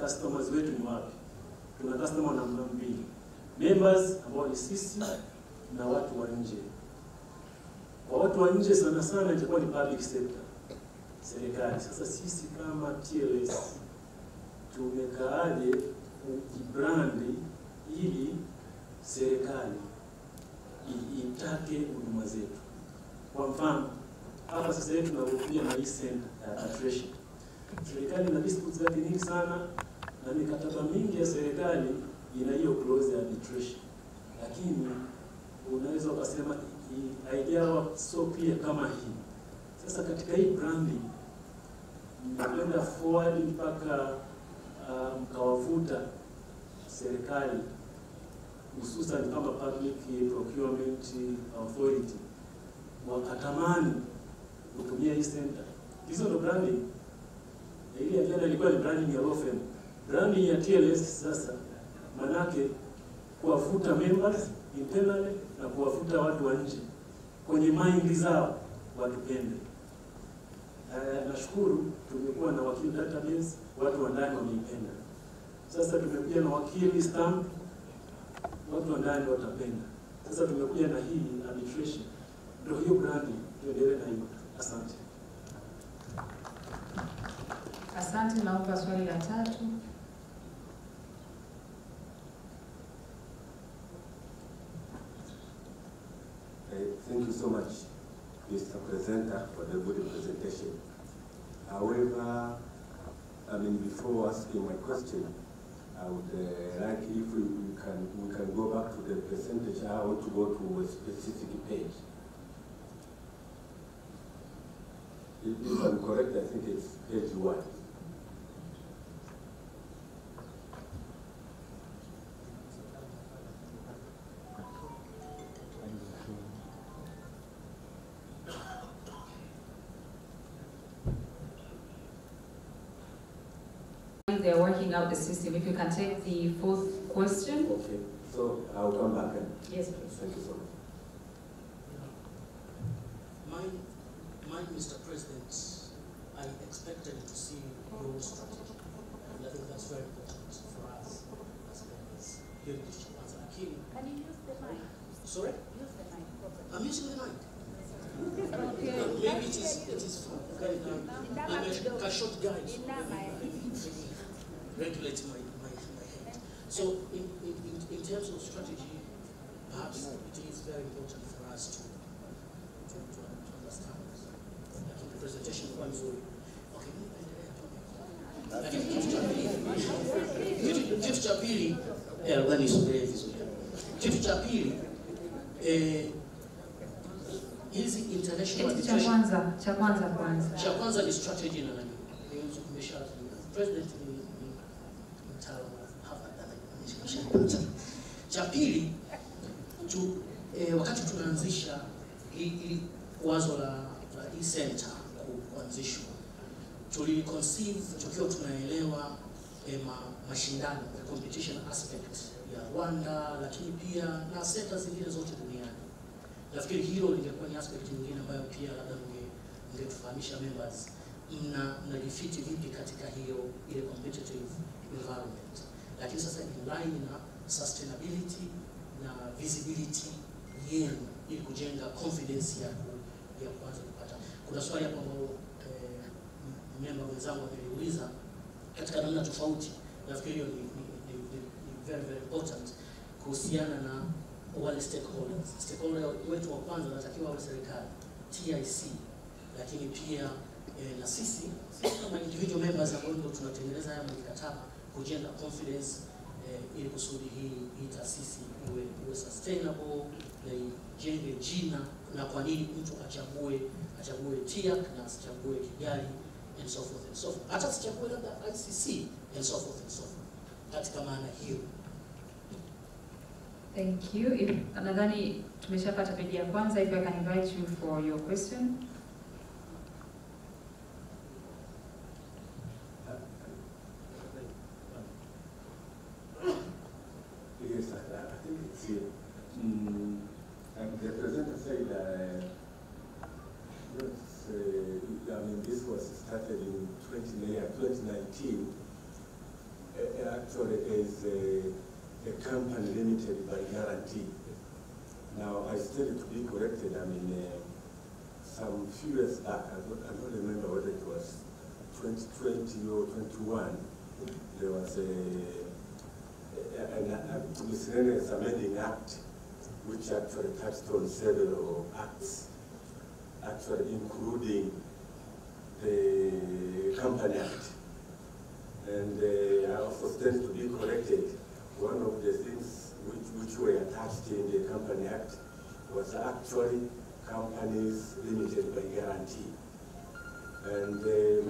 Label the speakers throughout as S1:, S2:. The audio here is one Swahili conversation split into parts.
S1: customers wetu ni wapi. Tuna customer namna mbili. Members ambao ni sisi na watu wa nje. Kwa watu wa nje sana sana itakuwa ni public sector, serikali. Sasa sisi kama TLS tumekaaje kujibrandi ili serikali itake huduma zetu. Kwa mfano, hapa sasa hivi tunakuja na hii center ya arbitration. Serikali ina disputes zake nyingi sana na mikataba mingi ya serikali ina hiyo clause ya arbitration. Lakini unaweza ukasema haijawa so clear kama hii. Sasa katika hii branding mnakwenda forward mpaka mkawavuta serikali hususan kama public procurement authority wakatamani kutumia hii center. Hizo ndo branding. Ile ya jana ilikuwa ni branding ya law firm. Branding ya TLS sasa manake kuwafuta members internally na kuwafuta watu wa nje kwenye mind zao watupende. Nashukuru tumekuwa na wakili database, watu wa ndani wameipenda. Sasa tumekuja na wakili stamp, watu wa ndani watapenda. Sasa tumekuja na hii arbitration. Ndio hiyo branding, tuendelee na hiyo. Asante.
S2: Asante, naomba swali la tatu.
S3: Thank you so much, Mr. Presenter, for the good presentation. However, before asking my question, I would like if we can go back to the percentage. I want to go to a specific page. If I'm correct, I think it's page 1.
S2: They're working out the system. If you can take the fourth question.
S3: Okay, so I'll come back.
S2: Yes, please.
S3: Thank you so much.
S4: Mine, Mr. President, I expected to see your strategy, and I think that's very important for us as members. Here in the
S5: Can you use the mic?
S4: Sorry?
S5: Use the mic properly.
S4: I'm using the mic. Maybe it is I'm a short guide. Regulating my head. So in terms of strategy, perhaps it is very important for us to understand. Like in the presentation of Wanzuri. Okay, kitu cha pili, nadhani subiri vizuri. Kitu cha pili, hizi international cha kwanza ni strategy na nani. President cha pili, wakati tunaanzisha hili wazo la e-center kuanzishwa, tuliconceive tukiwa tunaelewa mashindano, the competition aspect ya Rwanda, lakini pia na center zingine zote duniani. Nafikiri hilo lingekuwa ni aspect nyingine ambayo pia labda mngetufahamisha members mna defeat vipi katika hiyo ile competitive environment. Lakini sasa in line na sustainability na visibility yenu ili kujenga confidence ya kwanza kupata. Kuna swali hapo ambao member wenzangu wameuliza katika namna tofauti. Nafikiri hiyo ni very very important kuhusiana na wale stakeholders. Stakeholder wetu wa kwanza wanatakiwa wa serikali, TIC, lakini pia na sisi kama individual members ambao tunatengeneza haya mikataba kujenga confidence ili kusudi hii taasisi iwe sustainable na ijenge jina, na kwa nini mtu achague TIAC na asichague Kigali and so forth and so forth. Hata asichague labda ICC and so forth and so forth. Katika maana hiyo.
S2: Thank you. Nadhani tumeshapata peji ya kwanza. If I can invite you for your question.
S3: Yes, I think it's here. The presenter said this was started in 2019 actually is a company limited by guarantee. Now, I stated to be corrected, I mean, some few years back, I don't remember whether it was 2020 or 21, there was a miscellaneous amending act which actually touched on several acts, actually including the Company Act. And I also stand to be corrected. One of the things which were attached in the Company Act was actually companies limited by guarantee. And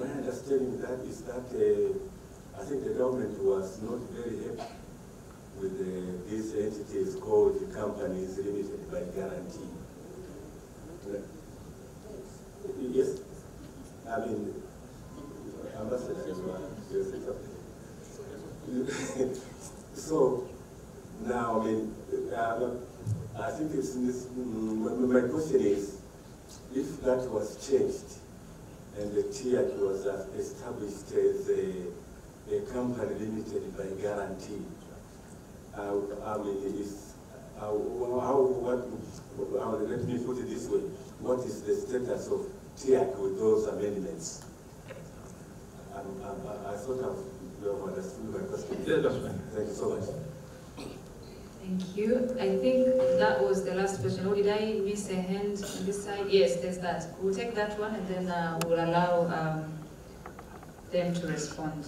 S3: my understanding that is that I think the government was not very happy with these entities called companies limited by guarantee. Yes, I mean, Ambassador, so now, I mean, I think it's in this, my question is, if that was changed and the TIAC was established as a company limited by guarantee, I mean, let me put it this way, what is the status of TIAC with those amendments? I thought I've understood my question.
S6: Yeah, that's fine.
S3: Thank you so much.
S2: Thank you. I think that was the last question. Or did I miss a hand on this side? Yes, there's that. We'll take that one and then we'll allow them to respond.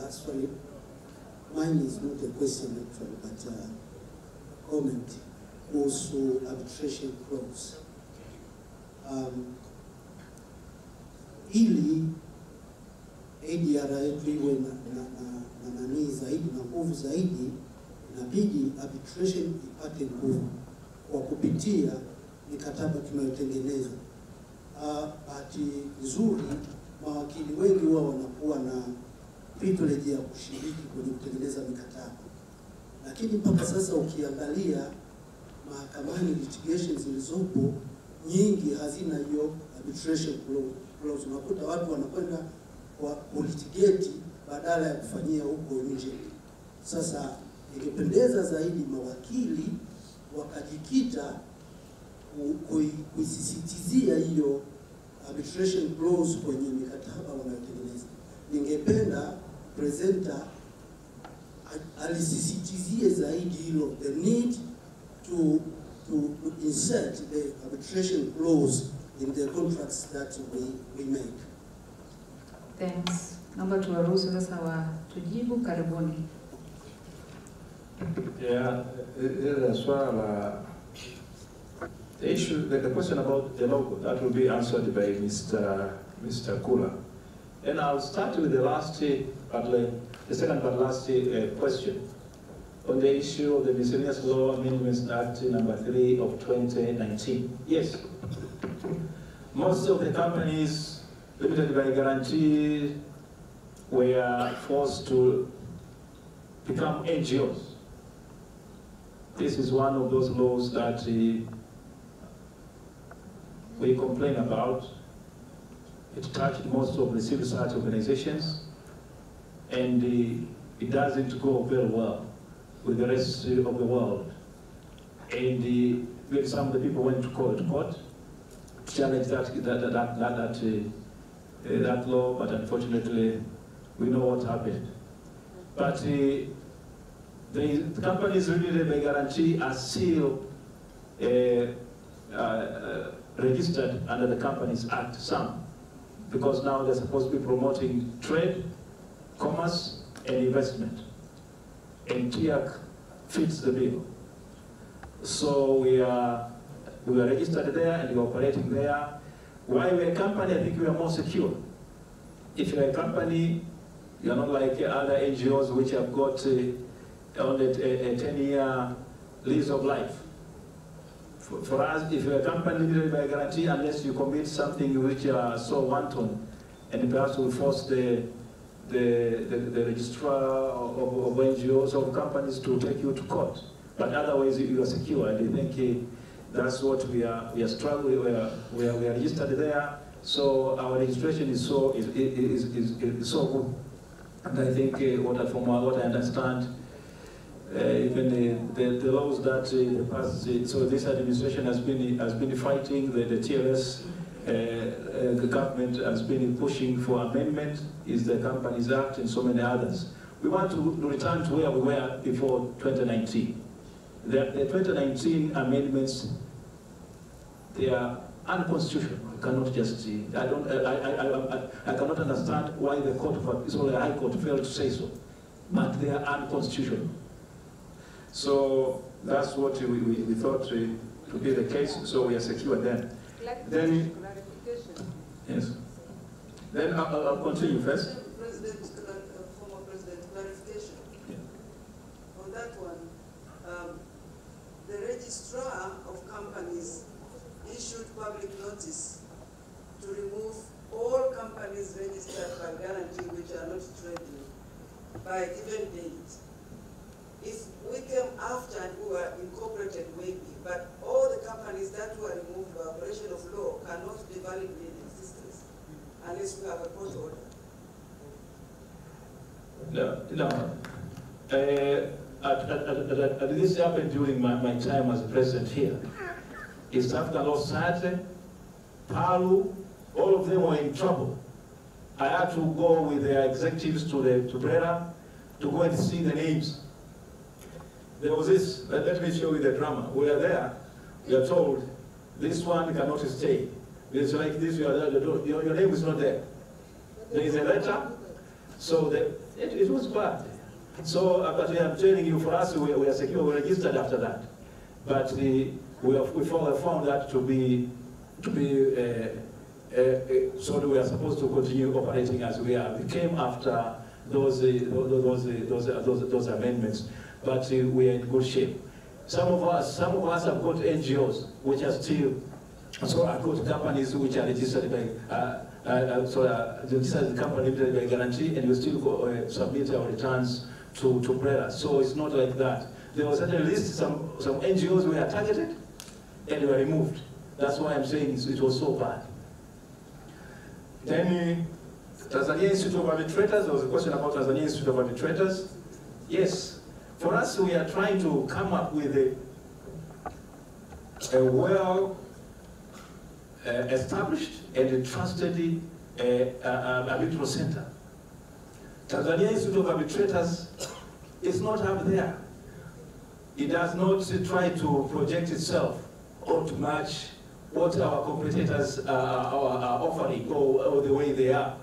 S7: Sorry, mine is not a question actually, but a comment. Also, arbitration clause. Ili ADR yetu iwe na nani zaidi na nguvu zaidi, inabidi arbitration ipate nguvu kwa kupitia mikataba tunayotengeneza. Bahati nzuri mawakili wengi huwa wanakuwa na privilege ya kushiriki kwenye kutengeneza mikataba, lakini mpaka sasa ukiangalia mahakamani litigations zilizopo nyingi hazina hiyo arbitration clause. Unakuta watu wanakwenda kwa litigate badala ya kufanyia huko nje. Sasa ingependeza zaidi mawakili wakajikita kuisisitizia hiyo arbitration clause kwenye mikataba wanayotengeneza. Ningependa presenter alisisitizie zaidi hilo, the need to insert the arbitration clause in the contracts that we make.
S2: Thanks. Naomba tuwaruhusu sasa watujibu, karibuni.
S6: Yeah, as well, the issue, the question about the logo, that will be answered by Mr. Kula. And I'll start with the last, the second but last question on the issue of the Miscellaneous Law Amendments Act number 3 of 2019. Yes, most of the companies limited by guarantee were forced to become NGOs. This is one of those laws that we complain about. It touched most of the civil society organizations, and it doesn't go very well with the rest of the world. And some of the people went to court to challenge that law, but unfortunately, we know what happened. But the companies limited by guarantee are still registered under the Companies Act, some, because now they're supposed to be promoting trade, commerce, and investment. And TIAC fits the bill. So we are registered there and we're operating there. While we're a company, I think we are more secure. If you're a company, you're not like other NGOs which have got only a 10-year lease of life. For us, if you're a company limited by guarantee, unless you commit something which are so wanton, and perhaps will force the registrar of NGOs, of companies to take you to court. But otherwise, you are secure. And I think That's what we are struggling. We are registered there. So our registration is so so good. And I think from what I understand, even the laws that so this administration has been fighting, the TLS, the government has been pushing for amendment, is the Companies Act and so many others. We want to return to where we were before 2019. The 2019 amendments, they are unconstitutional. I cannot just I cannot understand why the High Court failed to say so, but they are unconstitutional. So that's what we thought to be the case. So we are secure then. Then yes. Then I'll continue first.
S8: Former President, clarification.
S6: Yeah.
S8: On that one, the registrar of companies issued public notice to remove all companies registered by guarantee which are not trading by a given date. If we came after and we were incorporated maybe, but all the companies that were removed by operation of law cannot be validly in existence unless we have a court order.
S6: No. This happened during my time as president here. East African Law Society, Palu, all of them were in trouble. I had to go with their executives to Brera to go and see the names. There was this, let me show you the drama. We are there, we are told, this one cannot stay. It's like this, you are there, your name is not there. There is a letter, so it was bad. So, but I'm telling you, for us, we are secure, we registered after that. But we found that to be so we are supposed to continue operating as we are. We came after those amendments, but we are in good shape. Some of us have got NGOs which are still, so I've got companies which are registered by, registered company by guarantee, and we still submit our returns to BRELA. So it's not like that. There was at least some NGOs were targeted and were removed. That's why I'm saying it was so bad. Then Tanzania Institute of Arbitrators, there was a question about Tanzania Institute of Arbitrators. Yes, for us we are trying to come up with a well established and trusted arbitral center. Tanzania Institute of Arbitrators is not up there. It does not try to project itself or to match what our competitors are offering or the way they are.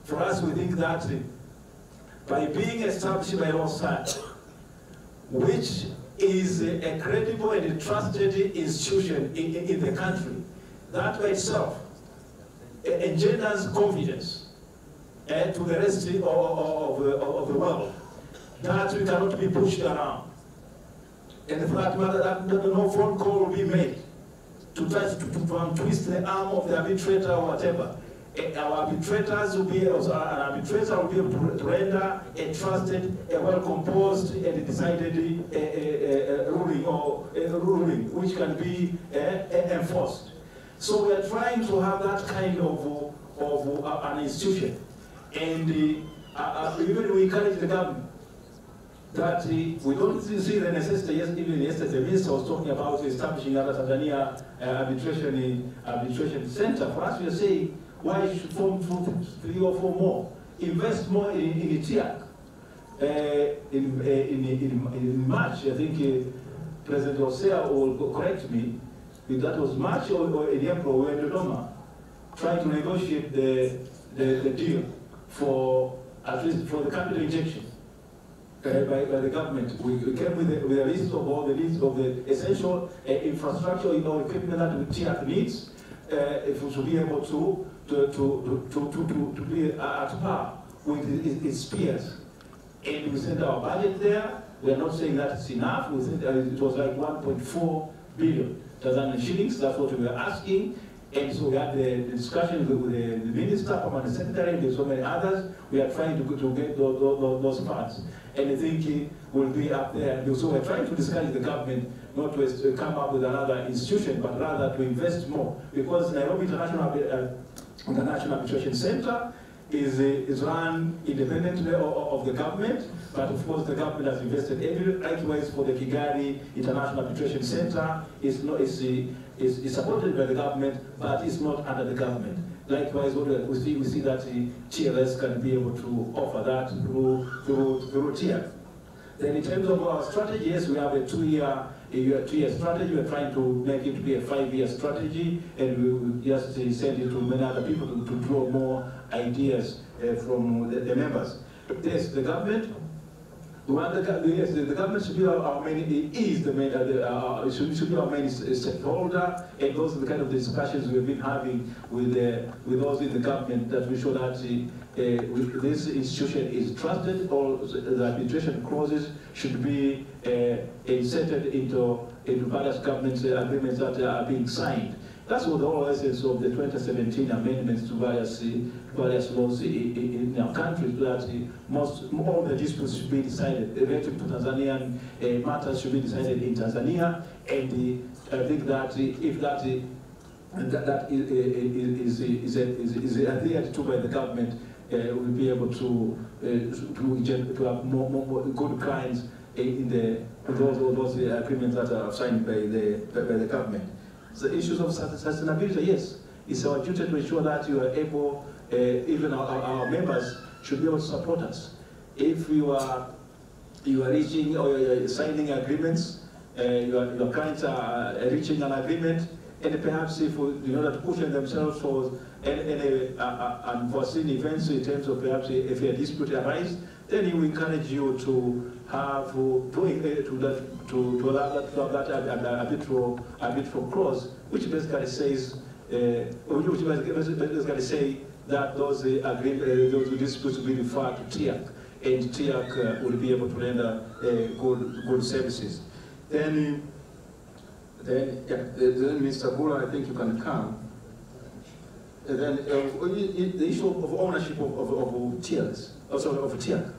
S6: For us, we think that by being established by ROSAT, which is a credible and trusted institution in the country, that by itself engenders confidence to the rest of the world, that we cannot be pushed around. And for that matter, that no phone call will be made to try to twist the arm of the arbitrator or whatever. Our arbitrators will be, an arbitrator will be able to render a trusted, a well-composed and decided ruling which can be enforced. So we are trying to have that kind of an institution. And even we encourage the government that we don't see the necessity. Even yesterday, the minister was talking about establishing another Tanzania arbitration center. For us, we are saying, why should form 3 or 4 more? Invest more in TIAC. In March, I think President Hosea will correct me, if that was March or in April, we were in Dodoma, trying to negotiate the deal for, at least for the capital injection. By the government. We came with a list of all the needs of the essential infrastructure, equipment that TIAC needs, to be able to be at par with its peers. And we sent our budget there. We are not saying that it's enough. We said it was like 1.4 billion Tanzanian shillings. That's what we were asking. And so we had the discussion with the minister, permanent secretary, and so many others. We are trying to get those funds. And I think will be up there. And so we're trying to discourage the government not to come up with another institution, but rather to invest more. Because Nairobi International Arbitration Center is run independently of the government, but of course the government has invested heavily. Likewise for the Kigali International Arbitration Center is supported by the government, but it's not under the government. Likewise, we see that the TLS can be able to offer that through TIAC. Then in terms of our strategy, yes, we have a two-year strategy. We're trying to make it to be a 5-year strategy, and we will just send it to many other people to draw more ideas from the members. Yes, the government. The government should be our main, should be our main stakeholder, and those are the kind of discussions we've been having with those in the government, that we show that this institution is trusted, or the arbitration clauses should be inserted into various government agreements that are being signed. That's what the whole essence of the 2017 amendments to various laws in our country, that all the disputes should be decided related to Tanzanian matters should be decided in Tanzania, and I think that if that is adhered to by the government, we'll be able to have more good clients in those agreements that are signed by the government. The issues of sustainability, yes, it's our duty to ensure that you are able, even our members should be able to support us. If you are reaching or you're signing agreements, your clients are reaching an agreement, and perhaps if in order to cushion themselves for any unforeseen events in terms of perhaps if a dispute arises, then we encourage you to have arbitral clause, which basically says, which basically say that those disputes will be referred to TIAC, and TIAC will be able to render good services. Then Mr. Bula, I think you can come. And then the issue of ownership of TLS, also of TIAC.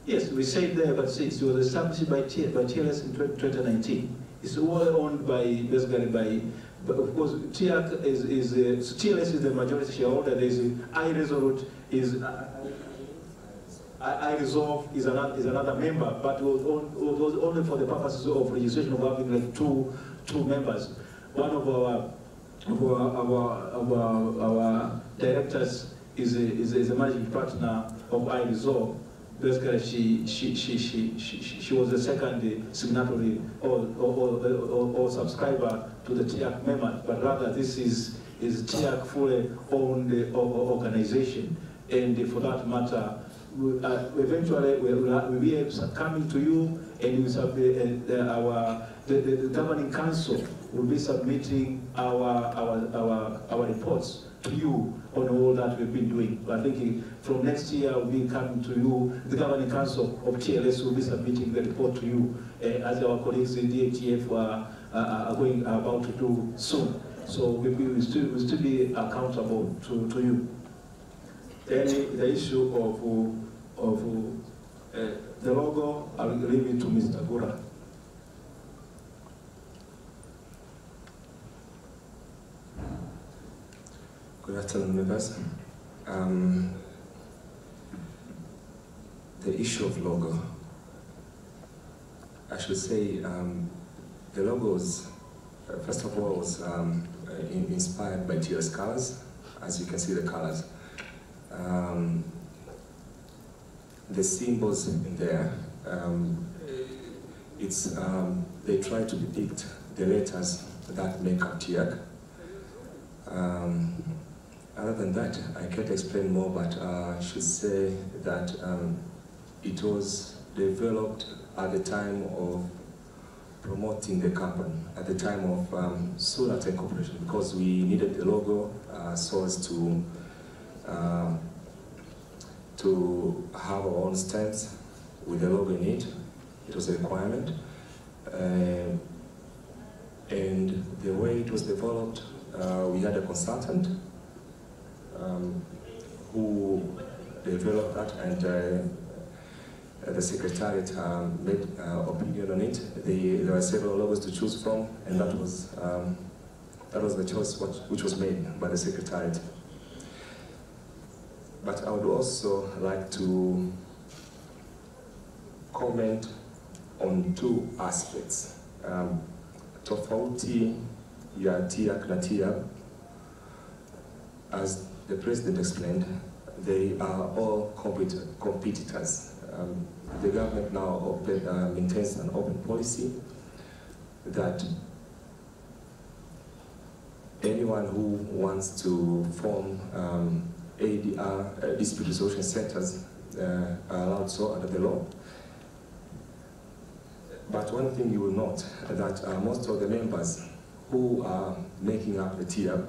S6: Yes, we say there, but it was established by TLS in 2019. It's all owned basically by, but of course, TIAC TLS is the majority shareholder. There is iResolute iResolve is another member, but it was only for the purposes of registration of having like two members. One of our directors is a managing partner of iResolve. Basically, she was the second signatory or subscriber to the TIAC member, but rather this is TIAC fully owned organization, and for that matter, eventually we'll be coming to you, and the governing council will be submitting our reports to you on all that we've been doing. I think from next year we'll be coming to you. The governing council of TLS will be submitting the report to you, as our colleagues in DATF are about to do soon. So we'll still be accountable to you. Then the issue of the logo, I will leave it to Mr. Gura.
S9: Good afternoon, members. The issue of logo. I should say the logos, first of all, was inspired by TLS colors. As you can see, the colors. The symbols in there, they try to depict the letters that make up TIAC. Other than that, I can't explain more, but I should say that it was developed at the time of promoting the company, at the time of Sulata Incorporation, because we needed the logo so as to have our own stance with the logo in it. It was a requirement. And the way it was developed, we had a consultant who developed that, and the Secretariat made opinion on it. There were several logos to choose from, and that was the choice which was made by the Secretariat. But I would also like to comment on two aspects. Tofauti ya TIAC na TIAB, as the President explained, they are all competitors. The government now maintains an open policy that anyone who wants to form ADR, dispute resolution centers, are allowed so under the law. But one thing you will note that most of the members who are making up the TIAB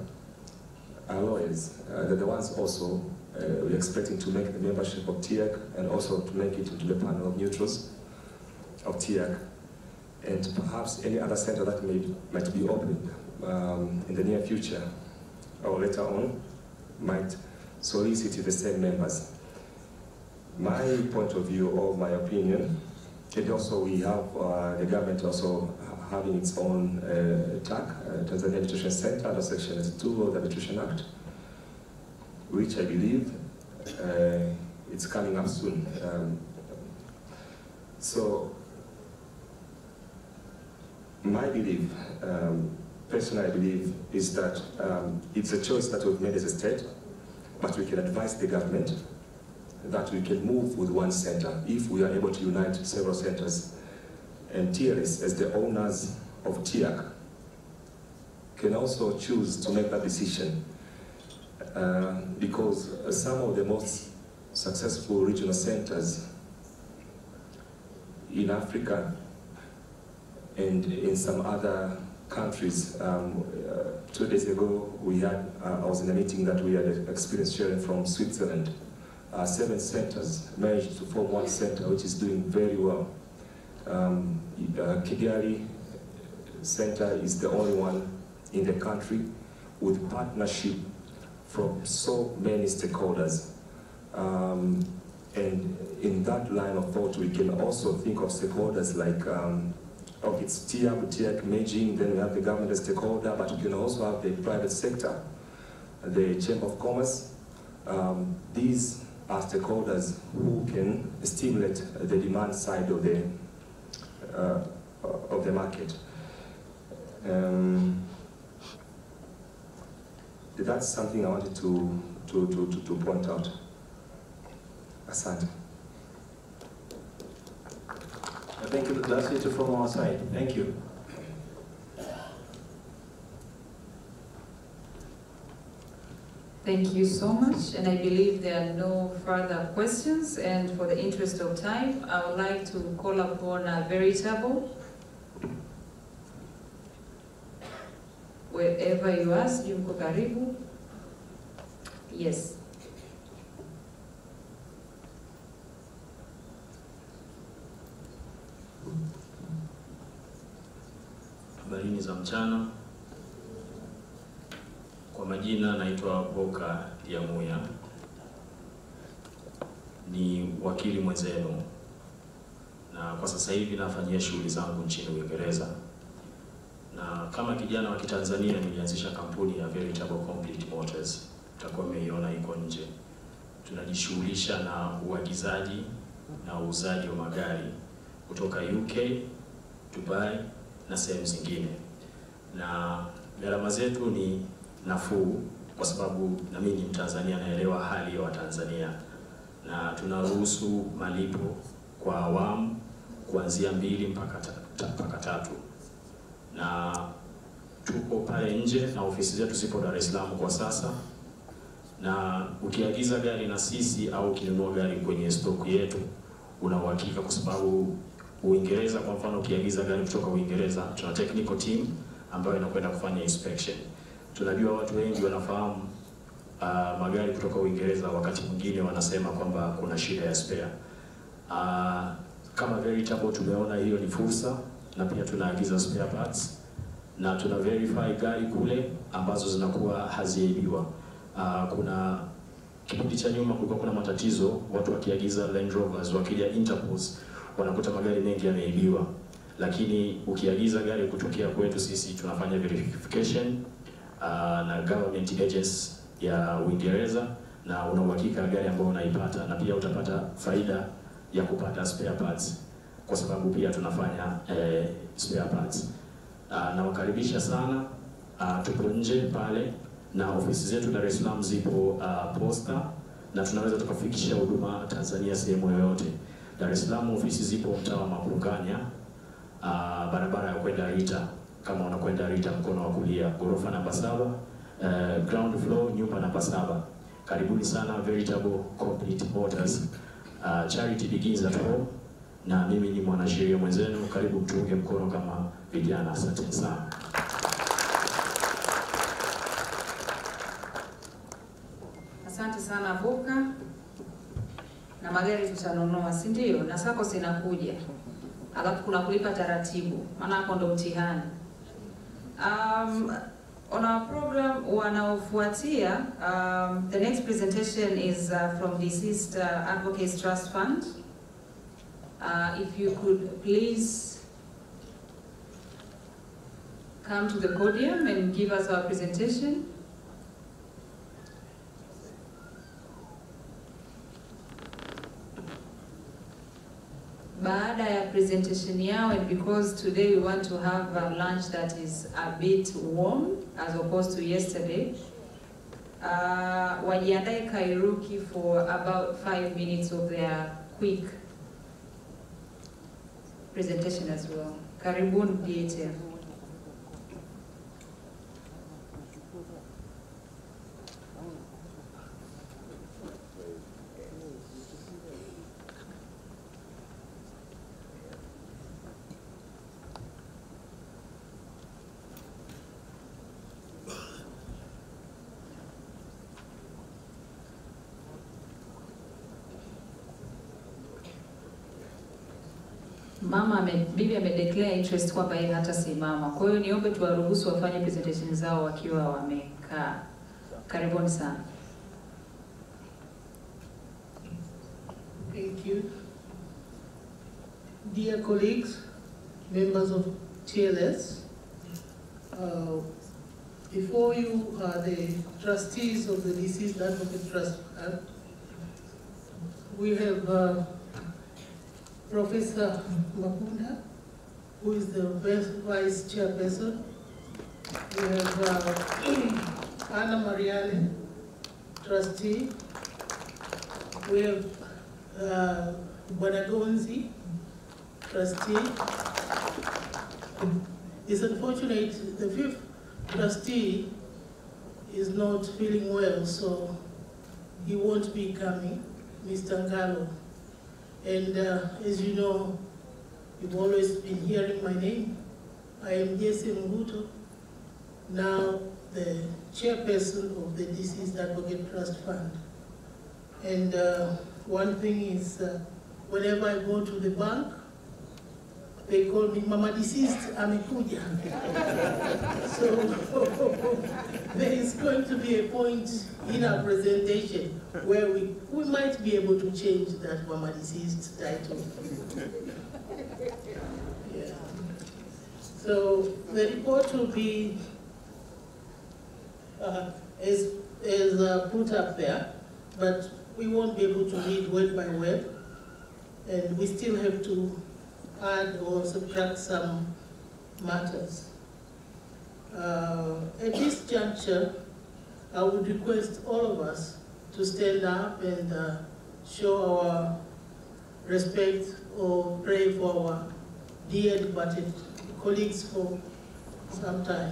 S9: are lawyers. They're the ones also we're expecting to make the membership of TIAC and also to make it into the panel of neutrals of TIAC, and perhaps any other center that might be opened in the near future or later on might solicit the same members. My point of view or my opinion, and also we have the government also having its own TAC, Tanzania Arbitration Center, under Section 2 of the Arbitration Act, which I believe it's coming up soon. So my belief, personally I believe, is that it's a choice that we've made as a state, but we can advise the government that we can move with one center if we are able to unite several centers. And TLS, as the owners of TIAC, can also choose to make that decision. Because some of the most successful regional centers in Africa and in some other countries, 2 days ago we had, I was in a meeting that we had experience sharing from Switzerland. 7 centers managed to form one center which is doing very well. Kigali Center is the only one in the country with partnership from so many stakeholders. And in that line of thought, we can also think of stakeholders like, okay, it's TIAC merging, then we have the government as stakeholder, but we can also have the private sector, the Chamber of Commerce. These are stakeholders who can stimulate the demand side of the market. That's something I wanted to point out. Asante.
S6: I think that's it from our side. Thank you.
S2: Thank you so much, and I believe there are no further questions, and for the interest of time, I would like to call upon a veritable. Wherever you are, mko karibu. Yes.
S10: Habarini za mchana. Kwa majina naitwa Boka Diamuya. Ni wakili mwenzenu. Na kwa sasa hivi nafanyia shughuli zangu nchini Uingereza. Na kama kijana wa Kitanzania nilianzisha kampuni ya Veritable Complete Motors. Utakuwa umeiona iko nje. Tunajishughulisha na uagizaji na uuzaji wa magari kutoka UK, Dubai na sehemu zingine. Na gharama zetu ni nafuu kwa sababu na mimi ni Mtanzania, naelewa hali ya Watanzania. Na tunaruhusu malipo kwa awamu kuanzia 2 mpaka 3. Na tuko pale nje na ofisi zetu zipo Dar es Salaam kwa sasa. Na ukiagiza gari na sisi au ukinunua gari kwenye stock yetu, una uhakika kwa sababu Uingereza, kwa mfano ukiagiza gari kutoka Uingereza, tuna technical team ambayo inakwenda kufanya inspection. Tunajua watu wengi wanafahamu magari kutoka Uingereza wakati mwingine wanasema kwamba kuna shida ya spare. Kama Veritable tumeona hiyo ni fursa, na pia tunaagiza spare parts na tuna verify gari kule ambazo zinakuwa hazijaibiwa. Kuna kipindi cha nyuma kulikuwa kuna matatizo, watu wakiagiza Land Rovers, wakija Interpose wanakuta magari mengi yameibiwa. Lakini ukiagiza gari kutokea kwetu sisi tunafanya verification na government agents ya Uingereza, na una uhakika gari ambayo unaipata, na pia utapata faida ya kupata spare parts kwa sababu pia tunafanya spare parts. Nawakaribisha sana, tupo nje pale na ofisi zetu Dar es Salaam zipo Posta, na tunaweza tukafikisha huduma Tanzania sehemu yoyote. Dar es Salaam ofisi zipo mtaa wa Mkutano, barabara ya kwenda Rita, kama unakwenda Rita mkono wa kulia, ghorofa namba 7, ground floor, nyumba namba 7. Karibuni sana Veritable Complete Motors. Charity begins at home, na mimi ni mwanasheria mwenzenu. Karibu mtuunge mkono kama vijana. Asante sana.
S2: Asante sana Vuka. Na magari tutanunua, si ndio? Na sako zinakuja. Alafu kuna kulipa taratibu, maana hapo ndo mtihani. On our program wanaofuatia, the next presentation is from Deceased Advocates Trust Fund. If you could please come to the podium and give us our presentation. Baada ya presentation yao, and because today we want to have a lunch that is a bit warm as opposed to yesterday, wajiandae Kairuki for about 5 minutes of their quick presentation as well. Karibuni DHF. Bibi amedeclare interest kwamba yeye hata simama. Kwa hiyo niombe tuwaruhusu wafanye presentation zao wakiwa wamekaa. Karibuni sana.
S11: Thank you. Dear colleagues, members of TLS, before you are the trustees of the Deceased Advocate Trust Fund. We have Professor Mkutano, who is the vice chairperson. We have Anna Marianne, trustee. We have Bwanagonzi, trustee. It's unfortunate the 5th trustee is not feeling well, so he won't be coming, Mr. Ngalo. And as you know, you've always been hearing my name. I am Jesse Mkutano, now the chairperson of the Deceased Advocate Trust Fund. And one thing is, whenever I go to the bank, they call me Mama Deceased Amekuja. So there is going to be a point in our presentation where we might be able to change that Mama Deceased title. Yeah. So the report will be as put up there, but we won't be able to read word by word, and we still have to add or subtract some matters. At this juncture, I would request all of us to stand up and show our respect or pray for our dear departed colleagues for some time.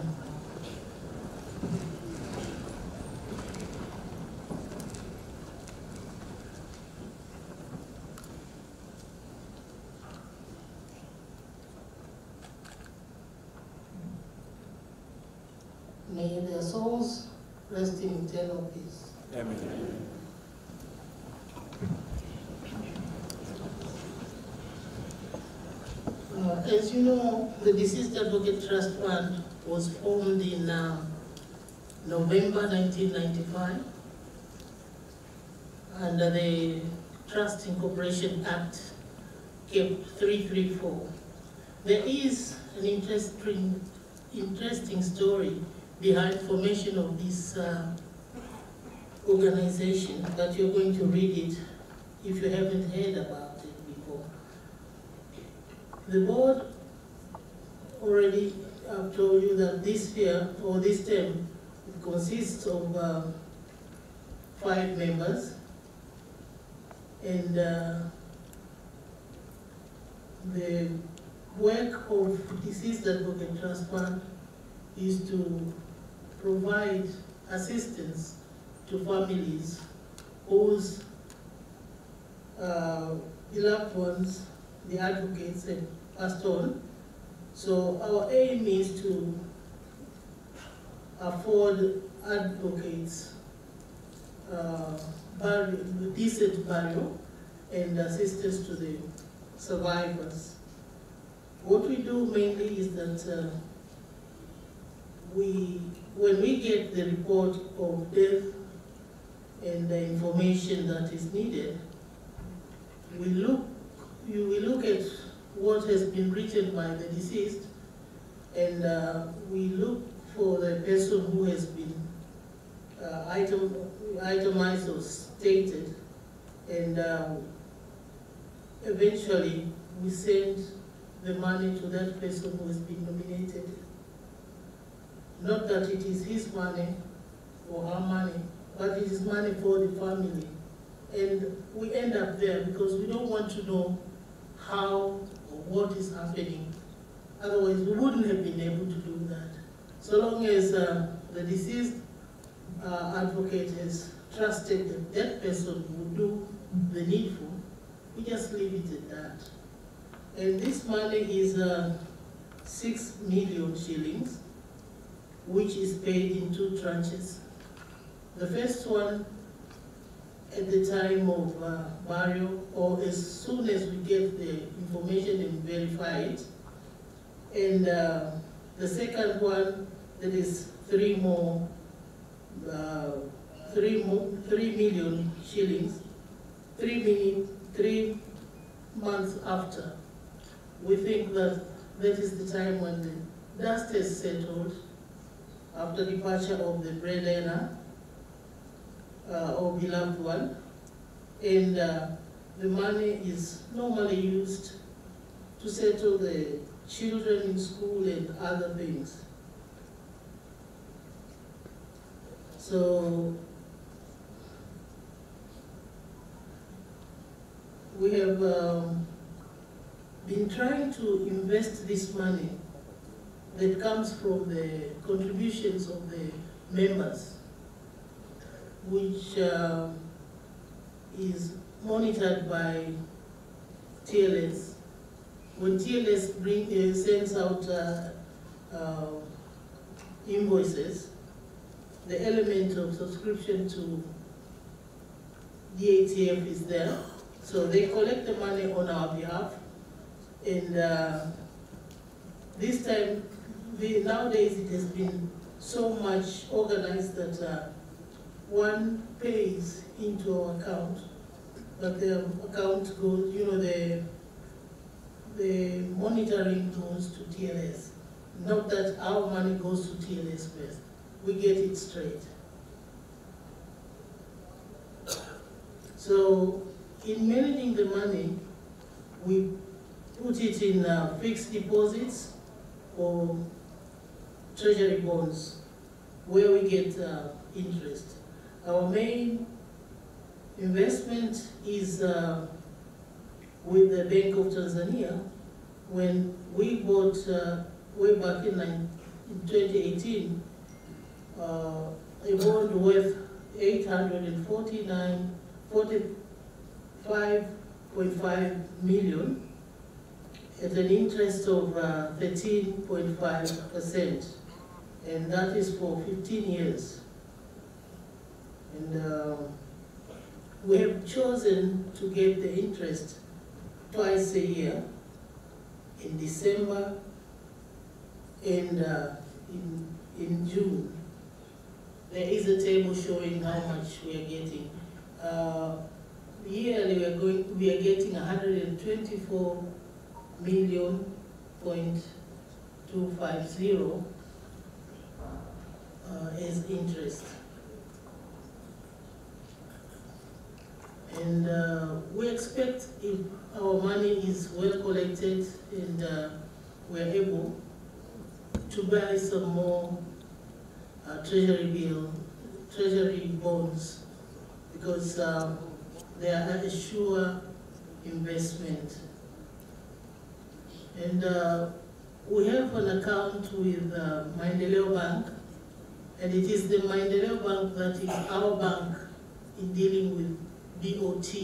S11: May their souls rest in eternal peace.
S12: Amen.
S11: As you know, the Deceased Advocate Trust Fund was formed in November 1995 under the Trust Incorporation Act, Cap 334. There is an interesting story behind formation of this organization, but you're going to read it if you haven't heard about it before. The board already I've told you that this year, or this term, it consists of 5 members, and the work of Deceased Advocate Trust Fund is to provide assistance to families whose beloved ones, the advocates, have passed on. So our aim is to afford advocates decent burial and assistance to the survivors. What we do mainly is that when we get the report of death and the information that is needed, we look at what has been written by the deceased, and we look for the person who has been itemized or stated, and eventually we send the money to that person who has been nominated. Not that it is his money or her money, but it is money for the family. And we end up there because we don't want to know how or what is happening. Otherwise, we wouldn't have been able to do that. So long as the deceased advocate has trusted that that person will do the needful, we just leave it at that. And this money is 6 million shillings, which is paid in 2 tranches. The first one at the time of burial, or as soon as we get the information and verify it. And the second one, that is 3 million shillings, 3 months after. We think that that is the time when the dust has settled after departure of the breadwinner or beloved one, and the money is normally used to settle the children in school and other things. So we have been trying to invest this money that comes from the contributions of the members, which is monitored by TLS. When TLS sends out invoices, the element of subscription to DATF is there. So they collect the money on our behalf, and this time, nowadays it has been so much organized that one pays into our account, but the account goes, the monitoring goes to TLS. Not that our money goes to TLS first. We get it straight. So in managing the money, we put it in fixed deposits or treasury bonds where we get interest. Our main investment is with the Bank of Tanzania. When we bought, way back in 2018, a bond worth 45.5 million at an interest of 13.5%, and that is for 15 years. And we have chosen to get the interest twice a year, in December and in June. There is a table showing how much we are getting. Yearly we are getting 124 million point 250 as interest. And we expect if our money is well collected and we're able to buy some more treasury bonds, because they are a sure investment. And we have an account with Maendeleo Bank, and it is the Maendeleo Bank that is our bank in dealing with BOT.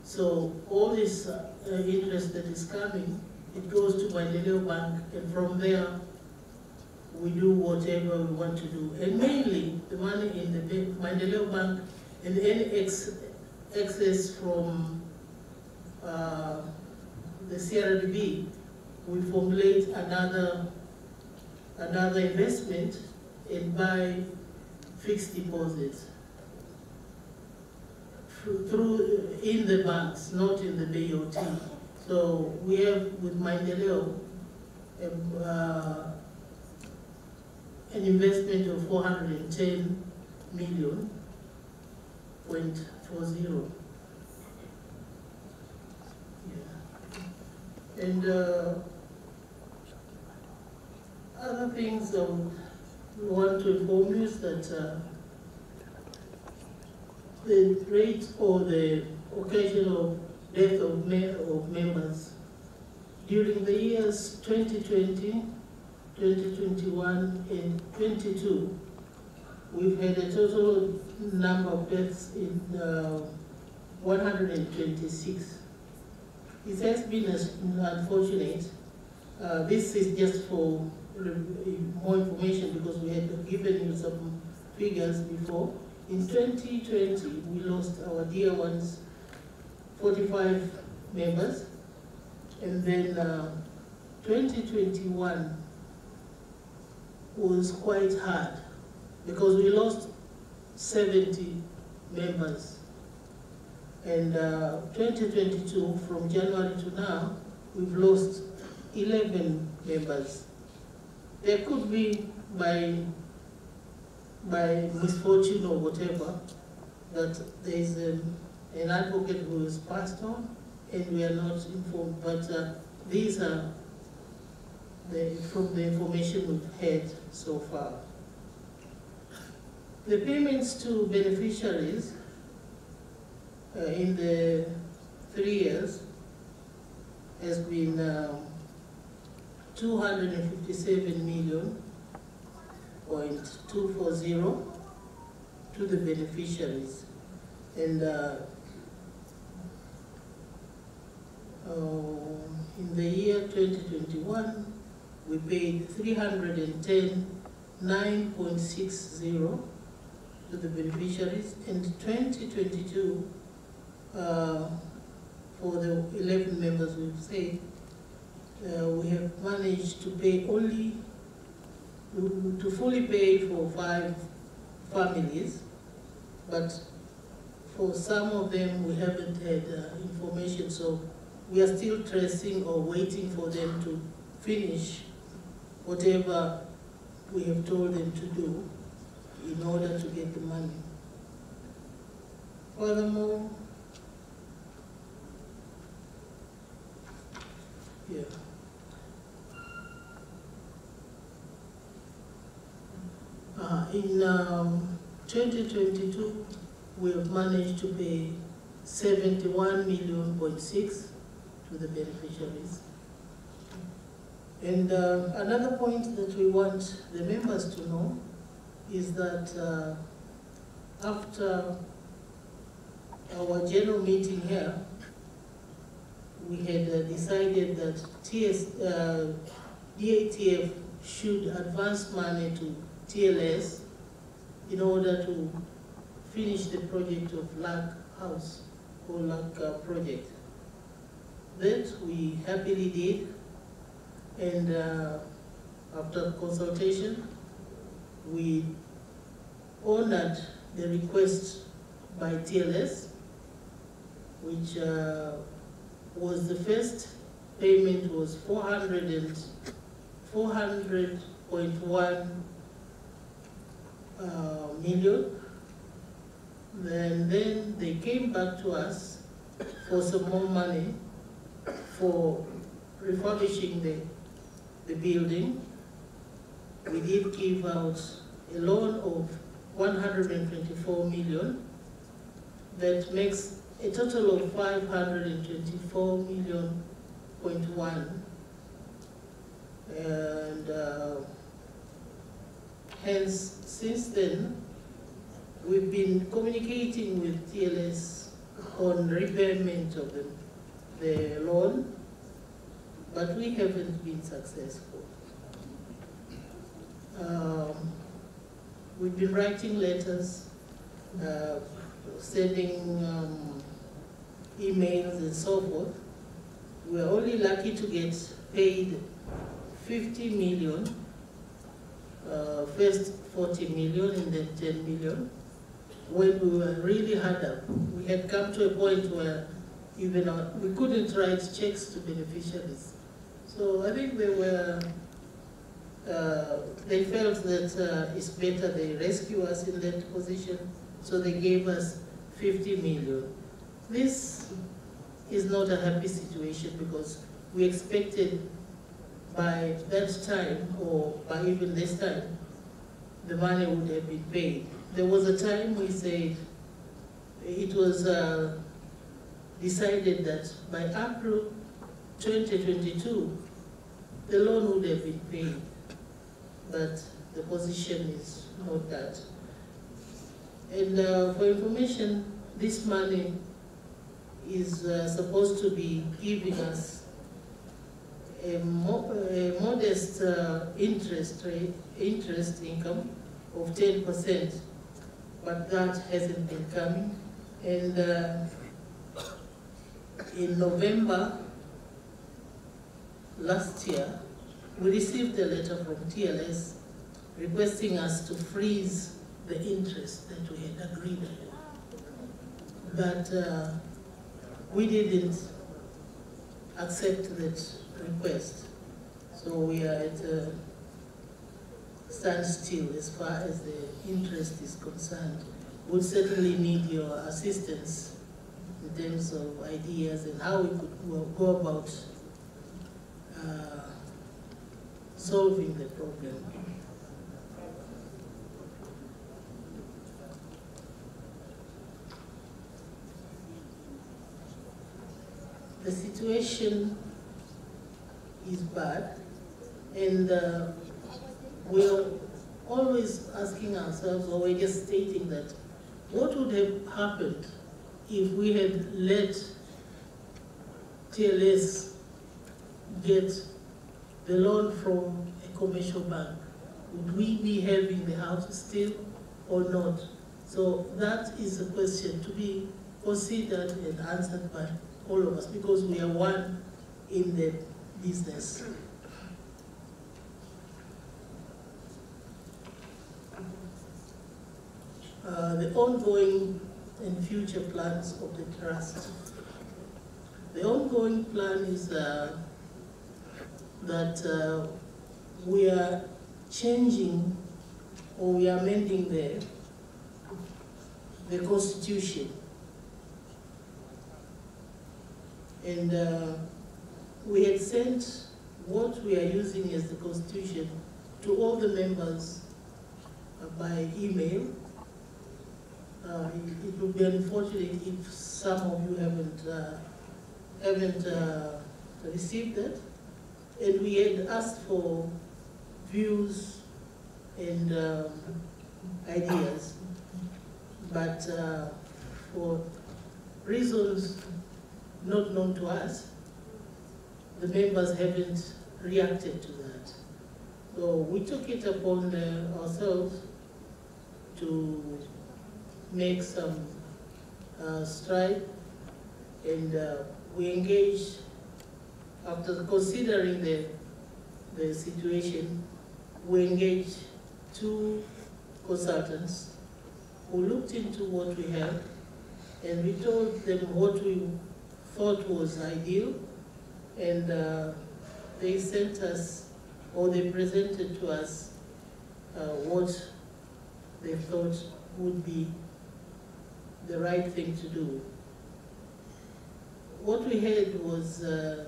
S11: So all this interest that is coming, it goes to Maendeleo Bank, and from there we do whatever we want to do. And mainly the money in the Maendeleo Bank and any excess from the CRDB, we formulate another investment and buy fixed deposits in the banks, not in the BOT. So we have with Maendeleo an investment of 410 million point 40. Yeah. And other things I would want to inform you is that the rate or the occasional death of members during the years 2020, 2021, and 22, we've had a total number of deaths in 126. It has been unfortunate. This is just for more information because we had given you some figures before. In 2020, we lost our dear ones, 45 members, and then 2021 was quite hard because we lost 70 members. And 2022, from January to now, we've lost 11 members. There could be by misfortune or whatever, that there is an advocate who is passed on and we are not informed, but these are from the information we've had so far. The payments to beneficiaries in the 3 years has been 257 million .240 to the beneficiaries, and in the year 2021 we paid 310.960 to the beneficiaries, and 2022 for the 11 members we've said we have managed to pay only to fully pay for 5 families, but for some of them we haven't had information, so we are still tracing or waiting for them to finish whatever we have told them to do in order to get the money. Furthermore, yeah. In 2022, we have managed to pay 71.6 million to the beneficiaries. And another point that we want the members to know is that after our general meeting here, we had decided that DATF should advance money to TLS in order to finish the project of LAC House or LAC project. That we happily did, and after consultation, we honored the request by TLS, which was the first payment was 400.1 million. And then they came back to us for some more money for refurbishing the building. We did give out a loan of 124 million. That makes a total of 524 million point one. And hence, since then, we've been communicating with TLS on repayment of the loan, but we haven't been successful. We've been writing letters, sending emails and so forth. We're only lucky to get paid 50 million, first 40 million and then 10 million. When we were really hard up, we had come to a point where even we couldn't write checks to beneficiaries. So I think they were, they felt that it's better they rescue us in that position, so they gave us 50 million. This is not a happy situation because we expected by that time, or by even this time, the money would have been paid. There was a time we said it was decided that by April 2022, the loan would have been paid, but the position is not that. And for information, this money is supposed to be giving us a modest interest income of 10%, but that hasn't been coming. And in November last year, we received a letter from TLS requesting us to freeze the interest that we had agreed on. But we didn't accept that request. So we are at a standstill as far as the interest is concerned. We'll certainly need your assistance in terms of ideas and how we could go about solving the problem. The situation is bad, and we're always asking ourselves, or we're just stating that, what would have happened if we had let TLS get the loan from a commercial bank? Would we be having the house still or not? So that is a question to be considered and answered by all of us, because we are one in the business. The ongoing and future plans of the trust. The ongoing plan is that we are changing, or we are amending the Constitution. And we had sent what we are using as the Constitution to all the members by email. It would be unfortunate if some of you haven't received that. And we had asked for views and ideas, but for reasons not known to us, the members haven't reacted to that. So we took it upon ourselves to make some stride, and we engaged, after considering the situation, we engaged 2 consultants who looked into what we had, and we told them what we thought was ideal, and they sent us, or they presented to us what they thought would be the right thing to do. What we had was a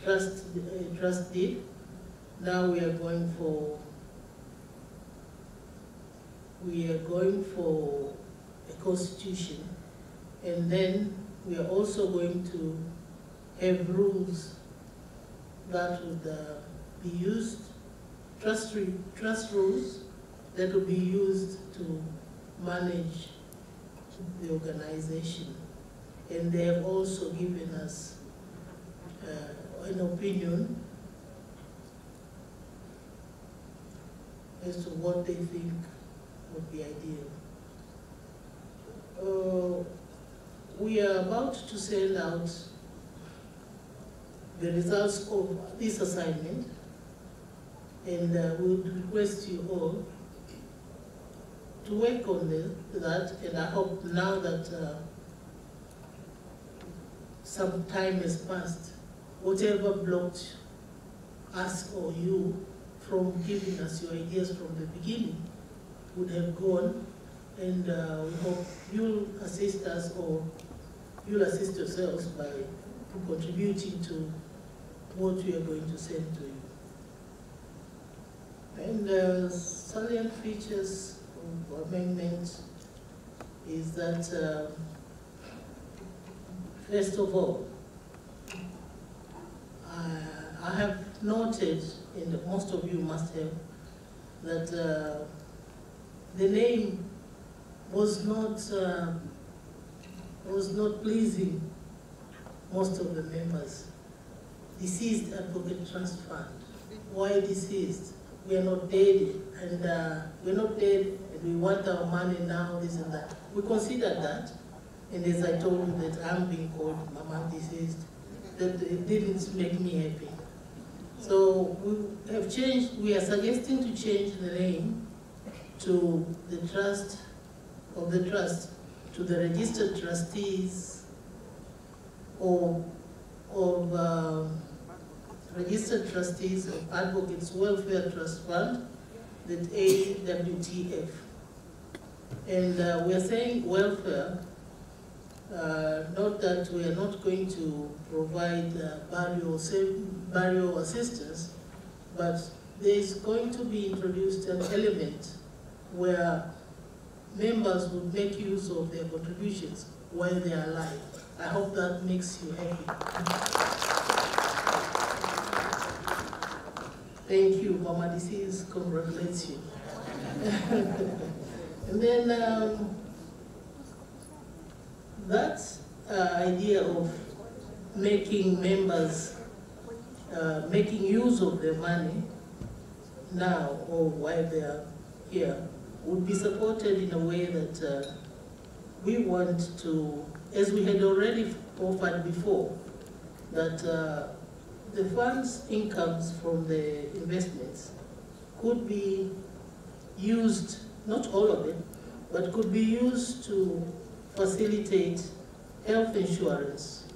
S11: trust deed. Now we are going for a constitution, and then we are also going to have rules that would be used, trust rules that will be used to manage the organization. And they have also given us an opinion as to what they think would be ideal. We are about to send out the results of this assignment, and we would request you all to work on that, and I hope now that some time has passed, whatever blocked us or you from giving us your ideas from the beginning would have gone, and we hope you'll assist us, or you'll assist yourselves by contributing to what we are going to send to you. And salient features of amendment is that, first of all, I have noted, and most of you must have, that the name was not pleasing most of the members. Deceased Advocate Trust Fund. Why deceased? We are not dead, and we're not dead, and we want our money now, this and that. We considered that, and as I told you that I'm being called Mama Deceased, that it didn't make me happy. So we have changed, we are suggesting to change the name to the trust, to the registered trustees of registered trustees of Advocates Welfare Trust Fund, that AWTF. And we are saying welfare, not that we are not going to provide burial assistance, but there is going to be introduced an element where members would make use of their contributions while they are alive. I hope that makes you happy. Thank you, Mama Deceased, congratulates you. And then that idea of making members, making use of their money now or while they are here would be supported in a way that we want to, as we had already offered before, that the fund's incomes from the investments could be used, not all of it, but could be used to facilitate health insurance.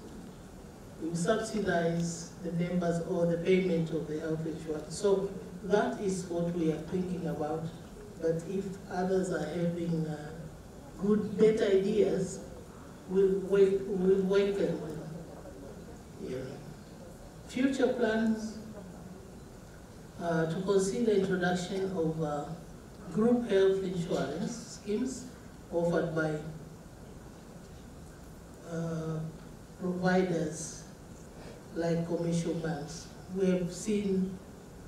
S11: We subsidize the members or the payment of the health insurance. So that is what we are thinking about. But if others are having better ideas, we'll welcome them. Yeah. Future plans to consider introduction of group health insurance schemes offered by providers like commercial banks. We have seen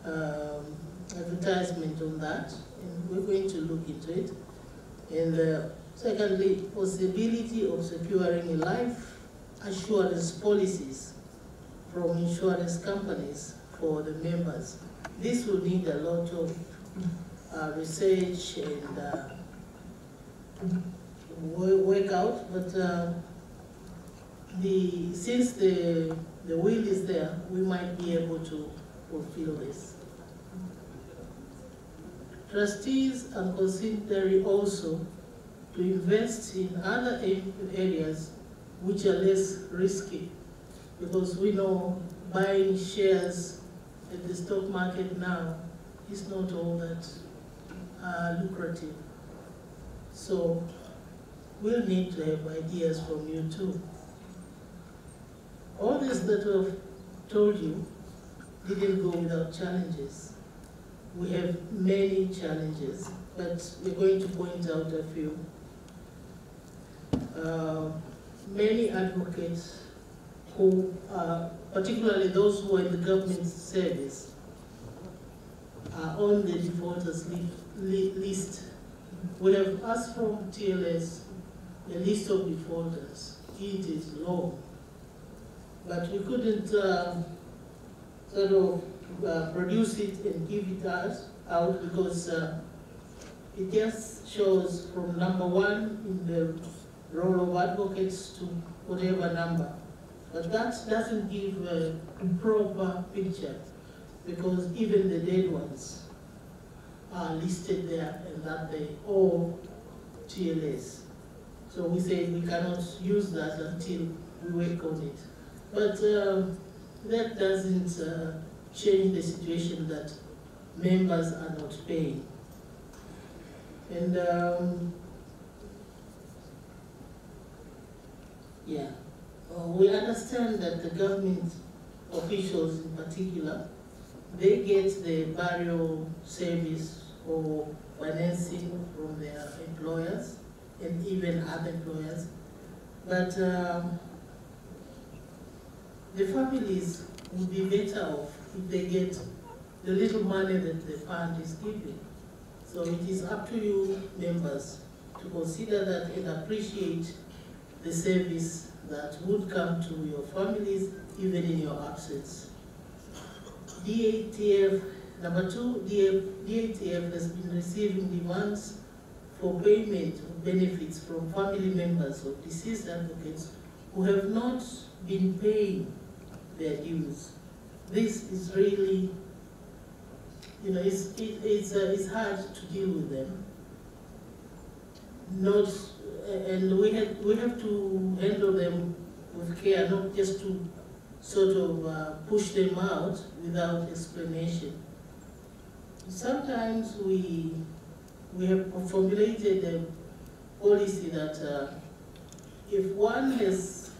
S11: advertisement on that, and we're going to look into it. And secondly, possibility of securing life assurance policies from insurance companies for the members. This will need a lot of research and work out, but since the will is there, we might be able to fulfill this. trustees are considering also to invest in other areas which are less risky, because we know buying shares at the stock market now is not all that lucrative. So we'll need to have ideas from you too. All this that I've told you didn't go without challenges. We have many challenges, but we're going to point out a few. Many advocates who, particularly those who are in the government service, are on the defaulters list. We have asked from TLS a list of defaulters. It is long, but we couldn't sort of produce it and give it out because it just shows from number 1 in the role of advocates to whatever number. But that doesn't give a proper picture, because even the dead ones are listed there and that they owe TLS. So we say we cannot use that until we work on it. But that doesn't change the situation that members are not paying. And yeah, we understand that the government officials in particular, they get the burial service or financing from their employers and even other employers. But the families would be better off if they get the little money that the fund is giving. So it is up to you, members, to consider that and appreciate the service that would come to your families, even in your absence. DATF, number 2, DATF has been receiving demands for payment of benefits from family members of deceased advocates who have not been paying their dues. This is really, you know, it's hard to deal with them. And we have to handle them with care, not just to sort of push them out without explanation. Sometimes we have formulated a policy that if one has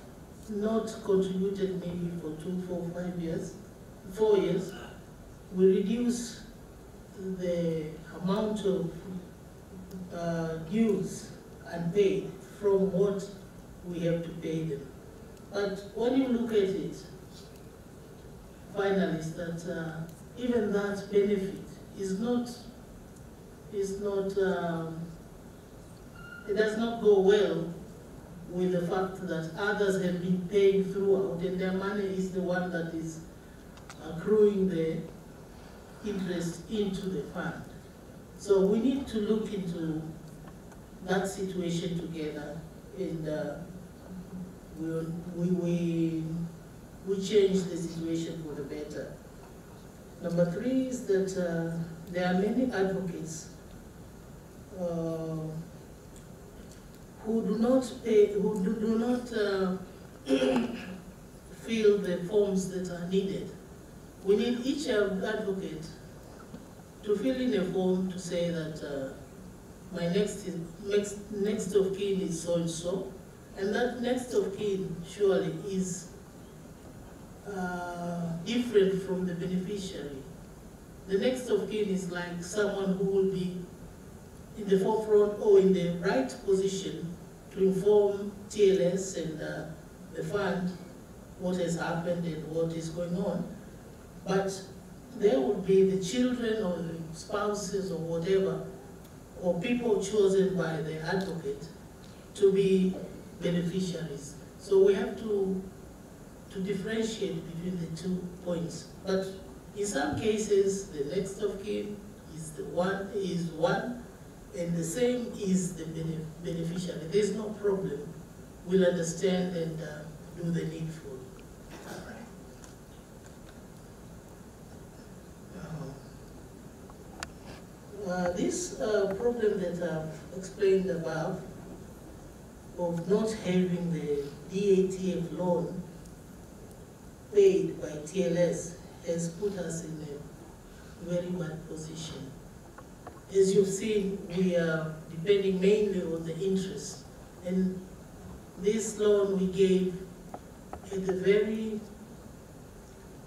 S11: not contributed maybe for 2, 4, 5 years, 4 years, we reduce the amount of dues unpaid from what we have to pay them. But when you look at it, finally, is that even that benefit is not, it does not go well with the fact that others have been paying throughout, and their money is the one that is accruing the interest into the fund. So we need to look into that situation together, and we change the situation for the better. Number 3 is that there are many advocates who do not pay, who do not fill the forms that are needed. We need each advocate to fill in a form to say that my next of kin is so and so, and that next of kin surely is different from the beneficiary. The next of kin is like someone who will be in the forefront or in the right position to inform TLS and the fund what has happened and what is going on. But there would be the children or the spouses or whatever, or people chosen by the advocate to be beneficiaries. So we have to differentiate between the 2 points. But in some cases, the next of kin is one, and the same is the beneficiary. There's no problem. We'll understand and do the needful. This problem that I've explained above of not having the DATF loan paid by TLS has put us in a very bad position. As you've seen, we are depending mainly on the interest. And this loan we gave at the very,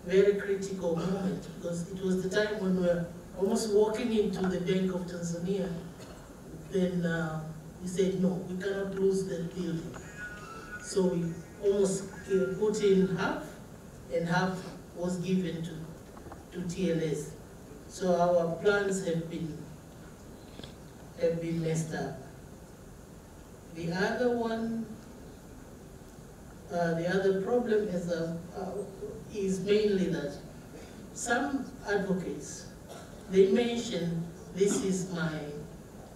S11: very critical moment, because it was the time when we were almost walking into the Bank of Tanzania. Then we said, no, we cannot lose that building. So we almost put in half, and half was given to TLS. So our plans have been messed up. The other one, the other problem is mainly that some advocates, they mention this is my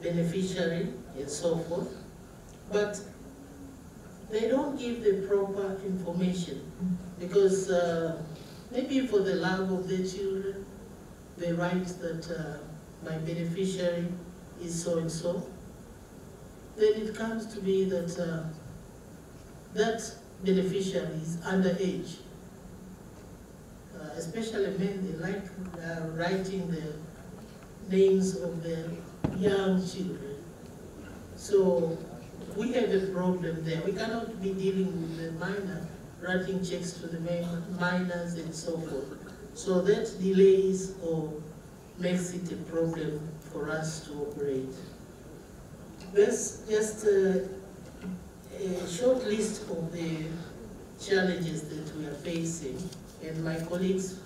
S11: beneficiary and so forth, but they don't give the proper information because maybe for the love of their children, they write that my beneficiary is so-and-so. Then it comes to be that that beneficiary is underage. Especially men, they like writing the names of their young children. So we have a problem there. We cannot be dealing with the minor, writing checks to the minors and so forth. So that delays or makes it a problem for us to operate. There's just a short list of the challenges that we are facing, and my colleagues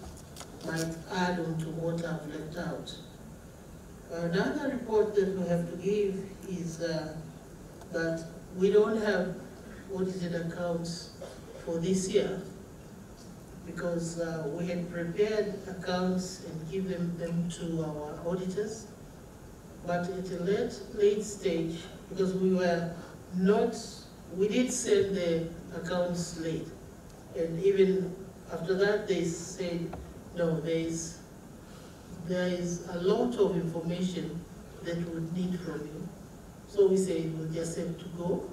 S11: might add on to what I've left out. Another report that we have to give is that we don't have audited accounts for this year because we had prepared accounts and given them to our auditors, but at a late stage, because we did send the accounts late, and even after that they said, no, there is a lot of information that we would need from you. So we said we'll just have to go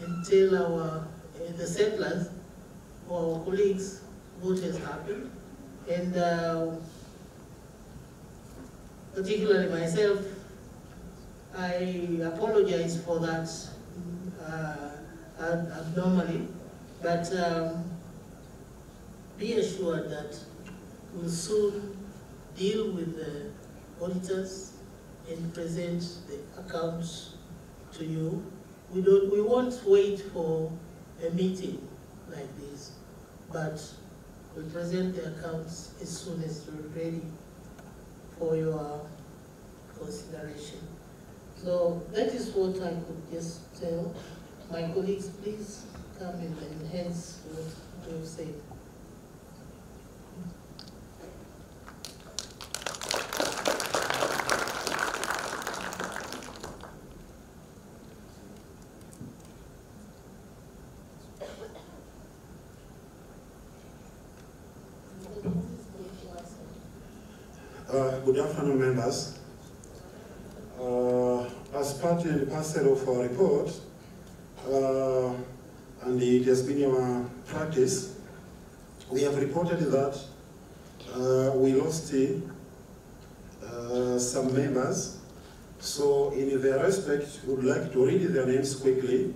S11: and tell the settlers or our colleagues what has happened. And particularly myself, I apologize for that abnormally, but be assured that we'll soon deal with the auditors and present the accounts to you. We won't wait for a meeting like this, but we'll present the accounts as soon as we're ready for your consideration. So that is what I could just tell. My colleagues, please come and enhance what we've said.
S12: Good afternoon, members. As part and parcel of our report, and it has been our practice, we have reported that we lost some members. So in their respect, we would like to read their names quickly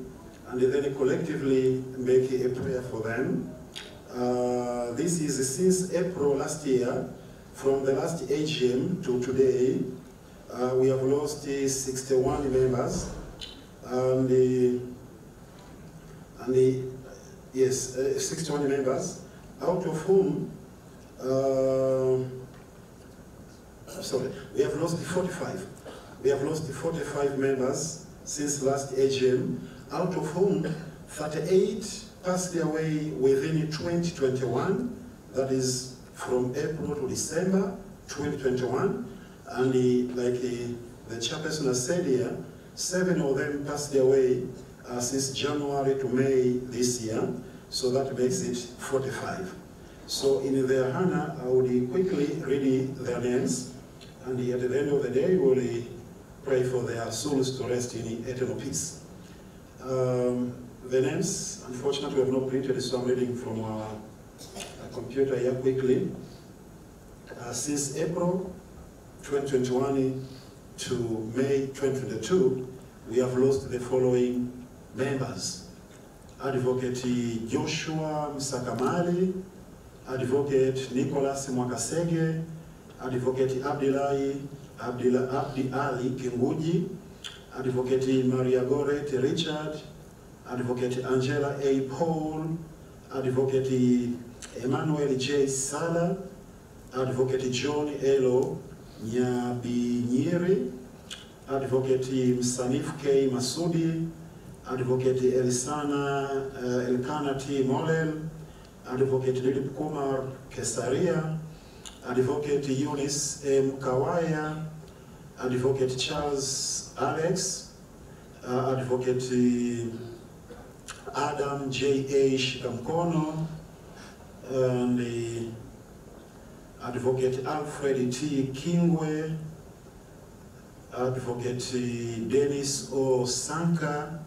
S12: and then collectively make a prayer for them. This is since April last year. From the last AGM to today, we have lost 61 members, yes, 61 members, out of whom, we have lost 45. We have lost 45 members since last AGM, out of whom 38 passed away within 2021, that is from April to December 2021, and like the chairperson has said here, 7 of them passed away since January to May this year, so that makes it 45. So in their honor, I would quickly read their names. And at the end of the day, we'll pray for their souls to rest in eternal peace. The names, unfortunately, we have not printed, so I'm reading from our computer here quickly. Since April 2021 to May 2022, we have lost the following members. Advocate Joshua Msakamali, Advocate Nicholas Mwakasege, Advocate Abdi Ali Kinguji, Advocate Maria Goret Richard, Advocate Angela A. Paul, Advocate Emmanuel J. Sala, Advocate John Elo Nyabinyiri, Advocate Msanif K. Masudi, Advocate Elkana T. Molel, Advocate Dilip Kumar Kesaria, Advocate Eunice M. Kawaya, Advocate Charles Alex, Advocate Adam J. A. Shikamkono, and Advocate Alfred T. Kingwe, Advocate Dennis O. Sanka,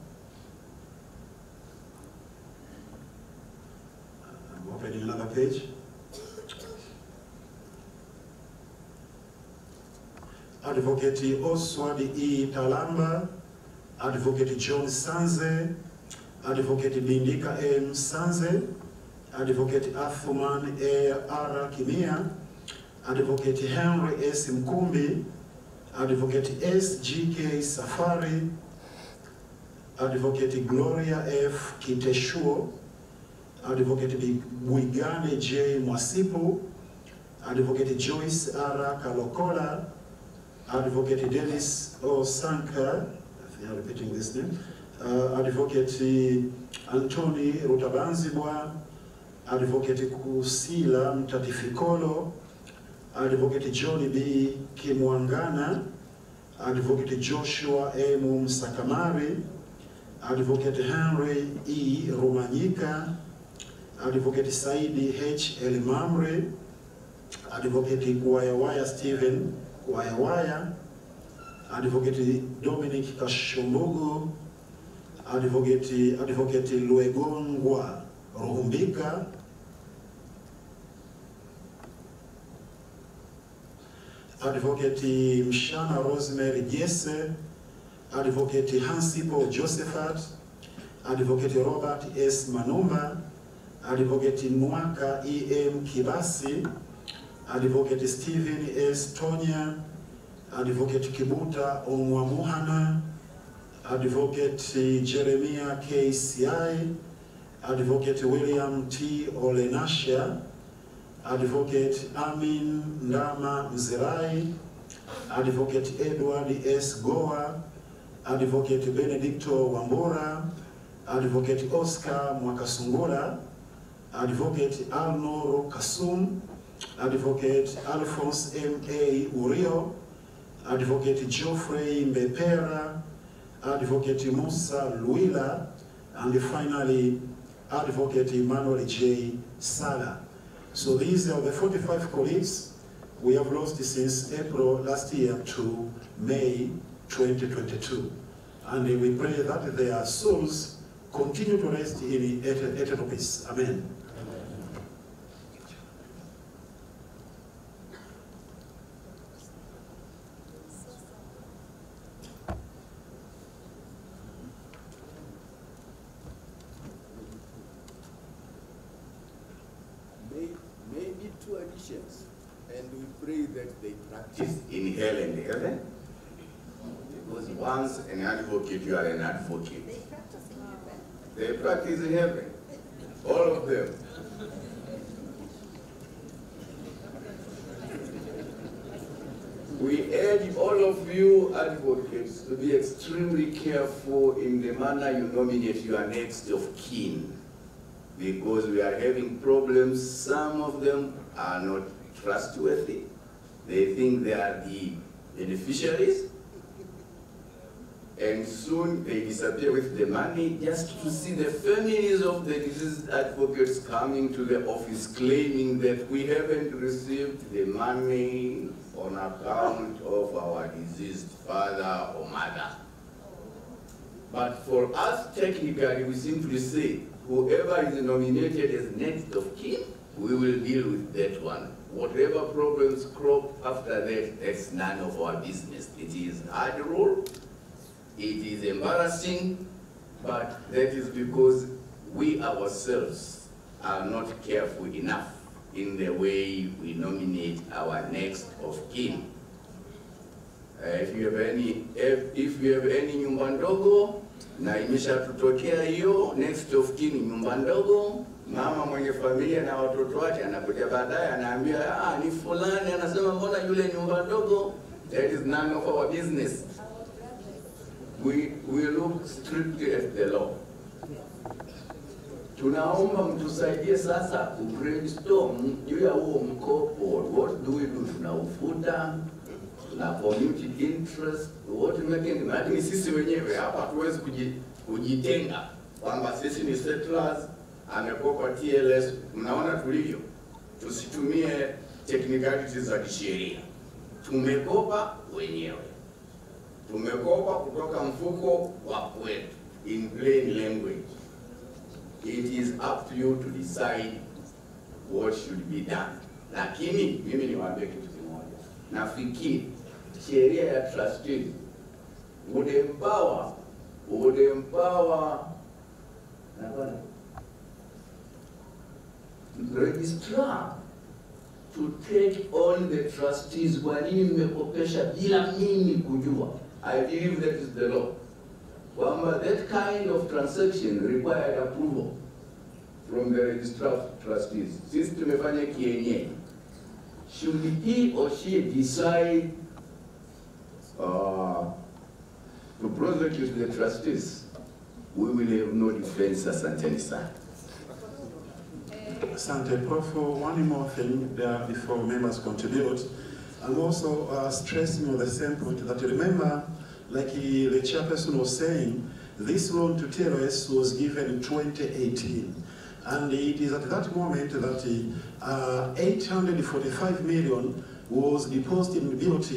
S12: I'm opening another page. Advocate Oswald E. Talamba, Advocate John Sanze, Advocate Bindika M. Sanze, Advocate Athuman A. R. Kimia, Advocate Henry S. Mkumbi, Advocate S. G.K. Safari, Advocate Gloria F. Kiteshuo, Advocate Bwigane J. Mwasipu, Advocate Joyce R. Kalokola, Advocate Dennis O. Sanka, I am repeating this name, Advocate Anthony Rutabanzibwa, Advocate Kusila Mtatifikolo, Advocate John B. Kimwangana, Advocate Joshua M. Msakamari, Advocate Henry E. Rumanyika, Advocate Saidi H. Elimamre, Advocate Kuwayawaya Stephen Kuwayawaya, Advocate Dominic Kashombogo, Advocate Luegongwa Ruhumbika, Advocate Mshana Rosemary Jesse, Advocate Hansipo Josephat, Advocate Robert S. Manumba, Advocate Nwaka E. M. Kibasi, Advocate Stephen S. Tonya, Advocate Kibuta Onwamuhana, Advocate Jeremiah K. Siai, Advocate William T. Olenasha, Advocate Amin Ndama Mzirai, Advocate Edward S. Goa, Advocate Benedicto Wambura, Advocate Oscar Mwakasungura, Advocate Alnoro Kasum, Advocate Alphonse M. A. Urio, Advocate Geoffrey Mbepera, Advocate Musa Luila, and finally Advocate Emmanuel J. Sala. So these are the 45 colleagues we have lost since April last year to May 2022. And we pray that their souls continue to rest in eternal peace. Amen.
S13: Maybe 2 additions, and we pray that they practice in hell and heaven. Because once an advocate, you are an advocate. They practice in heaven, all of them. We urge all of you advocates to be extremely careful in the manner you nominate your next of kin, because we are having problems. Some of them are not trustworthy. They think they are the beneficiaries, and soon they disappear with the money, just to see the families of the deceased advocates coming to the office claiming that we haven't received the money on account of our deceased father or mother. But for us, technically, we simply say, whoever is nominated as next of kin, we will deal with that one. Whatever problems crop after that, that's none of our business. It is hard role, it is embarrassing, but that is because we ourselves are not careful enough in the way we nominate our next of kin. If you have any nyumba ndogo, na imeshatutokea hiyo next of kin nyumba ndogo, mama mwenye familia na watoto wake anakuja baadaye anaambia ni fulani anasema mbona yule nyumba ndogo. That is none of our business. We look strictly at the law. Tunaomba mtusaidie sasa brainstorm juu ya huo mkopo. What do we do? Tunaufuta, tuna community interest, what we make. Lakini sisi wenyewe hapa hatuwezi kujitenga kwamba sisi ni settlers, amekopa TLS. Mnaona tulivyo, tusitumie technicalities za kisheria. Tumekopa wenyewe, tumekopa kutoka mfuko wa kwetu, in plain language. It is up to you to decide what should be done. Lakini mimi niwaambie kitu kimoja, nafikiri sheria ya trustees would empower the registrar to take on the trustees. Kwa nini mmekopesha bila mimi kujua? I believe that is the law. That kind of transaction required approval from the registrar of trustees. Since tumefanya kienyeji, should he or she decide to prosecute the trustees, we will have no defense. Asanteni sana.
S12: Asante, Prof. One more thing there before members contribute. I'm also stressing on the same point that, remember, like the chairperson was saying, this loan to TLS was given in 2018. And it is at that moment that 845 million was deposited in BOT,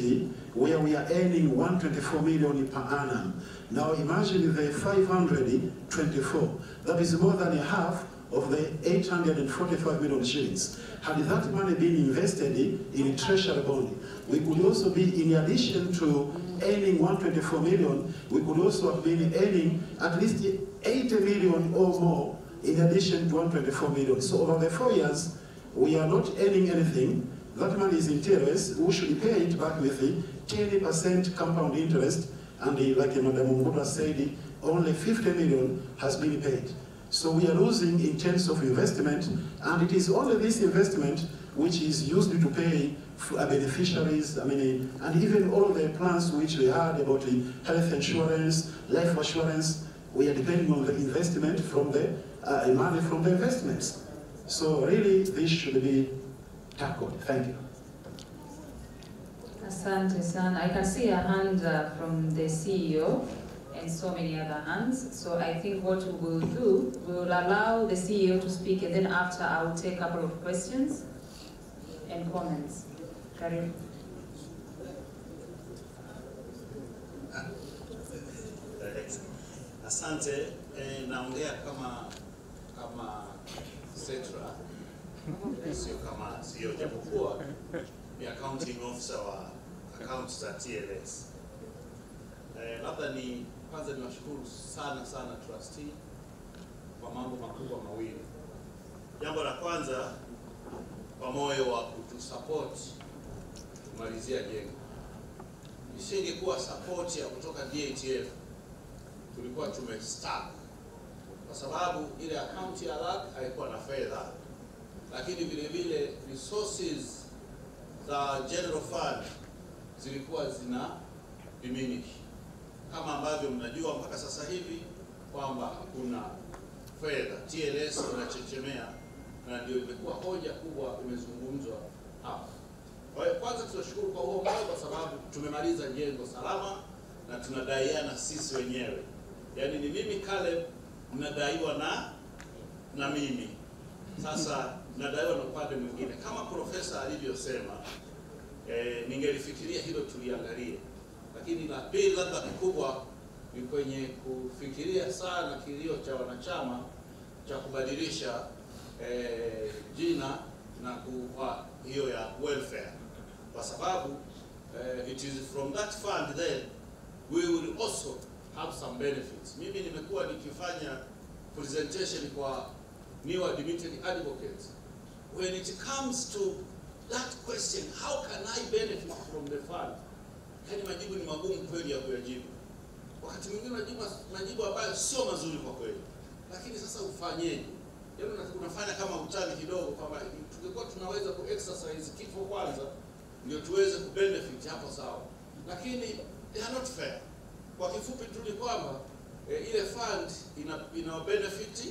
S12: where we are earning 124 million per annum. Now imagine the 524. That is more than half of the 845 million shillings. Had that money been invested in treasury bond, we could also be, in addition to earning 124 million, we could also have been earning at least 80 million or more in addition to 124 million. So over the 4 years, we are not earning anything. That money is in TLS. We should pay it back with the 20% compound interest, and like Madam Mkutano said, only 50 million has been paid. So we are losing in terms of investment, and it is only this investment which is used to pay beneficiaries, and even all the plans which we had about the health insurance, life assurance, we are depending on the investment from the money from the investments. So really, this should be tackled. Thank you.
S2: Asante sana. I can see a hand from the CEO and so many other hands. So I think what we will do, we will allow the CEO to speak, and then after I will take a couple of questions and comments. Karim.
S14: Asante, naongea kama setra, sio kama CEO, japokuwa ni accounting officer wa accounts za TLS. Labda ni kwanza niwashukuru sana trustee kwa mambo makubwa mawili. Jambo la kwanza, kwa moyo wa kutusupport kumalizia jengo. Isingekuwa support ya kutoka DATF, tulikuwa tumestuck, kwa sababu ile account ya LAC haikuwa na fedha, lakini vile vile resources za general fund zilikuwa zina diminish. Kama ambavyo mnajua mpaka sasa hivi kwamba hakuna fedha, TLS inachechemea, na ndio imekuwa hoja kubwa imezungumzwa hapa. Kwa hiyo kwanza tunashukuru kwa huo moyo, kwa sababu tumemaliza jengo salama na tunadaiana sisi wenyewe. Yaani ni mimi Caleb mnadaiwa na mimi. Sasa nadaiwa na upande mwingine. Kama profesa alivyosema, ningelifikiria hilo tuliangalie. Lakini la pili labda kikubwa ni kwenye kufikiria sana kilio cha wanachama cha kubadilisha jina na kuwa hiyo ya welfare, kwa sababu it is from that fund then we will also have some benefits. Mimi nimekuwa nikifanya presentation kwa new admitted advocates. When it comes to that question, how can I benefit from the fund? Yani majibu ni magumu kweli ya kuyajibu. Wakati mwingine majibu ambayo sio mazuri kwa kweli. Lakini sasa ufanyeje? Yaani unafanya kama utani kidogo kwamba tungekuwa tunaweza ku-exercise kifo kwanza ndio tuweze ku-benefit hapo sawa. Lakini they are not fair. Kwa kifupi tu ni kwamba ile fund ina benefit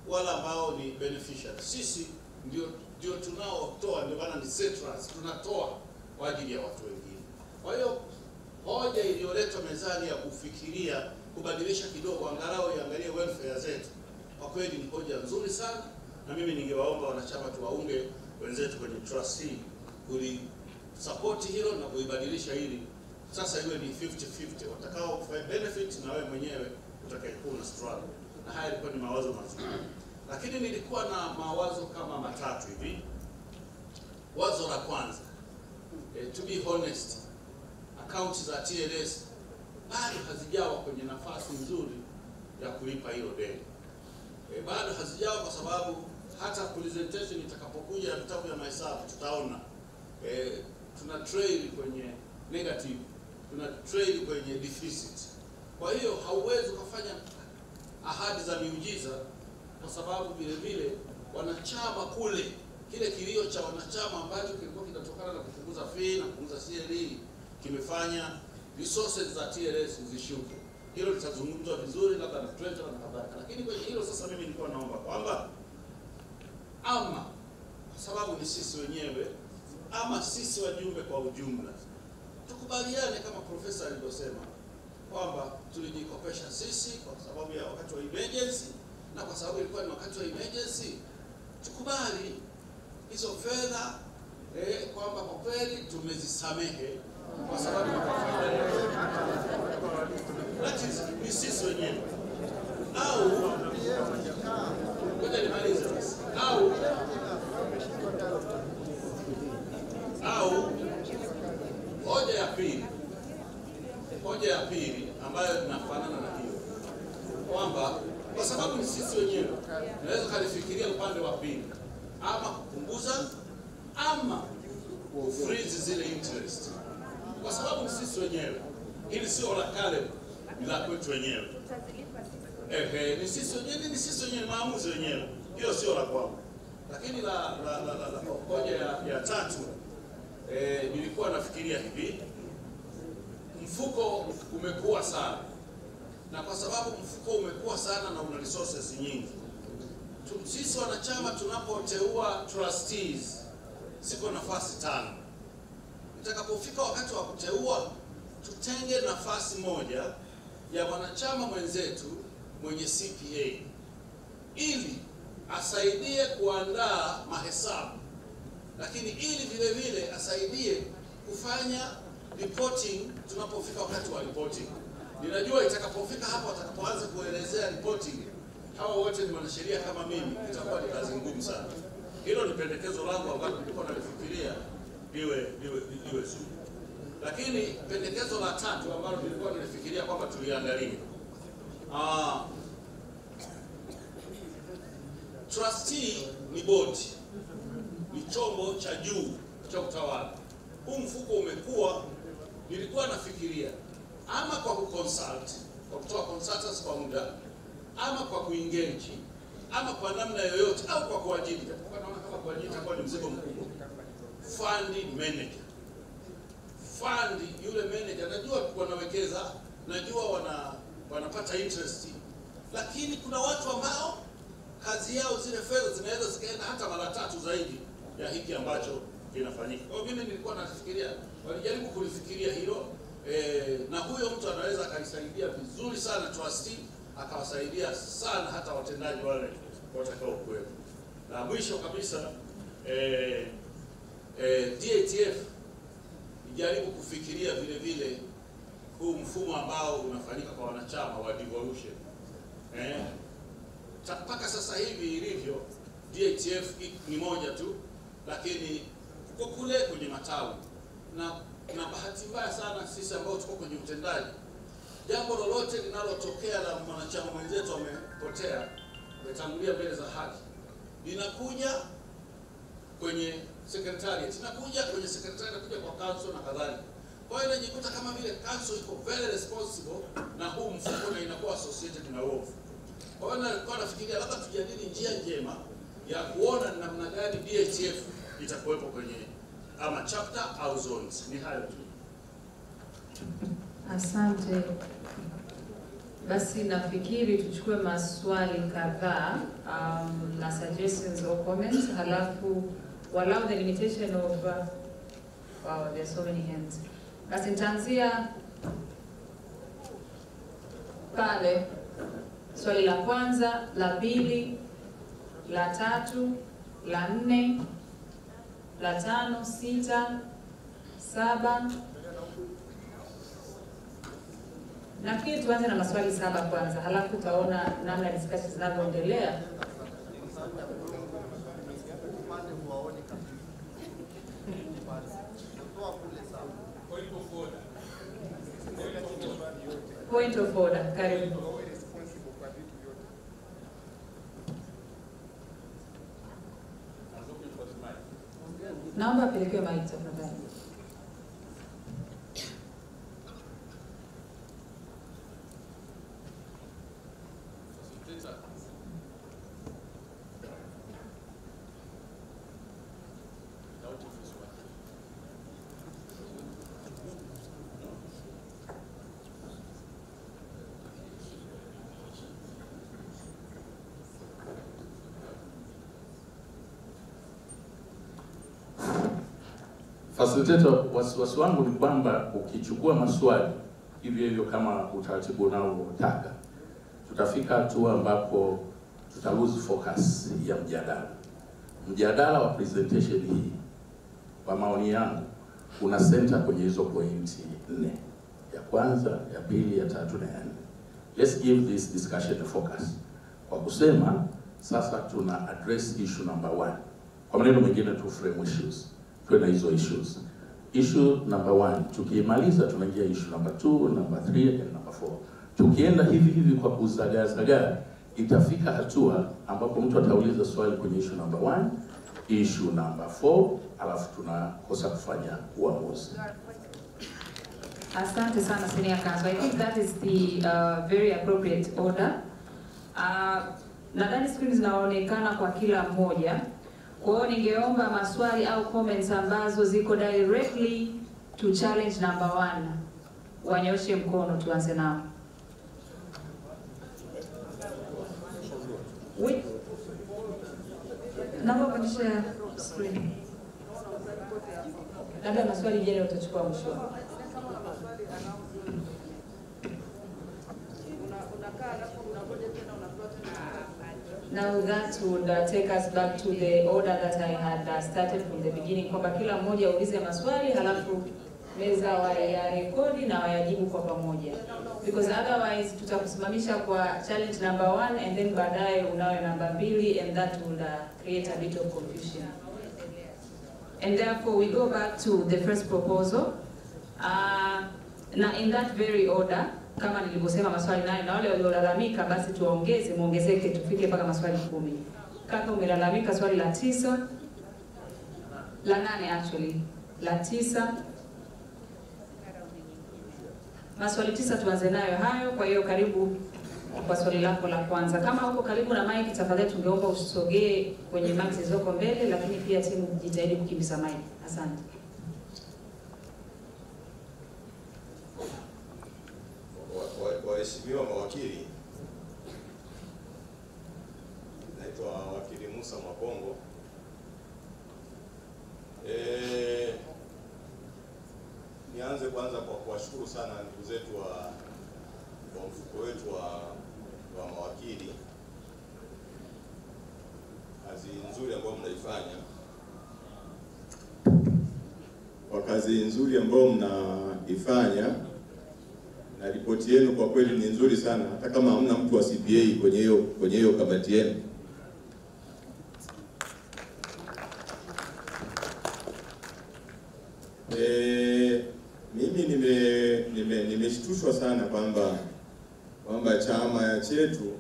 S14: wala ambao ni beneficiary. Sisi ndio tunaotoa, ndio maana ni settlers, tunatoa kwa ajili ya watu wengine. Kwa hiyo hoja iliyoletwa mezani ya kufikiria kubadilisha kidogo angalau iangalie welfare zetu, kwa kweli ni hoja nzuri sana, na mimi ningewaomba wanachama tuwaunge wenzetu kwenye trustee kuli support hilo na kuibadilisha hili sasa iwe ni 50-50, watakao benefit na wewe mwenyewe utakayekuwa na struggle. Na haya ilikuwa ni mawazo mazuri, lakini nilikuwa na mawazo kama matatu hivi. Wazo la kwanza, to be honest, akaunti za TLS bado hazijawa kwenye nafasi nzuri ya kulipa hilo deni. Bado hazijawa kwa sababu hata presentation itakapokuja ya vitabu vya mahesabu tutaona tuna trail kwenye negative, tuna trail kwenye deficit. Kwa hiyo hauwezi kufanya ahadi za miujiza, kwa sababu vile vile wanachama kule, kile kilio cha wanachama ambacho kilikuwa kinatokana na kupunguza fee na kupunguza CLE kimefanya resources za TLS zishuke. Hilo litazungumzwa vizuri labda na Twitter na kadhalika. Lakini kwenye hilo sasa mimi nilikuwa naomba kwamba ama kwa sababu ni sisi wenyewe ama sisi wajumbe kwa ujumla tukubaliane kama profesa alivyosema kwamba tulijikopesha sisi kwa sababu ya wakati wa emergency, na kwa sababu ilikuwa ni wakati wa emergency tukubali hizo fedha kwamba kwa kweli tumezisamehe kwa sababu ya faida yetu. That is ni sisi wenyewe. Au ngoja nimalize basi. Au hoja ya pili ambayo inafanana na hiyo kwamba kwa sababu ni sisi wenyewe naweza kalifikiria upande wa pili, ama kupunguza ama kufreeze zile interest, kwa sababu ni sisi wenyewe. Hili sio la kale, ni la kwetu wenyewe. Ni sisi wenyewe, maamuzi wenyewe. Hiyo sio la kwangu. Lakini la hoja ya tatu, nilikuwa nafikiria hivi, mfuko umekuwa sana, na kwa sababu mfuko umekuwa sana na una resources nyingi, sisi wanachama tunapoteua trustees ziko nafasi 5. Itakapofika wakati wa kuteua, tutenge nafasi moja ya mwanachama mwenzetu mwenye CPA ili asaidie kuandaa mahesabu, lakini ili vile vile asaidie kufanya reporting tunapofika wakati wa reporting. Ninajua itakapofika hapo atakapoanza kuelezea reporting, hawa wote ni wanasheria kama mimi, itakuwa ni kazi ngumu sana. Hilo ni pendekezo langu ambalo nilikuwa nalifikiria liwe zuri. Lakini pendekezo la tatu ambalo nilikuwa nalifikiria kwamba tuliangalie, trustee ni board, ni chombo cha juu cha utawala. Huu mfuko umekuwa, nilikuwa nafikiria ama kwa kuconsult, kwa kutoa consultants kwa muda, ama kwa kuengage, ama kwa namna yoyote, au kwa kuajiri. Kwa naona kama kuajiri itakuwa ni mzigo mkubwa. Fund manager. Fund yule manager, najua wanawekeza, najua wanapata interest, lakini kuna watu ambao kazi yao zile fedha zinaweza zikaenda hata mara 3 zaidi ya hiki ambacho kinafanyika. Kwa mimi nilikuwa nafikiria, walijaribu kulifikiria hilo, na huyo mtu anaweza akalisaidia vizuri sana trustee, akawasaidia sana hata watendaji wale watakao kuwepo. Na mwisho kabisa, DATF jaribu kufikiria vile vile huu mfumo ambao unafanyika kwa wanachama wa devolution. Mpaka sasa hivi ilivyo, DHF ni moja tu, lakini uko kule kwenye matawi, na bahati mbaya sana sisi ambao tuko kwenye utendaji, jambo lolote linalotokea la mwanachama mwenzetu amepotea, ametangulia mbele za haki, linakuja kwenye secretariat, linakuja kwenye secretariat, kuja kwa council na kadhalika. Kwa hiyo inajikuta kama vile council iko very responsible na huu mfumo, na inakuwa associated na uovu. Kwa hiyo nilikuwa nafikiria labda tujadili njia njema ya kuona namna gani DHF itakuwepo kwenye ama chapter au zones. Ni hayo tu.
S2: Asante. Basi nafikiri tuchukue maswali kadhaa na suggestions or comments, halafu walau the limitation of wow, there are so many hands. Basi nitaanzia pale swali la kwanza, la pili, la tatu, la nne, la tano, 6, 7. Nafikiri tuanze na maswali 7 kwanza, halafu tutaona namna discussions zinavyoendelea. Point of order, karibu. Naomba apelekewe mic tafadhali.
S15: Facilitator, wasiwasi wangu ni kwamba ukichukua maswali hivyo hivyo kama utaratibu unaotaka, tutafika hatua ambapo tuta lose focus ya mjadala. Mjadala wa presentation hii, kwa maoni yangu, una center kwenye hizo pointi 4. Ya kwanza, ya pili, ya tatu na ya 4. Let's give this discussion a focus. Kwa kusema sasa tuna address issue number 1. Kwa maneno mengine tu frame issues. Tuwe hizo issues. Issue number 1, tukimaliza tunaingia issue number 2, number 3 and number 4. Tukienda hivi kwa kuzagazaga, itafika hatua ambapo mtu atauliza swali kwenye issue number 1, issue number 4, alafu tunakosa kufanya uamuzi.
S2: Asante sana Senior Counsel. I think that is the very appropriate order. Nadhani screens zinaonekana kwa kila mmoja. Kwa hiyo ningeomba maswali au comments ambazo ziko directly to challenge number 1. Wanyoshe mkono tuanze nao. Naomba pandisha screen. Labda maswali jana utachukua mwisho. Now that would take us back to the order that I had started from the beginning, kwamba kila mmoja aulize maswali halafu meza wayarekodi na wayajibu kwa pamoja. Because otherwise tutakusimamisha kwa challenge number 1 and then baadaye unayo number 2 and that would create a bit of confusion. And therefore we go back to the first proposal. Na in that very order, kama nilivyosema maswali 8 na wale waliolalamika basi muongezeke tufike mpaka maswali 10. Kaka umelalamika swali la 9, la 8 actually, la 9. Maswali 9 tuanze nayo hayo, kwa hiyo karibu kwa swali lako la kwanza. Kama uko karibu na mic tafadhali tungeomba usogee kwenye mic zilizoko mbele, lakini pia timu jitahidi kukimbiza mic. Asante.
S16: Waheshimiwa mawakili, naitwa wakili Musa Makongo. Nianze kwanza kwa kuwashukuru sana ndugu zetu wa mfuko wetu wa mawakili, kazi nzuri ambayo mnaifanya. Kwa kazi
S17: kazi nzuri ambayo mnaifanya, na ripoti yenu kwa kweli ni nzuri sana, hata kama hamna mtu wa CPA kwenye hiyo kamati yenu. Mimi nimeshtushwa sana kwamba chama chetu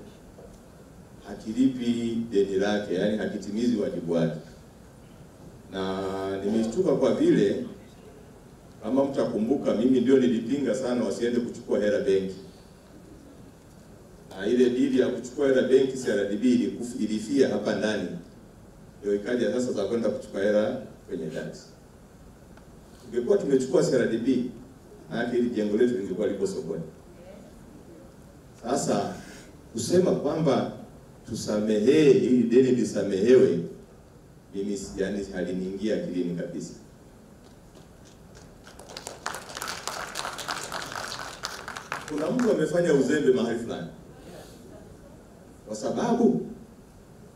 S17: hakilipi deni lake, yani hakitimizi wajibu wake. Na nimeshtuka kwa vile, kama mtakumbuka, mimi ndio nilipinga sana wasiende kuchukua hela benki. Na ile dili ya kuchukua hela benki CRDB ilifia hapa ndani. Ndio ikaja sasa za kwenda kuchukua hela kwenye DAX. Tungekuwa tumechukua CRDB, na hili jengo letu lingekuwa liko sokoni. Sasa kusema kwamba tusamehee ili deni lisamehewe, mimi yani haliniingia akilini kabisa. Kuna mtu amefanya uzembe mahali fulani, kwa sababu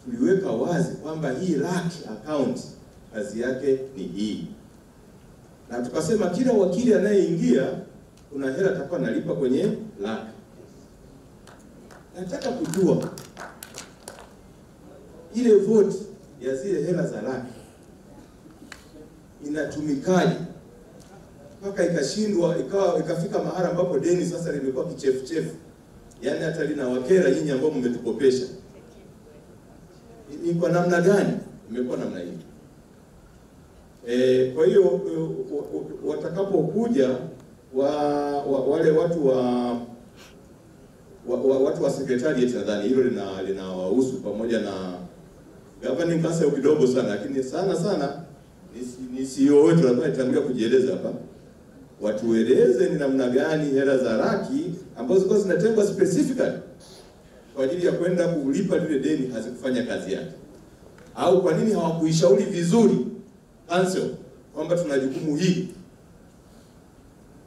S17: tuliweka wazi kwamba hii laki account kazi yake ni hii, na tukasema kila wakili anayeingia kuna hela atakuwa analipa kwenye laki. Nataka kujua ile vote ya zile hela za laki inatumikaje mpaka ikashindwa ikafika mahali ambapo deni sasa limekuwa kichefuchefu, yaani hata linawakera nyinyi ambao mmetukopesha. Ni kwa namna gani imekuwa namna hii? Kwa hiyo watakapokuja wale watu wa secretariat, nadhani hilo linawahusu pamoja na governing council kidogo sana, lakini sana ni CEO wetu lazima itangulia kujieleza hapa. Watueleze ni namna gani hela za laki ambazo zilikuwa zinatengwa specifically kwa ajili ya kwenda kulipa lile deni hazikufanya kazi yake, au kwa nini hawakuishauri vizuri council kwamba tuna jukumu hili.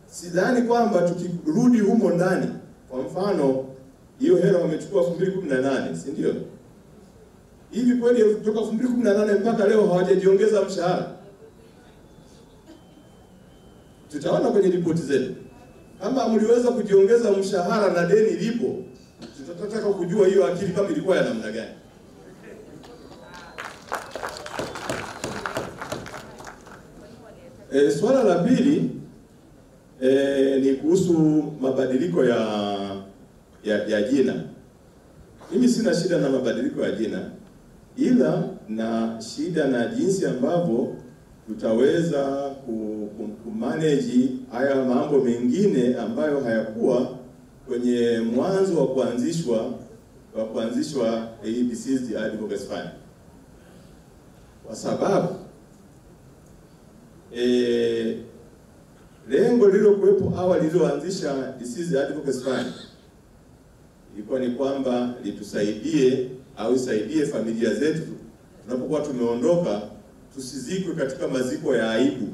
S17: Sidhani kwamba tukirudi humo ndani, kwa mfano hiyo hela wamechukua 2018, si ndio? Hivi kweli kutoka 2018 mpaka leo hawajajiongeza mshahara? Tutaona kwenye ripoti zetu kama mliweza kujiongeza mshahara na deni lipo. Tutataka kujua hiyo akili kama ilikuwa ya namna gani. Swala la pili ni kuhusu mabadiliko ya jina. Mimi sina shida na mabadiliko ya jina, ila na shida na jinsi ambavyo tutaweza kumanage haya mambo mengine ambayo hayakuwa kwenye mwanzo wa kuanzishwa Deceased Advocacy Fund. Kwa sababu lengo lililokuwepo awali lililoanzisha Deceased Advocacy Fund ilikuwa ni kwamba litusaidie au isaidie familia zetu tunapokuwa tumeondoka, tusizikwe katika maziko ya aibu,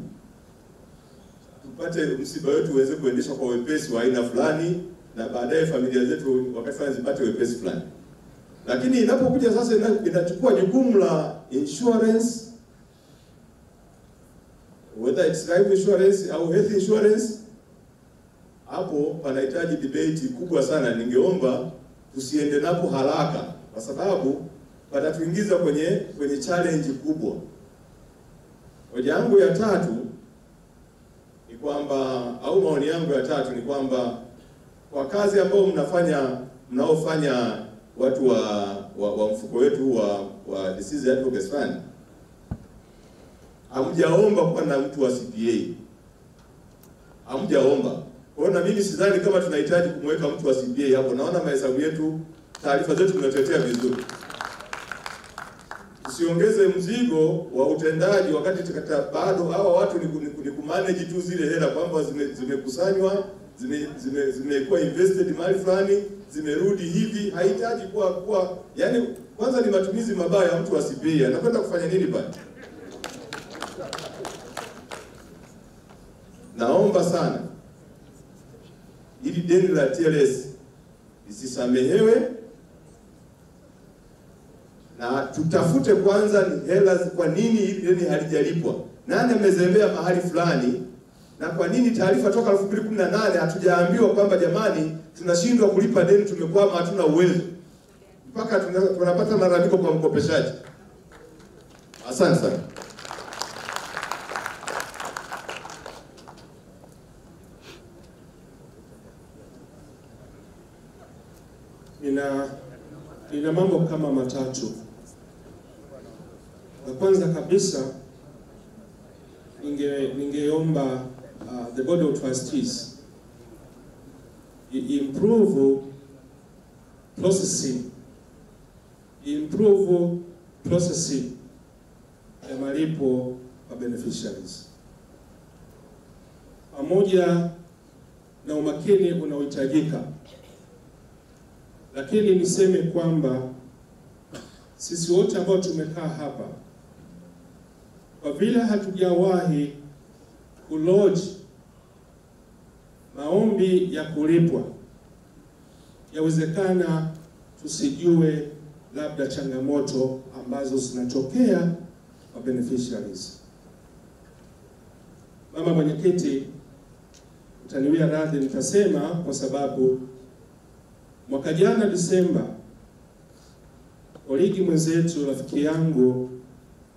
S17: tupate msiba wetu uweze kuendeshwa kwa wepesi wa aina fulani, na baadaye familia zetu wakati fulani zipate wepesi fulani. Lakini inapokuja sasa inachukua jukumu la insurance, whether it's life insurance au health insurance, hapo panahitaji debate kubwa sana. Ningeomba tusiende napo haraka, kwa sababu patatuingiza kwenye challenge kubwa. Hoja yangu ya tatu ni kwamba, au maoni yangu ya tatu ni kwamba, kwa kazi ambayo mnaofanya watu wa mfuko wetu wa Deceased Advocacy Fund, hamjaomba kuwa na mtu wa CPA. Hamjaomba. Kwa hiyo na mimi sidhani kama tunahitaji kumweka mtu wa CPA hapo. Naona mahesabu yetu, taarifa zetu tunatetea vizuri. Tusiongeze mzigo wa utendaji wakati bado hawa watu ni kumanage tu zile hela, kwamba zimekusanywa, zimekuwa invested mahali fulani, zimerudi hivi. Haihitaji kuwa yani, kwanza ni matumizi mabaya ya mtu wa CPA. Anakwenda kufanya nini pale? Naomba sana ili deni la TLS lisisamehewe, na tutafute kwanza ni hela, kwa nini hili deni halijalipwa, nani amezembea mahali fulani Na kwa nini taarifa toka 2018 hatujaambiwa kwamba jamani, tunashindwa kulipa deni, tumekwama, hatuna uwezo, mpaka tunapata malalamiko kwa mkopeshaji? Asante sana. Nina mambo kama matatu. La kwanza kabisa, ningeomba the board of trustees improve processing ya malipo kwa beneficiaries, pamoja na umakini unaohitajika. Lakini niseme kwamba sisi wote ambao tumekaa hapa, kwa vile hatujawahi kulodge maombi ya kulipwa, yawezekana tusijue labda changamoto ambazo zinatokea kwa beneficiaries. Mama Mwenyekiti, utaniwia radhi nitasema, kwa sababu mwaka jana Disemba, kolegi mwenzetu, rafiki yangu,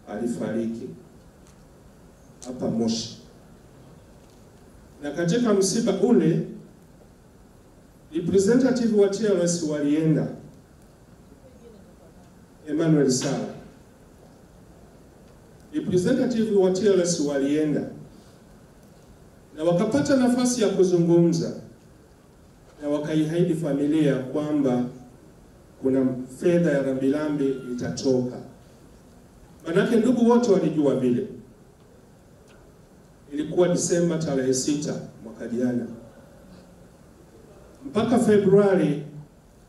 S17: alifariki hapa Moshi. Na katika msiba ule, representative wa TLS walienda, Emmanuel Sala, representative wa TLS walienda na wakapata nafasi ya kuzungumza, na wakaihaidi familia kwamba kuna fedha ya rambirambi itatoka. Manake ndugu wote walijua vile. Ilikuwa Disemba tarehe 6 mwaka jana. Mpaka Februari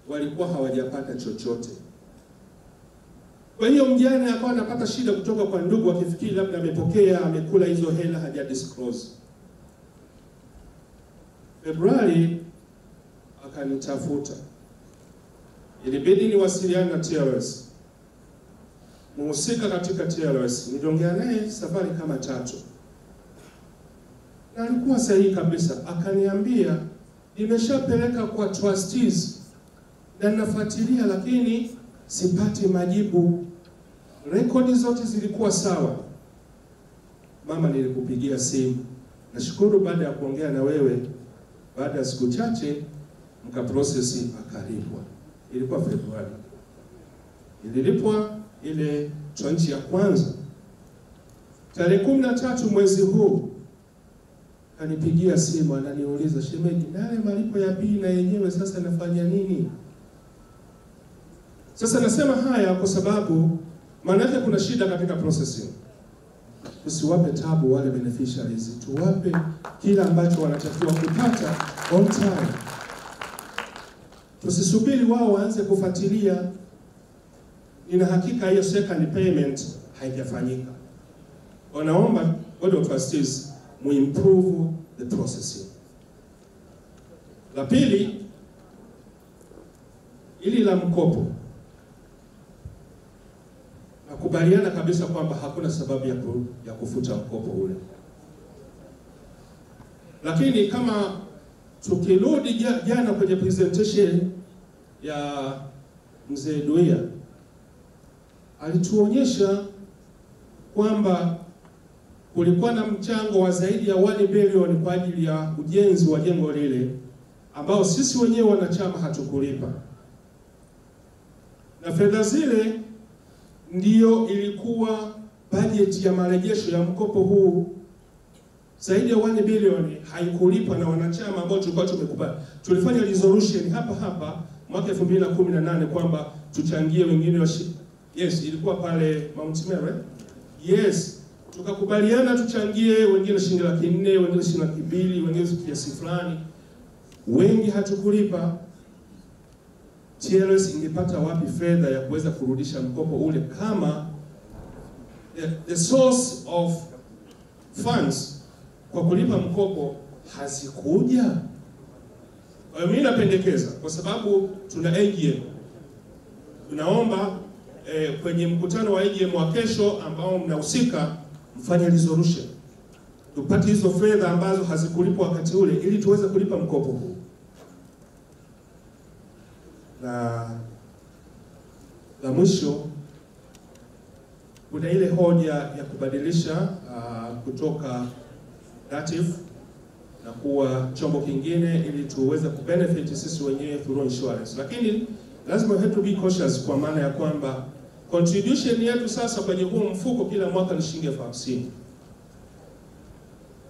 S17: walikuwa hawajapata chochote. Kwa hiyo mjane akawa anapata shida kutoka kwa ndugu, akifikiri labda amepokea, amekula hizo hela, haja disclose. Februari akanitafuta. Ilibidi niwasiliane na TLS. Mhusika katika TLS, niliongea naye safari kama 3. Na alikuwa sahihi kabisa. Akaniambia, nimeshapeleka kwa trustees na nafuatilia, lakini sipati majibu. Rekodi zote zilikuwa sawa. Mama, nilikupigia simu. Nashukuru baada ya kuongea na wewe, baada ya siku chache mkaprocess akalipwa. Ilikuwa Februari. Ililipwa ile tranche ya kwanza. Tarehe 13 mwezi huu kanipigia simu, ananiuliza, shemeji, naye malipo ya pili na yenyewe sasa nafanya nini? Sasa nasema haya kwa sababu maana kuna shida katika processing. Tusiwape tabu wale beneficiaries, tuwape kila ambacho wanatakiwa kupata on time. Tusisubiri wao waanze kufuatilia. Nina hakika hiyo second payment haijafanyika. Wanaomba board of trustees muimprove the processing. La pili, ili la mkopo, nakubaliana kabisa kwamba hakuna sababu ya kufuta mkopo ule. Lakini kama tukirudi jana kwenye presentation ya mzee Duia, alituonyesha kwamba kulikuwa na mchango wa zaidi ya 1 bilioni kwa ajili ya ujenzi wa jengo lile, ambao sisi wenyewe wanachama hatukulipa. Na fedha zile ndiyo ilikuwa bajeti ya marejesho ya mkopo huu. Zaidi ya 1 bilioni haikulipa na wanachama ambao tulikuwa tumekubali. Tulifanya resolution hapa mwaka 2018 kwamba tuchangie wengine yes, ilikuwa pale Mount Meru. Yes, tukakubaliana tuchangie wengine shilingi 400,000, wengine shilingi 200,000, wengine kiasi fulani. Wengi hatukulipa. TLS ingepata wapi fedha ya kuweza kurudisha mkopo ule kama the source of funds kwa kulipa mkopo hazikuja? Mimi napendekeza, kwa sababu tuna AGM, tunaomba kwenye mkutano wa AGM wa kesho ambao mnahusika, mfanye resolution
S18: tupate hizo fedha ambazo hazikulipwa wakati ule ili tuweze kulipa mkopo huu. Na la mwisho, kuna ile hoja ya kubadilisha kutoka dative na kuwa chombo kingine ili tuweze kubenefit sisi wenyewe through insurance. Lakini lazima we have to be cautious, kwa maana ya kwamba contribution yetu sasa kwenye huu mfuko kila mwaka ni shilingi 50,000.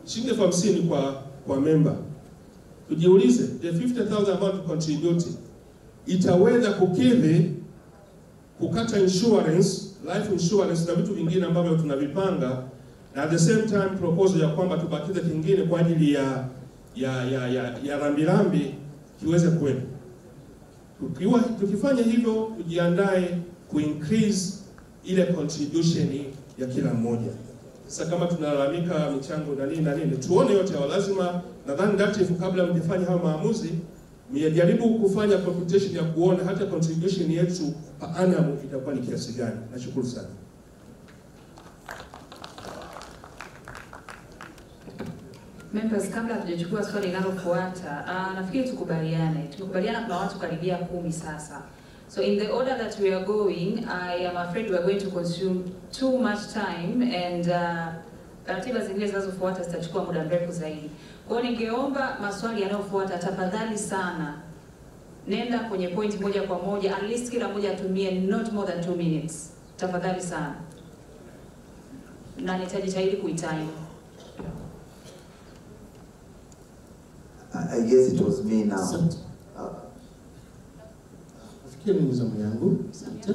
S18: Shilingi 50,000 kwa member. Tujiulize, the 50,000 ambayo tu contribute itaweza kukidhi kukata insurance, life insurance na vitu vingine ambavyo tunavipanga, na at the same time proposal ya kwamba tubakize kingine kwa ajili ya rambirambi kiweze kuwepo. Tukifanya hivyo, tujiandae ku-increase ile contribution ya kila mmoja. Sasa kama tunalalamika michango na nini, tuone yote hayo. Lazima, nadhani dative, kabla mjifanye hayo maamuzi, mjaribu kufanya computation ya kuona hata contribution yetu per annum itakuwa ni kiasi gani. Nashukuru sana.
S2: Members, kabla hatujachukua swali linalofuata, nafikiri tumekubaliana kuna watu karibia 10 sasa. So in the order that we are going, I am afraid we are going to consume too much time, and ratiba zingine zinazofuata zitachukua muda mrefu zaidi. Kwa hiyo ningeomba maswali yanayofuata, tafadhali sana, nenda kwenye point moja kwa moja, at least kila mmoja atumie not more than 2 minutes. Tafadhali sana. Na nitajitahidi kuitime.
S19: I guess it was me now.
S11: Nafikiri ni zamu yangu. Asante.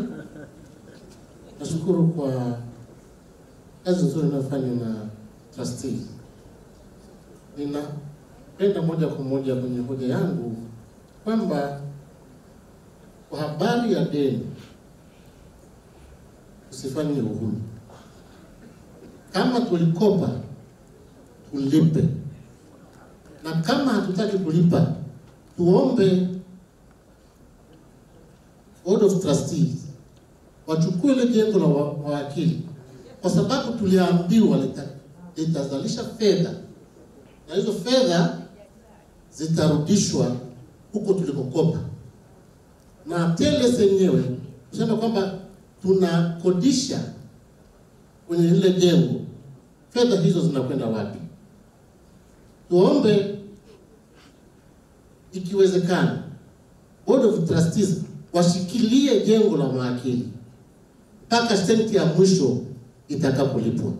S11: Nashukuru kwa kazi nzuri inayofanywa na trustees. Ninaenda moja kwa moja kwenye hoja yangu kwamba kwa habari ya deni usifanye uhuni. Kama tulikopa tulipe, na kama hatutaki kulipa tuombe Board of Trustees wachukue ile jengo la mawakili, kwa sababu tuliambiwa litazalisha fedha, na hizo fedha zitarudishwa huko tulikokopa. Na TLS yenyewe kusema kwamba tunakodisha kwenye ile jengo, fedha hizo zinakwenda wapi? Tuombe ikiwezekana Board of Trustees washikilie jengo la mawakili mpaka senti ya mwisho itakapolipwa.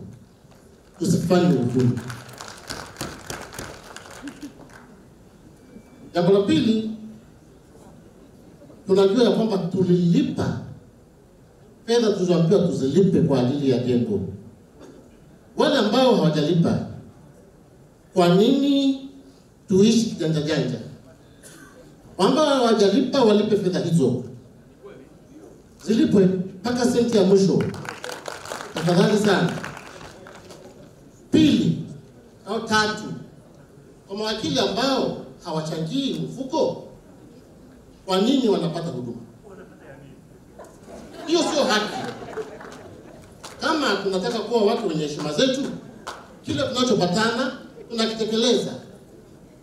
S11: Tusifanye uhuni. Jambo la pili, tunajua ya kwamba tulilipa fedha tulizoambiwa tuzilipe kwa ajili ya jengo. Wale ambao hawajalipa, kwa nini tuishi kijanja janja? Ambao hawajalipa walipe fedha hizo, zilipwe mpaka senti ya mwisho, tafadhali sana. Pili au tatu, kwa mawakili ambao hawachangii mfuko, kwa nini wanapata huduma? Hiyo sio haki. Kama tunataka kuwa watu wenye heshima zetu, kile tunachopatana tunakitekeleza.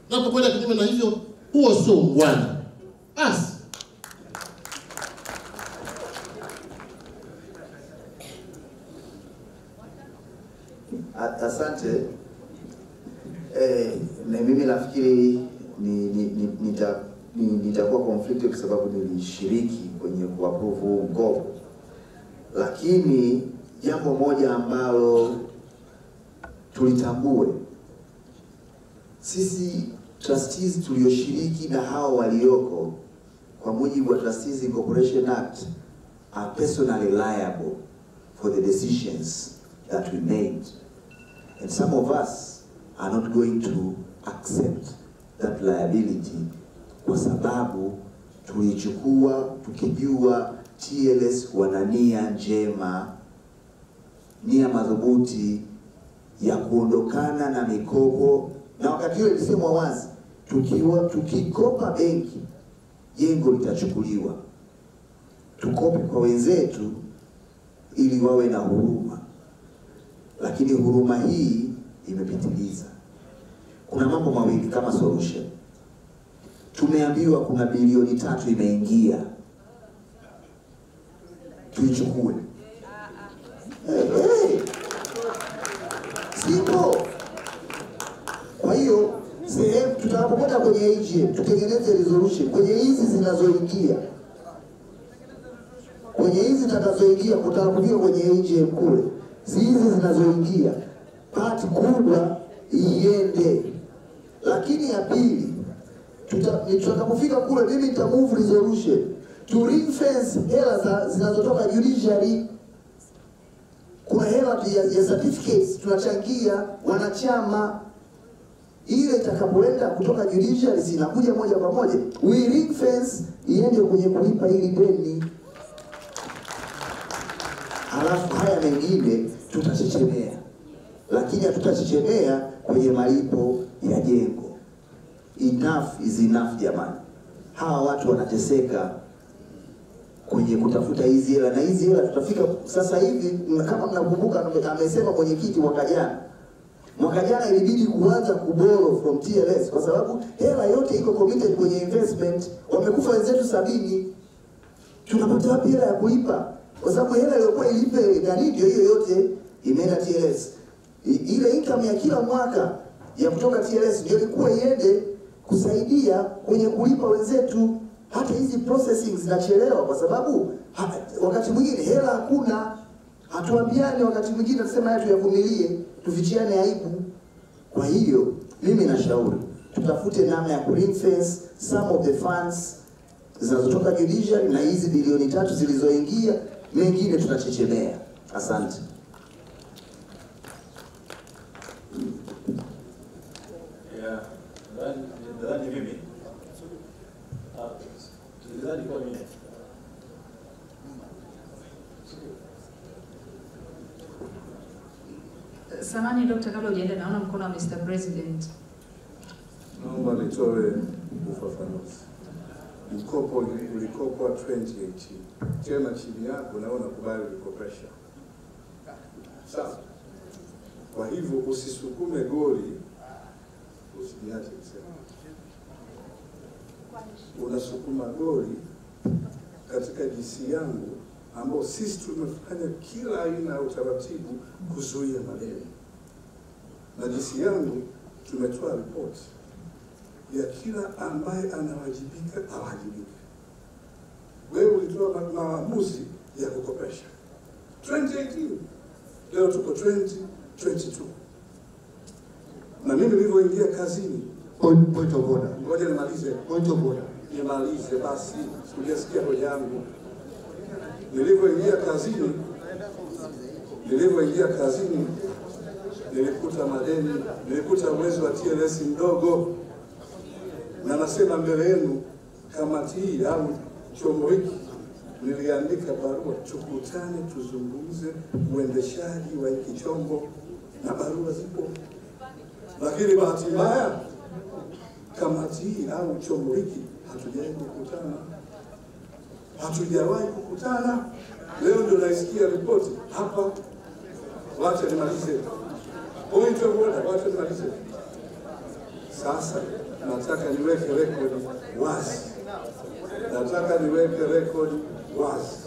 S11: Tunapokwenda kinyume na hivyo, huo sio ungwana. Basi
S19: asante. Na mimi nafikiri nitakuwa conflicted kwa sababu nilishiriki kwenye kuapprove huu mkopo, lakini jambo moja ambalo tulitambue sisi trustees tulioshiriki na hao walioko, kwa mujibu wa Trustees Incorporation Act, are personally liable for the decisions that we made, and some of us are not going to accept that liability, kwa sababu tulichukua tukijua TLS wana nia njema, nia madhubuti ya kuondokana na mikopo. Na wakati huo ilisemwa wazi, tukikopa benki jengo litachukuliwa, tukope kwa wenzetu ili wawe na huruma. Lakini huruma hii imepitiliza. Kuna mambo mawili kama solution. Tumeambiwa kuna bilioni 3 imeingia, tuichukue. Sipo. Kwa hiyo sehemu tutakapokwenda kwenye AGM tutengeneze resolution kwenye hizi zinazoingia, kwenye hizi zitakazoingia kutakapokuwa kwenye AGM kule, hizi zinazoingia part kubwa iende. Lakini ya pili, tutakapofika kule, mimi nita move resolution to ring fence hela zinazotoka judiciary. Kuna hela ya certificates tunachangia wanachama, ile itakapoenda kutoka judiciary zinakuja moja kwa moja, we ring fence iende kwenye kulipa hili deni. Halafu haya mengine tutachechemea, lakini hatutachechemea kwenye malipo ya jengo. Enough is enough jamani. Hawa watu wanateseka kwenye kutafuta hizi hela, na hizi hela tutafika sasa hivi. Kama mnakumbuka, amesema mwenyekiti mwaka jana ilibidi kuanza kuborrow from TLS kwa sababu hela yote iko committed kwenye investment. Wamekufa wenzetu 70, tunapata wapi hela ya kulipa? Kwa sababu hela iliyokuwa ilipe ndio hiyo yote imeenda TLS. Ile income ya kila mwaka ya kutoka TLS ndio ilikuwa iende kusaidia kwenye kulipa wenzetu. Hata hizi processing zinachelewa kwa sababu wakati mwingine hela hakuna, hatuambiani. Wakati mwingine tunasema haya tuyavumilie, tufichiane aibu. Kwa hiyo mimi nashauri tutafute namna ya ring fence some of the funds zinazotoka judiciary na hizi bilioni 3 zilizoingia, mengine tunachechemea. Asante.
S1: Nadhani mimi kwa mimi
S2: Samani Dr. kabla hujaenda, naona mkono wa Mr. President.
S17: Naomba nitoe ufafanuzi. Mkopo ulikopwa 2018. Tena chini yako naona kubali ulikopesha. Sawa. Kwa hivyo usisukume goli, usiniache kusema. Unasukuma goli katika DC yangu ambao sisi tumefanya kila aina ya utaratibu kuzuia madeni. Na DC yangu tumetoa report ya kila ambaye anawajibika awajibike. Wewe ulitoa maamuzi ya kukopesha 2018, leo tuko 2022. Na mimi nilivyoingia kazini,
S7: point of order.
S17: Ngoja nimalize.
S7: Point of order.
S17: Nimalize basi, sijasikia hoja yangu. Nilivyoingia kazini nilikuta madeni, nilikuta uwezo wa TLS mdogo. Na nasema mbele yenu, kamati hii au chombo hiki, niliandika barua tukutane tuzungumze uendeshaji wa hiki chombo, na barua zipo. Lakini bahati mbaya kamati hii au chombo hiki hatujawahi kukutana. Leo ndio naisikia ripoti hapa. Wacha nimalize. Point of order, wacha nimalize. Sasa nataka niweke rekodi wazi.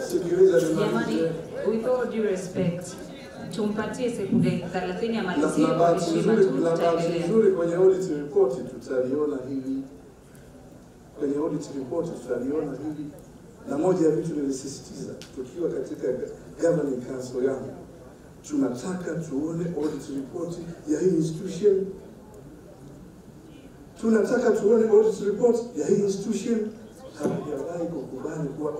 S17: Sikiliza
S2: Jamani, with all due respect, tumpatie sekunde 30 amalizie
S17: kwa heshima tu. Na bahati nzuri kwenye audit report tutaliona hili. Na moja ya vitu nilisisitiza tukiwa katika governing council yangu, tunataka tuone audit report ya hii institution. Hawajawahi kukubali kuwa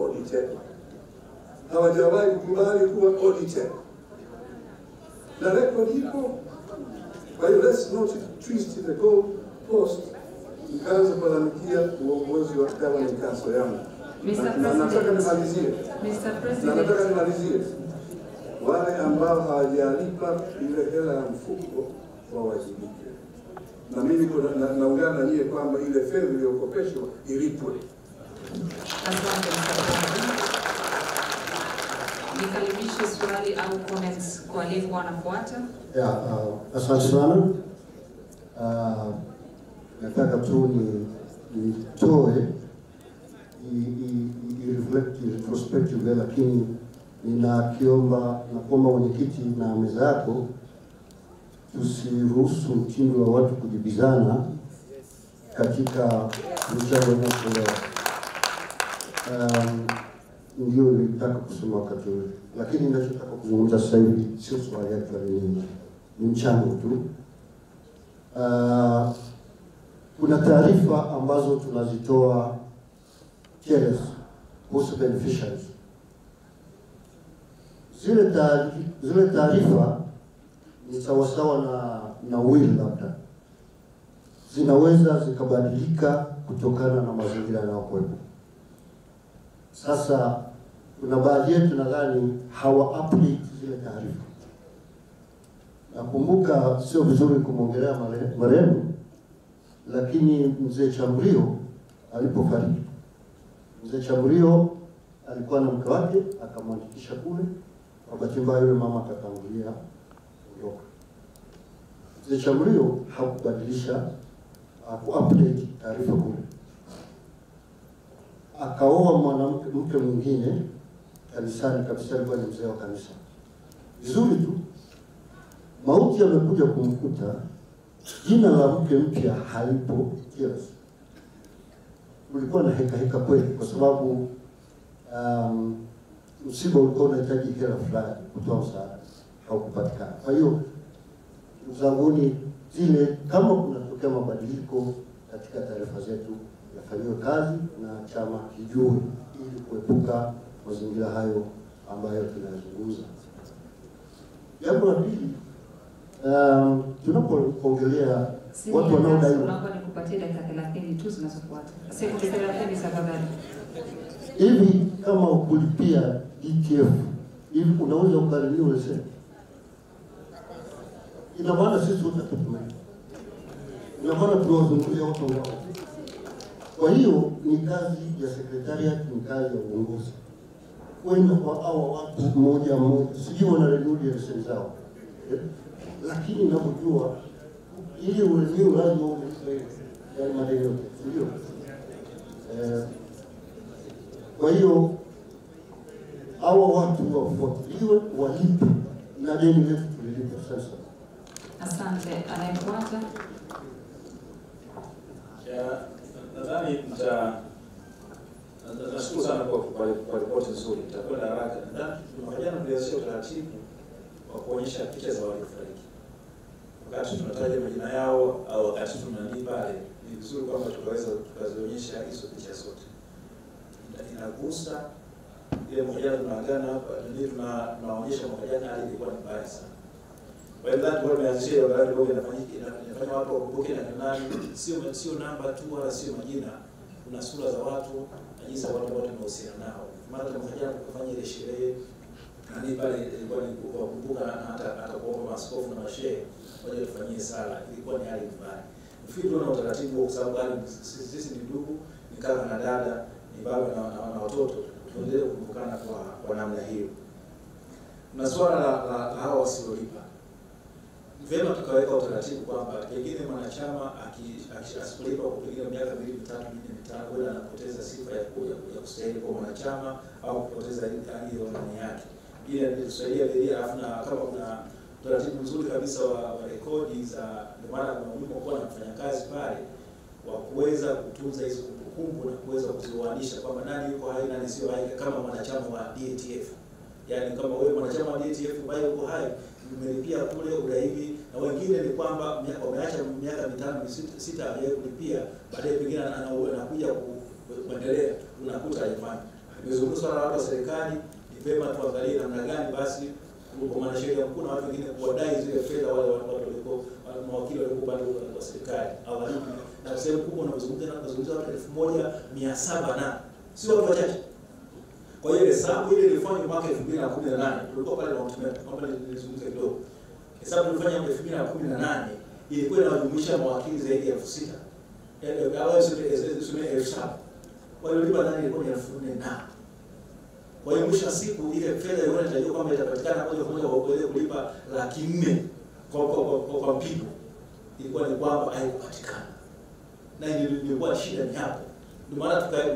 S17: audited. Na record ipo. Kwa hiyo let's not twist the goal post nikaanza kulalamikia uongozi wa governing council yangu. Na nataka nimalizie. Wale ambao hawajalipa ile hela ya mfuko wawajibike. Na mimi naungana na nyie kwamba ile fedha iliyokopeshwa ilipwe.
S2: nikaribishe swali au comments kwa aliyekuwa anafuata.
S20: Asante sana. Nataka tu nitoe retrospective, lakini nakuomba mwenyekiti na meza yako tusiruhusu mtindo wa watu kujibizana katika mchango unaotolewa. Ndio nilitaka kusema wakati ule, lakini ninachotaka kuzungumza sasa hivi sio swali yake, ni mchango tu. Kuna taarifa ambazo tunazitoa TLS kuhusu beneficiaries. Zile taarifa ni sawasawa na will, labda zinaweza zikabadilika kutokana na mazingira yanayokuwepo. Sasa kuna baadhi yetu nadhani hawa update zile taarifa. Nakumbuka sio vizuri kumwongelea marehemu, lakini mzee Chamrio alipofariki, mzee Chamrio alikuwa na mke wake, akamwandikisha kule. Kwa bahati mbaya yule mama akatangulia kuondoka. Mzee Chamrio hakubadilisha, haku-update taarifa kule. Akaoa mwanamke mwingine kanisani kabisa, alikuwa ni mzee wa kanisa. Vizuri tu. Mauti yamekuja kumkuta, jina la mke mpya halipo TLS. Ulikuwa na heka kweli, kwa sababu msiba ulikuwa unahitaji hela fulani kutoa msaada, haukupatikana. Kwa hiyo uzanguni zile, kama kunatokea mabadiliko katika taarifa zetu, yafanyiwe kazi na chama kijue, ili kuepuka mazingira hayo ambayo tunazungumza. Jambo la pili, tunapoongelea watu wanaodai,
S2: naomba nikupatie dakika 30 tu zinazofuata. Sekunde 30 tafadhali.
S20: Hivi kama ukulipia ETF, hivi unaweza ukariniwa leseni? Ina maana sisi wote tutumeni. Ina maana tunawazungumzia watu wao. Kwa hiyo ni kazi ya secretariat, ni kazi ya uongozi. Kwenda kwa hao watu mmoja mmoja, sijui wanarenew leseni zao. Lakini ninapojua ili urenew lazima ulipe yale madeni yote, sio? Kwa hiyo hawa watu wafuatiliwe, walipe na deni letu tulilipe sasa.
S2: Asante. Anayefuata.
S6: Nadhani nashukuru sana kwa ripoti nzuri. Nitakwenda haraka. Nadhani tunafanya tulianzisha utaratibu wa kuonyesha picha za waliofariki. Wakati tunataja majina yao au wakati tunani pale, ni vizuri kwamba tukazionyesha hizo picha zote. Inagusa ile mmoja tunaagana hapa, ndio tunaonyesha mmoja hali ilikuwa ni mbaya sana. Kwa hiyo ndio tumeanzisha wakati boga inafanya watu wakumbuke na nani, sio namba tu wala sio majina. Kuna sura za watu na jinsi watu ambao tumehusiana nao. Mara tunakuja kufanya ile sherehe nani pale, ilikuwa ni kukumbuka hata kuomba maaskofu na mashehe waje tufanyie sala. Ilikuwa ni hali mbaya. Nafikiri tuna utaratibu kwa sababu sisi ni ndugu, ni kaka na dada, ni baba na watoto, tuendelee kukumbukana kwa namna hiyo. Na swala la hao wasiolipa, vyema tukaweka utaratibu kwamba pengine mwanachama akishapolipa kwa pengine miaka 2, 3, 4, 5 wala anapoteza sifa ya kustahili kwa mwanachama au kupoteza hiyo ndani yake. Ile ndio tusaidia ile, alafu na kama kuna utaratibu mzuri kabisa wa rekodi za, ndio maana kuna umuhimu kwa kufanya kazi pale wa kuweza kutunza hizo kumbukumbu na kuweza kuziwanisha kwamba nani yuko hai nani sio hai, kama mwanachama wa DTF. Yaani kama wewe mwanachama wa DTF ambaye uko hai umelipia kule udaivi, na wengine ni kwamba wameacha miaka 5, 6 hajawahi kulipia, baadaye pengine anakuja kuendelea, unakuta haifanya. Nimezungumza na watu wa serikali, ni vyema tuangalie namna gani basi kwa mwanasheria mkuu na watu wengine kuwadai zile fedha wale watu walikuwa mawakili walikuwa bado wa serikali au walipi, na sehemu kubwa unazungumza watu 1700 na sio watu wachache. Kwa hiyo hesabu ile ilifanywa mwaka 2018, tulikuwa pale na utumiaji, kwamba nilizungumza kidogo. Hesabu ilifanywa mwaka 2018 ilikuwa inajumuisha mawakili zaidi ya 6000. Au sio 7,000. Kwa hiyo lipa ndani ilikuwa ni 4,000 na.
S21: Kwa hiyo mwisho wa siku ile fedha ile inatarajiwa kwamba itapatikana moja kwa moja kwa kuweza kulipa 400,000 kwa mpigo, ilikuwa ni kwamba haikupatikana, na ilikuwa shida ni hapo. Ndio maana tukaenda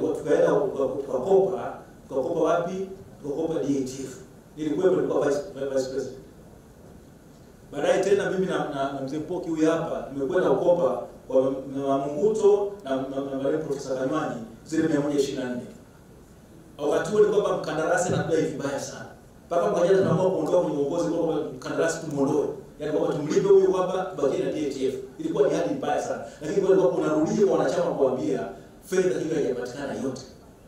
S21: tukakopa wapi? Tukakopa DATF. Nilikuwa vice president. Baadaye tena mimi na mzee Poki huyu hapa tumekwenda kukopa kwa Mkutano na Profesa Kanywanyi zile 124. Wakati huo ni kwamba mkandarasi anadai vibaya sana. Mpaka mmoja tunaamua kuondoa kwenye uongozi kwamba mkandarasi tumuondoe. Yaani kwamba tumlipe huyu kwamba tubaki na DATF. Ilikuwa ni hali mbaya sana. Lakini kwa sababu unarudia kwa wanachama kuambia fedha hiyo haijapatikana yote.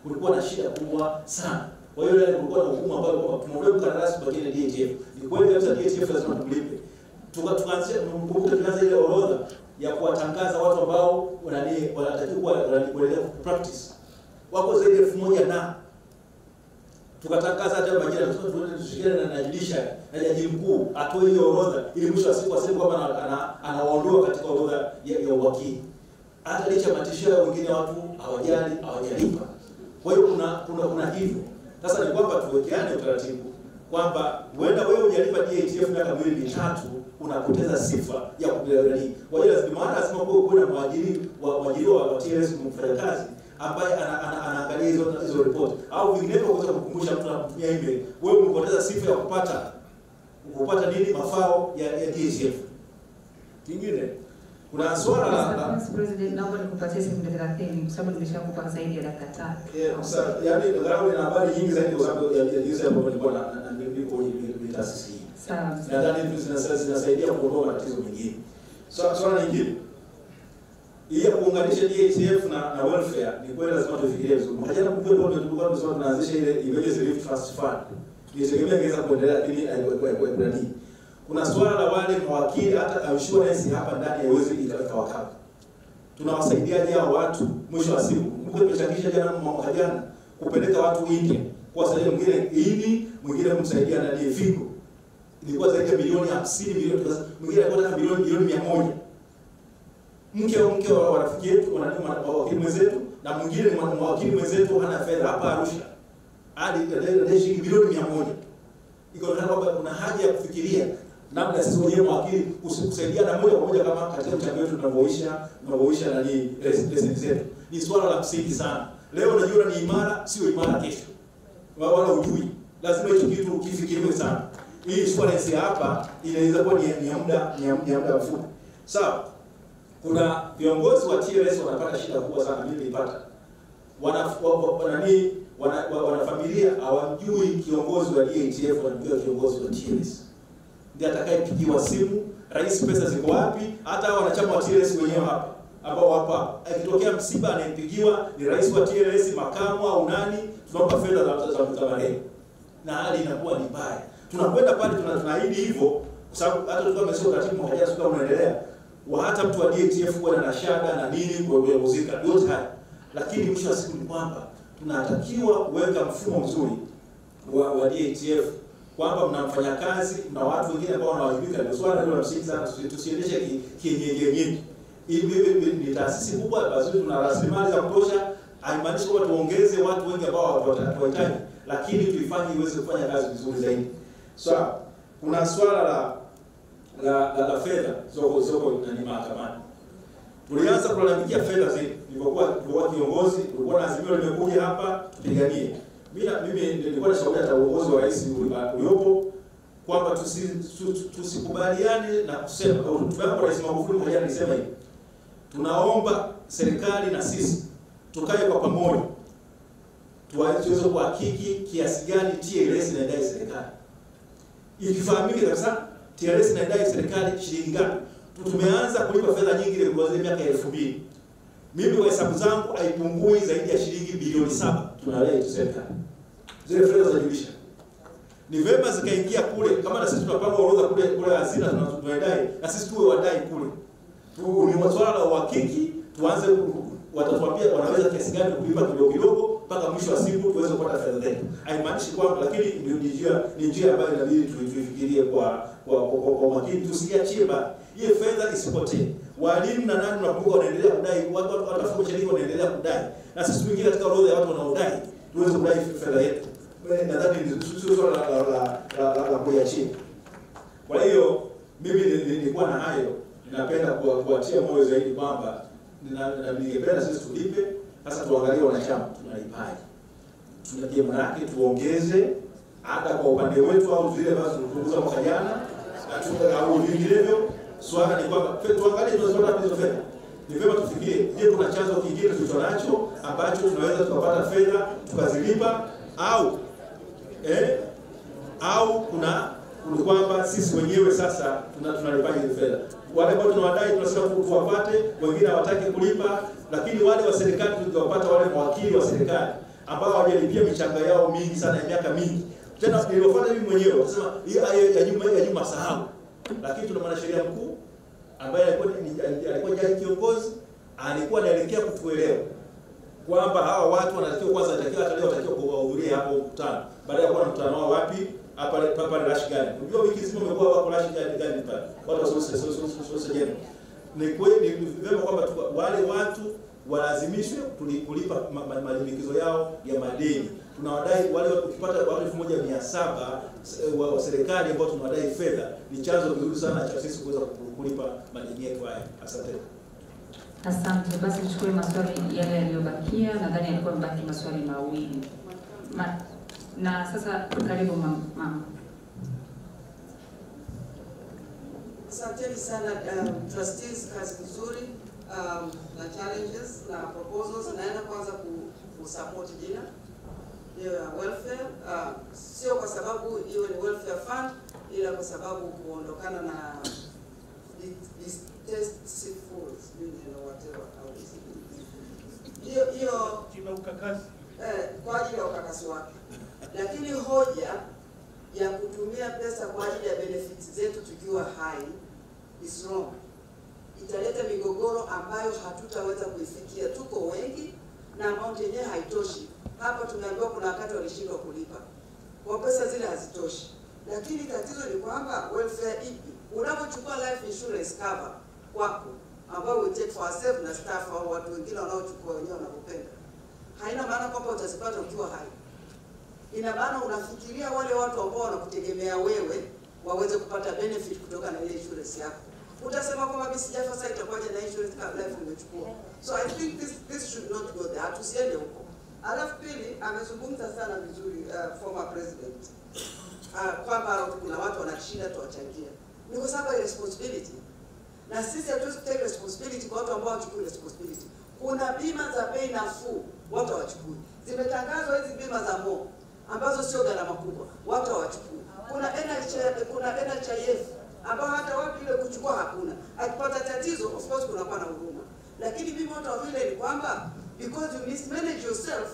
S21: Kulikuwa na shida kubwa sana. Kwa hiyo ile kulikuwa na hukumu ambayo kwamba tumuondoe mkandarasi tubaki na DATF. Ni kweli kabisa DATF lazima tumlipe. Tukaanza ile orodha ya kuwatangaza watu ambao wanatakiwa kuendelea practice. Wako zaidi ya 1,000 na tukatangaza hata majina, tushirikiane na dirisha na jaji mkuu atoe hiyo orodha ili mwisho wa siku aseme kwamba anawaondoa katika orodha ya uwakili. Hata licha matishio ya wengine watu hawajalipa. Kwa hiyo kuna hivyo. Sasa ni kwamba tuwekeane utaratibu kwamba huenda wewe hujalipa DATF miaka 2-3 unapoteza sifa ya kuendelea. Kwa hiyo lazima kuwe mwajiriwa wa TLS mfanya kazi ambaye anaangalia hizo report au vinginevyo kuweza kukumbusha mtu na kutumia email, wewe umepoteza sifa ya kupata nini mafao ya DATF. Kingine kuna swala la
S2: President, naomba nikupatie sekunde 30 kwa sababu nimeshakupa zaidi ya dakika 5.
S21: Sasa yaani ndio na habari nyingi zaidi kwa sababu ya jinsi hapo nilikuwa na niko kwenye taasisi hii.
S2: Sawa.
S21: Nadhani zinasaidia kuondoa matatizo mengine. Swala nyingine ili kuunganisha DATF na welfare ni kweli lazima tufikirie vizuri. Hajana kumbuka kwa tulikuwa tunaanzisha ile Emergency Relief Trust Fund. Tulitegemea ingeweza kuendelea lakini haikuwa nini. Kuna swala la wale mawakili hata insurance hapa ndani haiwezi ikawakaba. Tunawasaidiaje hao watu mwisho wa siku? Mko tumechangisha jana kupeleka watu India. Kwa sababu mwingine kumsaidia na figo. Ilikuwa zaidi ya milioni 50 mwingine alikuwa milioni 100. Mke wa rafiki yetu wakili mwenzetu na mwingine ni wakili mwenzetu hana fedha hapa Arusha. Hadi shilingi milioni 100. Ikaonekana kwamba kuna haja ya kufikiria namna sisi wenyewe mawakili kusaidiana moja kwa moja kama katika mchango wetu tunavyoisha na residence zetu. Ni swala la msingi sana. Leo unajua ni imara, sio imara kesho. Wala hujui. Lazima hicho kitu kifikiriwe sana. Hii insurance hapa inaweza kuwa ni muda mfupi. Sawa. Kuna viongozi wa TLS wanapata shida kubwa sana, mimi nilipata. Wanafamilia hawamjui kiongozi wa DATF, wanamjua kiongozi wa TLS. Ndiye atakayepigiwa simu, rais pesa ziko wapi? Hata wanachama wa TLS wenyewe hapa ambao hapa akitokea msiba anayempigiwa ni rais wa TLS, makamu au nani, tunaomba fedha za marehemu. Na hali inakuwa ni mbaya. Tunakwenda pale tunaahidi hivyo kwa sababu hata tulikuwa tumesema taratibu mwaka jana sikuwa unaendelea. Hata mtu wa DATF kuwa na shada na nini kuzika yote haya. Lakini mwisho wa siku ni kwamba tunatakiwa kuweka mfumo mzuri wa DATF kwamba mnamfanya kazi na watu wengine ambao wanawajibika. Ndio swala hilo la msingi sana, tusiendeshe kienyeji. Hivi ni taasisi kubwa, basi tuna rasilimali za kutosha, haimaanishi kwamba tuongeze watu wengi ambao watahitaji, lakini tuifanye iweze kufanya kazi vizuri zaidi. Sawa. Kuna swala la fedha soko na mahakamani. Tulianza kulalamikia fedha zetu. Nilipokuwa kiongozi, tulikuwa na azimio limekuja hapa tupiganie. Mimi nilikuwa nashauri hata uongozi wa rais uliopo kwamba tusikubaliane na kusema tumeomba Rais Magufuli mmoja alisema hivi. Tunaomba serikali na sisi tukae kwa pamoja. Tuweze kuhakiki kiasi gani TLS inaidai serikali. Ikifahamike kabisa TLS inaidai serikali shilingi ngapi? Tumeanza kulipa fedha nyingi ile kuanzia miaka 2000. Mimi kwa hesabu zangu haipungui zaidi ya shilingi bilioni 7 tunadai serikali. Zile fedha za julisha. Ni vema zikaingia kule kama na sisi tunapanga orodha kule hazina tunadai na sisi tuwe wadai kule. Ni masuala ya uhakiki, tuanze watatuambia wanaweza kiasi gani kulipa kidogo mpaka mwisho wa siku tuweze kupata fedha zetu. Haimaanishi kwamba lakini ni njia ambayo inabidi tuifikirie kwa makini, tusiachie ba ile fedha isipotee. Walimu na nani tunakumbuka wanaendelea kudai, watafuta sheria wanaendelea kudai. Na sisi tuingie katika orodha ya watu wanaodai, tuweze kudai fedha yetu. nadhani sio swala la kuachia. Kwa hiyo mimi nilikuwa na hayo, ninapenda kuwatia moyo zaidi kwamba ningependa sisi tulipe. Sasa tuangalie wanachama tunalipaje, tunaje manake tuongeze hata kwa upande wetu au zile ambazo tulipunguza mwaka jana au vinginevyo. Swala ni kwamba tuangalie tunazopata hizo fedha. Ni vyema tufikirie, je, kuna chanzo kingine tulicho nacho ambacho tunaweza tukapata fedha tukazilipa au kuna kwamba sisi wenyewe sasa tunalipaje hizo fedha. Wale ambao tunawadai tunasema tuwapate, wengine hawataki kulipa, lakini wale wa serikali tukiwapata, wale mawakili wa serikali ambao hawajalipia michango yao mingi sana ya miaka mingi. Tena niliwafuata mimi mwenyewe nasema hii ya nyuma sahau. Lakini tuna mwanasheria mkuu ambaye alikuwa jaji kiongozi, alikuwa anaelekea kutuelewa kwamba hawa watu wanatakiwa kwanza watakiwa kuhudhuria hapo mkutano. Baada ya kuwa mkutano wao wapi? Hapa Rush Gani. Unajua wiki nzima wamekuwa wako Rush Gani pale. Watu sio jema. Ni kweli vema kwamba wale watu walazimishwe kulipa malimbikizo yao ya madeni. Tunawadai wale ukipata watu 1700 wa serikali ambao tunawadai fedha, ni chanzo kizuri sana cha sisi kuweza kulipa madeni yetu haya. Asante.
S2: Asante. Basi tuchukue maswali yale yaliyobakia, nadhani yalikuwa mbaki maswali mawili. Na sasa karibu mama.
S8: Asanteni sana trustees, kazi nzuri na challenges na proposals. Naenda kwanza kusupport jina hiyo ya welfare, sio kwa sababu hiyo ni welfare fund, ila kwa sababu kuondokana na distasteful whatever hiyo
S18: kina ukakasi
S8: kwa ajili ya ukakasi wake. Lakini hoja ya kutumia pesa kwa ajili ya benefits zetu tukiwa hai is wrong. Italeta migogoro ambayo hatutaweza kuifikia. Tuko wengi na amount yenyewe haitoshi. Hapa tumeambiwa kuna wakati walishindwa kulipa, kwa pesa zile hazitoshi. Lakini tatizo ni kwamba welfare ipi? Unapochukua life insurance cover kwako ambao we take for ourselves na staff au watu wengine wanaochukua wenyewe wanapopenda, haina maana kwamba utazipata ukiwa hai. Ina maana unafikiria wale watu ambao wanakutegemea wewe waweze kupata benefit kutoka na ile insurance yako. Utasema kwamba mimi sijafa, sasa itakuwaje na insurance kama life nimechukua? So I think this should not go there. Tusiende huko. Alafu pili, amezungumza sana vizuri former president kwamba kuna watu wanashinda tuwachangia. Ni kwa sababu ya responsibility. Na sisi hatuwezi take responsibility kwa watu ambao hawachukui responsibility. Kuna bima za bei nafuu, watu hawachukui. Zimetangazwa hizi bima za MO ambazo sio gharama kubwa, watu hawachukui. Kuna NHIF ambao hata wapi ile kuchukua hakuna. Akipata tatizo of course kunakuwa na huruma. Lakini bima watu vile ni kwamba because you mismanage yourself,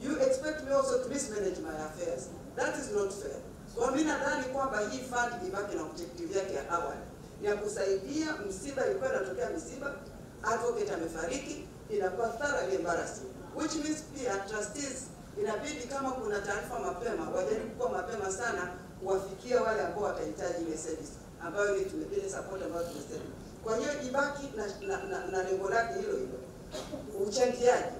S8: you expect me also to mismanage my affairs. That is not fair. Kwa mimi nadhani kwamba hii fund ibaki na objective yake ya awali. Ni ya kusaidia msiba, ilikuwa inatokea msiba, advocate amefariki, inakuwa thoroughly embarrassing. Which means pia trustees inabidi kama kuna taarifa mapema, wajaribu kuwa mapema sana kuwafikia wale ambao watahitaji ile service ambayo ile tumepele support ambayo tumesema. Kwa hiyo ibaki na lengo lake hilo hilo. Uchangiaji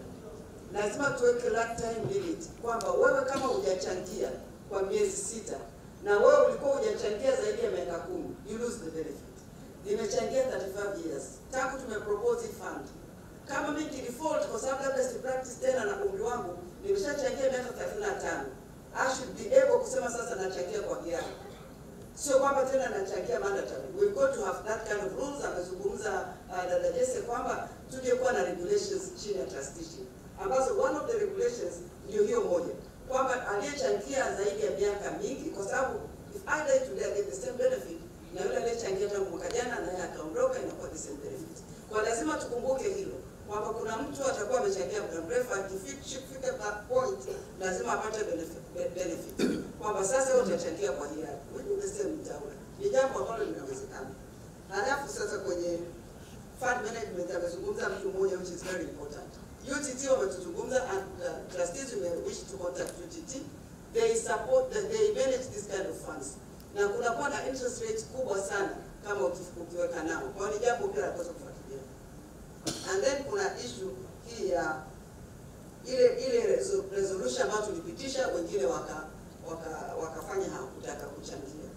S8: lazima tuweke lifetime limit kwamba wewe kama hujachangia kwa miezi 6 na wewe ulikuwa hujachangia zaidi ya miaka 10, you lose the benefit. Nimechangia 35 years tangu tumepropose fund. Kama mimi default kwa sababu labda si practice tena na umri wangu nimeshachangia miaka 35, I should be able kusema sasa nachangia kwa hiari. Sio kwamba tena nachangia mandatory. We've got to have that kind of rules. Amezungumza dada Jesse kwamba tuje kuwa na regulations chini ya trusteeship, ambazo one of the regulations ndio hiyo moja, kwamba aliyechangia zaidi ya miaka mingi, kwa sababu if I die today I get the same benefit na yule aliyechangia tangu mwaka jana na yeye akaondoka inakuwa the same benefit. Kwa lazima tukumbuke hilo kwamba kuna mtu atakuwa amechangia muda mrefu, akifika that point lazima apate benefit. Kwamba sasa wewe utachangia kwa hiari. Wewe sasa mtaona. Ni jambo ambalo linawezekana. Halafu sasa kwenye fund management amezungumza mtu mmoja which is very important. UTT wametuzungumza and trustees wish to contact UTT. They support they manage this kind of funds. Na kuna kwa na interest rates kubwa sana kama ukiweka nao. Kwa hiyo ni jambo pia la kuweza kufuatilia. And then kuna issue hii ya ile resolution ambayo tulipitisha, wengine wakafanya hakutaka kuchangia.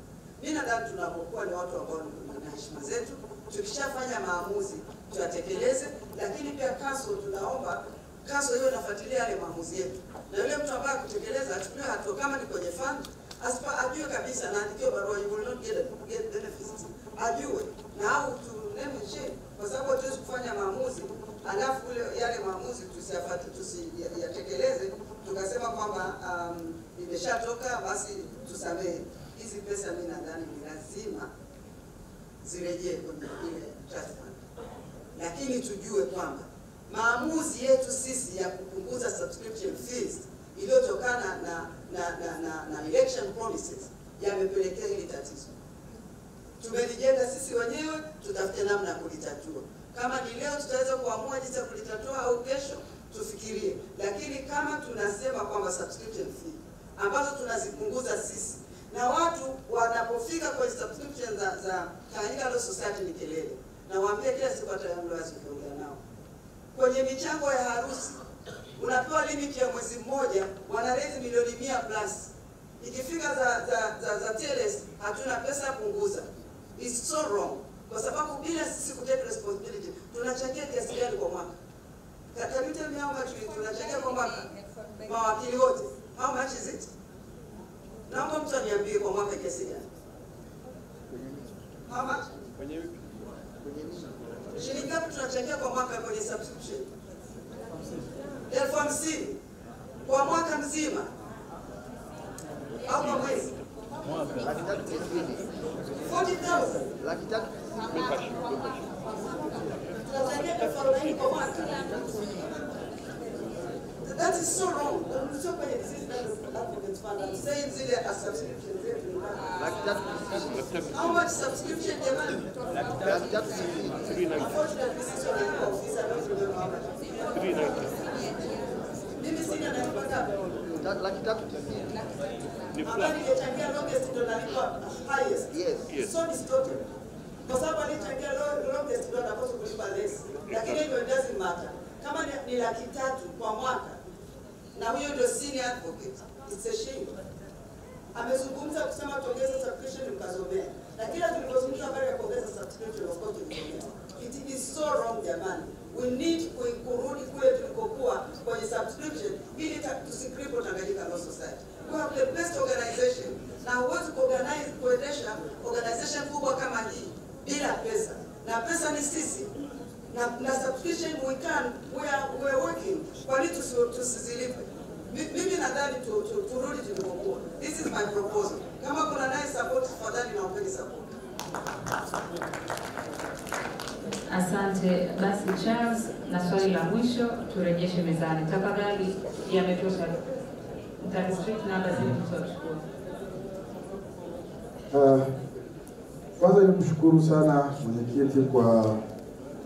S8: Mimi nadhani tunapokuwa ni watu ambao na heshima zetu, tukishafanya maamuzi tuyatekeleze, lakini pia council tunaomba council hiyo inafuatilia yale maamuzi yetu. Na yule mtu ambaye kutekeleza achukuliwe hatua, kama ni kwenye fund ajue kabisa na andikiwe barua, you will not get benefits. Ajue na au tu name change, kwa sababu hatuwezi kufanya maamuzi alafu yale maamuzi tusiyatekeleze tukasema kwamba imeshatoka basi tusamehe. Hizi pesa mimi nadhani ni lazima zirejee kwenye ile trust fund, lakini tujue kwamba maamuzi yetu sisi ya kupunguza subscription fees iliyotokana na election promises yamepelekea hili tatizo. Tumelijenga sisi wenyewe, tutafute namna ya kulitatua. Kama ni leo tutaweza kuamua jinsi ya kulitatua au kesho, tufikirie. Lakini kama tunasema kwamba subscription fee ambazo tunazipunguza sisi, na watu wanapofika kwenye subscription za Tanganyika Law Society ni kelele. Na waambie kila siku ataongea nao. Kwenye michango ya harusi unapewa limit ya mwezi mmoja, wana raise milioni 100 plus. Ikifika za TLS hatuna pesa punguza. It's so wrong. Kwa sababu bila sisi kutake responsibility, tunachangia kiasi gani kwa mwaka? Can you tell me how much tunachangia kwa mwaka? Mawakili wote. How much is it? Naomba mtu aniambie kwa mwaka kiasi gani? How much? Shilingi ngapi tunachangia kwa mwaka kwenye subscription? 50,000 kwa mwaka mzima. Au kwa mwezi? 40,000. That is so wrong. I'm so many disease advocates fund. I'm saying zile a subscription. How much subscription demand? Unfortunately, this is what I office. I don't remember how much. 390. Mimi sina nalipata. Habari iliyochangia longest ndio nalipwa highest. Yes. So distorted. Kwa sababu alichangia longest ndio anapaswa kulipa less. Lakini it doesn't matter. Kama ni 300,000 kwa mwaka na huyo ndio senior advocate, it's a shame. Amezungumza kusema tuongeze subscription mkazomea. Na kila tulipozungumza habari ya kuongeza subscription of course tulizomea. It is so wrong jamani. We need kurudi kule tulikokuwa kwenye subscription ili tusicripple Tanganyika Law Society. We have the best organization. Na huwezi kuendesha organization kubwa kama hii bila pesa. Na pesa ni sisi. Na subscription we are working. Kwa nini tusizilipe? Mimi nadhani turudi tulikokuwa. This is my proposal. Kama kuna naye support tafadhali naombeni support.
S2: Asante. Basi Charles, na swali la mwisho turejeshe mezani. Tafadhali yametosha. Mtarestrict namba zile tutachukua.
S5: Kwanza nikushukuru sana mwenyekiti kwa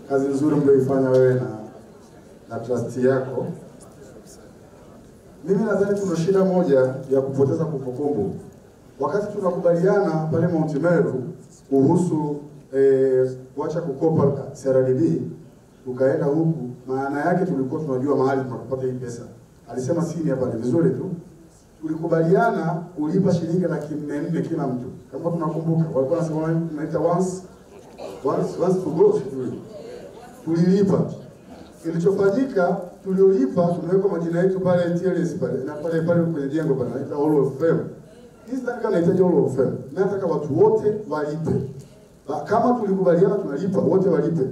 S5: kazi nzuri mlioifanya wewe na trustee yako. Mimi nadhani tuna shida moja ya kupoteza kumbukumbu. Wakati tunakubaliana pale Mount Meru kuhusu kuacha kukopa CRDB, tukaenda huku, maana yake tulikuwa tunajua mahali tunapata hii pesa. Alisema sini hapa ni vizuri tu. Tulikubaliana kulipa shilingi 400,000 kila mtu. Kama tunakumbuka, walikuwa wanasema tunaita once to go. Tulilipa. Kilichofanyika, tuliolipa tumeweka majina yetu pale TLS pale na pale kwenye jengo pale naita Hall of Fame. Hizi nataka nahitaji Hall of Fame. Nataka watu wote walipe. Kama tulikubaliana tunalipa, wote walipe.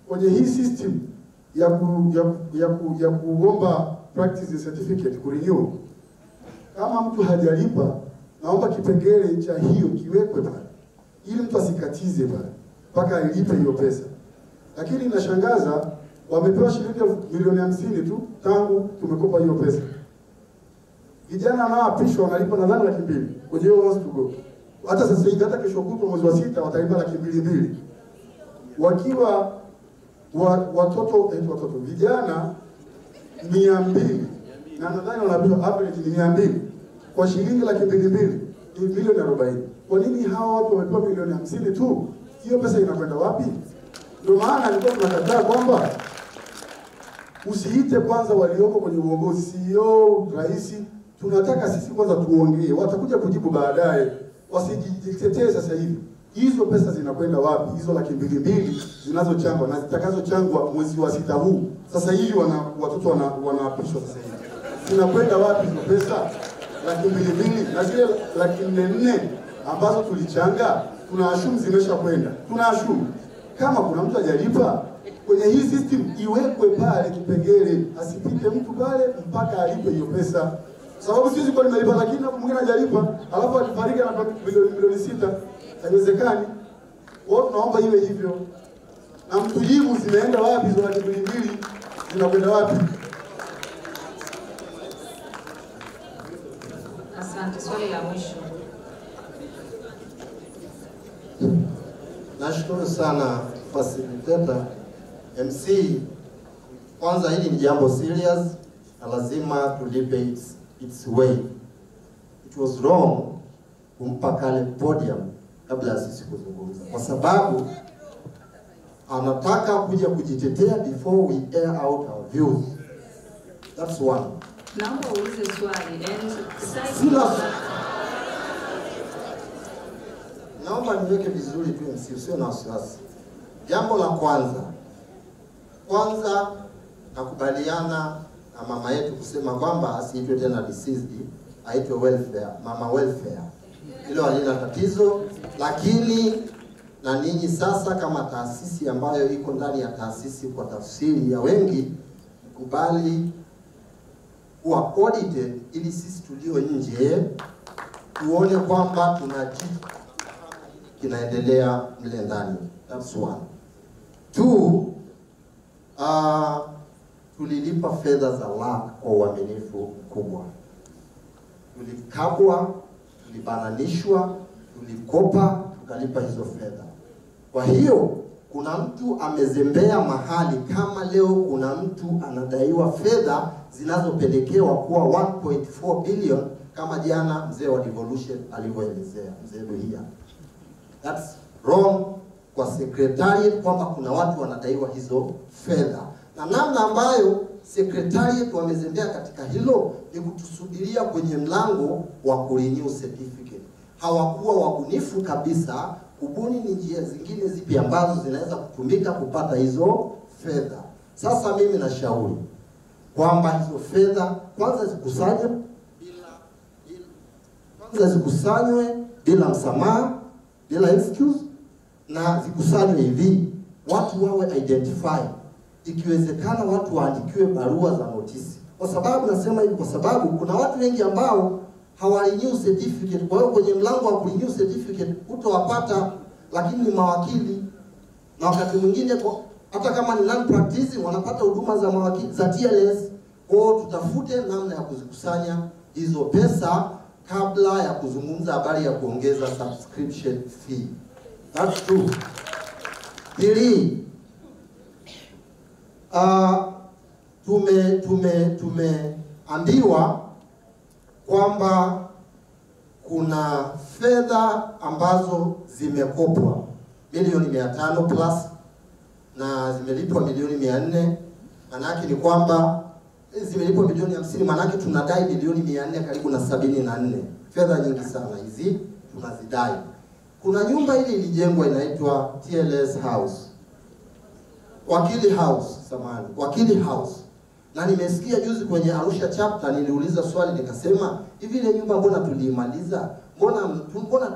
S5: Kwenye hii system ya kuomba practice certificate kurenew, kama mtu hajalipa, naomba kipengele cha hiyo kiwekwe pale ili mtu asikatize pale mpaka alipe hiyo pesa. Lakini inashangaza wamepewa shilingi milioni 50 tu tangu tumekopa hiyo pesa. Vijana nao apishwa wanalipa nadhani 200,000 kwenye hiyo once to go. Hata sasa hivi hata kesho kutwa mwezi wa 6 watalipa 200,000. Wakiwa watoto vijana 200 na nadhani wanapewa average ni 200 kwa shilingi 200,000 ni milioni 40. Kwa nini hawa watu wamepewa milioni 50 tu? Hiyo pesa inakwenda wapi? Ndio maana nilikuwa tunakataa kwamba usiite kwanza walioko kwenye uongozi, CEO, rais, tunataka sisi kwanza tuongee, watakuja kujibu baadaye, wasijitetee sasa hivi. Hizo pesa zinakwenda wapi? Hizo 200,000 zinazochangwa na zitakazochangwa mwezi wa 6 huu. Sasa hivi watoto wanaapishwa sasa hivi. Zinakwenda wapi hizo pesa? 200,000 na zile 400,000 ambazo tulichanga, tunaashumu zimesha kwenda. Tunaashumu kama kuna mtu hajalipa kwenye hii system iwekwe pale kipengele, asipite mtu pale mpaka alipe hiyo pesa. Sababu sisi kwa nimelipa lakini hapo mwingine hajalipa, alafu akifariki na milioni 6. Haiwezekani. Wao tunaomba iwe hivyo. Na mtujibu zimeenda wapi hizo 200,000? Zinakwenda wapi?
S2: Asante. Swali la mwisho.
S4: Nashukuru sana facilitator MC. Kwanza hili ni jambo serious na lazima tulipe its way. It was wrong kumpa kale podium kabla ya sisi kuzungumza, kwa sababu anataka kuja kujitetea before we air out our views. That's one.
S2: Naomba uulize swali
S4: Sina. Naomba niweke vizuri tu MC, usio na wasiwasi. Jambo la kwanza nakubaliana na mama yetu kusema kwamba asiitwe tena deceased, aitwe welfare, mama welfare. Hilo halina tatizo, lakini na ninyi sasa kama taasisi ambayo iko ndani ya taasisi kwa tafsiri ya wengi, kubali kuwa audited ili sisi tulio nje tuone kwamba tuna kitu kinaendelea mle ndani. That's one. Two, tulilipa fedha za LAC kwa uaminifu mkubwa. Tulikabwa, tulibananishwa, tulikopa, tukalipa hizo fedha. Kwa hiyo kuna mtu amezembea mahali, kama leo kuna mtu anadaiwa fedha zinazopelekewa kuwa 1.4 billion kama jana mzee wa devolution alivyoelezea, mzee Luhia. That's wrong kwa secretariat kwamba kuna watu wanadaiwa hizo fedha. Na namna ambayo secretariat wamezembea katika hilo ni kutusubiria kwenye mlango wa kurenew certificate. Hawakuwa wabunifu kabisa kubuni ni njia zingine zipi ambazo zinaweza kutumika kupata hizo fedha. Sasa mimi nashauri kwamba hizo fedha kwanza zikusanywe bila msamaha, bila excuse, na zikusanywe hivi, watu wawe identified. Ikiwezekana watu waandikiwe barua za notisi. Kwa sababu nasema hivi kwa sababu kuna watu wengi ambao hawarenew certificate. Kwa hiyo kwenye mlango wa kurenew certificate utawapata, lakini ni mawakili, na wakati mwingine hata kama ni non practicing wanapata huduma za mawakili za TLS. Kwa tutafute namna ya kuzikusanya hizo pesa kabla ya kuzungumza habari ya kuongeza subscription fee. That's true. Pili, tumeambiwa kwamba kuna fedha ambazo zimekopwa milioni 500 plus na zimelipwa milioni 400. Maana yake ni kwamba zimelipwa milioni 50, maana yake tunadai milioni 400 karibu na 74. Fedha nyingi sana hizi tunazidai. Kuna nyumba ile ilijengwa inaitwa TLS House. Wakili House. Na nimesikia juzi kwenye Arusha chapter niliuliza swali nikasema, hivi ile nyumba mbona tuliimaliza? Mbona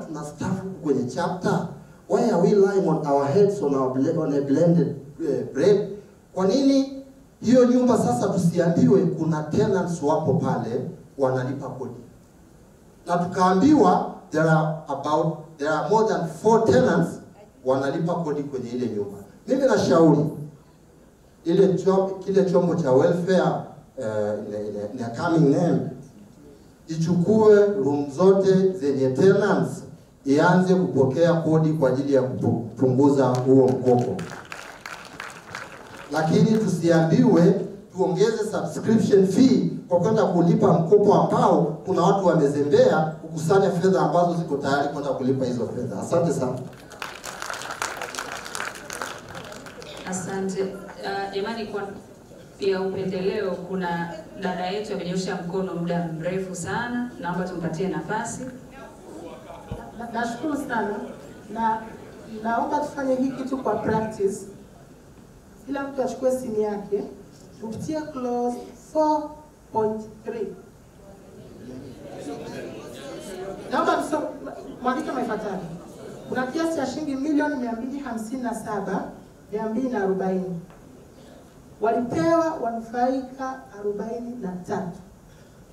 S4: tuna staff kwenye chapter? Why are we lying on our heads on a blended bread? Kwa nini hiyo nyumba sasa tusiambiwe kuna tenants wapo pale wanalipa kodi? Na tukaambiwa there are more than 4 tenants wanalipa kodi kwenye ile nyumba. Mimi nashauri kile chombo cha welfare na coming name ichukue room zote zenye tenants, ianze kupokea kodi kwa ajili ya kupunguza huo mkopo. Lakini tusiambiwe tuongeze subscription fee kwa kwenda kulipa mkopo ambao kuna watu wamezembea kukusanya fedha ambazo ziko tayari kwenda kulipa hizo fedha. Asante sana.
S2: Asante. Jamani, kwa pia upendeleo, kuna dada yetu amenyosha mkono muda mrefu sana, naomba tumpatie nafasi.
S11: Nashukuru sana na naomba tufanye hii kitu kwa practice. Kila mtu achukue simu yake, tupitie clause 4.3. Naomba mwandike maifuatayo. Kuna kiasi cha shilingi milioni 257,240. Walipewa wanufaika 43.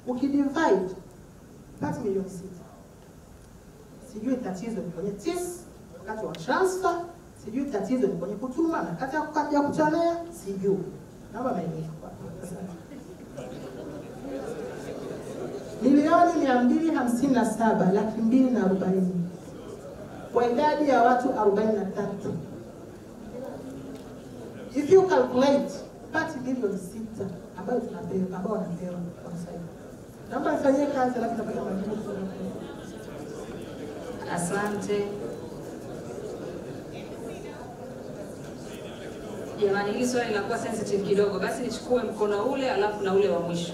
S11: Ukidivide pata milioni 6. Sijui tatizo ni kwenye TIS wakati wa transfer, sijui tatizo ni kwenye kutuma na kati ya kutolea, sijui. Naomba maelezo kwa. Milioni 257,240 kwa idadi ya watu 43. If you calculate pati milioni 6 ambayo tunapewa, ambao wanapewa kwa sasa. Naomba nifanyie kazi alafu napata majibu.
S2: Asante. Jamani, hili swali linakuwa sensitive kidogo, basi nichukue mkono ule alafu na ule wa mwisho.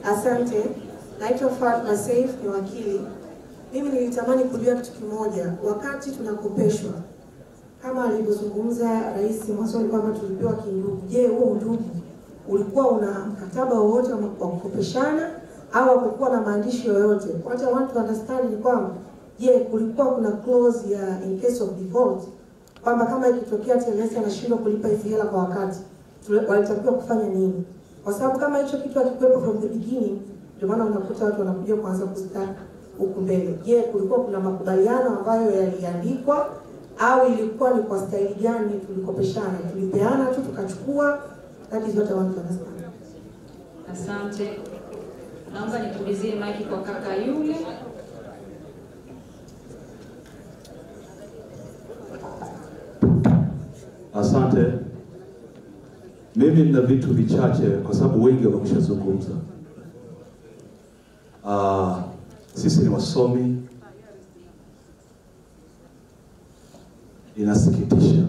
S3: Asante. Naitwa Fatma Saif, ni wakili. Mimi nilitamani kujua kitu kimoja. Wakati tunakopeshwa, kama alivyozungumza rais mwanzoni kwamba tulipewa kindugu, je, huo ndugu ulikuwa una mkataba wowote wa kukopeshana au hakukuwa na maandishi yoyote? What I want to understand ni kwamba je, kulikuwa kuna clause ya in case of default kwamba kama ikitokea TLS anashindwa kulipa hizi hela kwa wakati, walitakiwa kufanya nini? Kwa sababu kama hicho kitu hakikuwepo from the beginning, ndio maana unakuta watu wanakuja kuanza kustart huku mbele. Je, kulikuwa kuna makubaliano ambayo yaliandikwa au ilikuwa ni kwa staili gani tulikopeshana? Tulipeana tu tukachukua? That is what I want to understand.
S2: Asante. Naomba nikimbizie maiki kwa kaka yule.
S22: Asante. Mimi nina vitu vichache kwa sababu wengi wameshazungumza. Sisi ni wasomi. Inasikitisha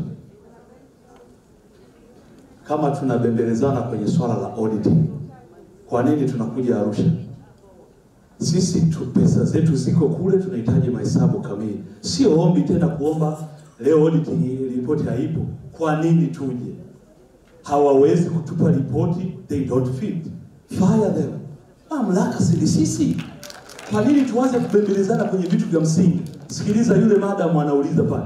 S22: kama tunabembelezana kwenye swala la auditing. Kwa nini tunakuja Arusha? Sisi pesa zetu ziko kule, tunahitaji mahesabu kamili. Sio ombi tena kuomba leo auditing report haipo. Kwa nini tuje? Hawawezi kutupa ripoti, they don't fit. Fire them. Mamlaka si sisi. Kwa nini tuanze kubembelezana kwenye vitu vya msingi? Sikiliza yule madam anauliza pale.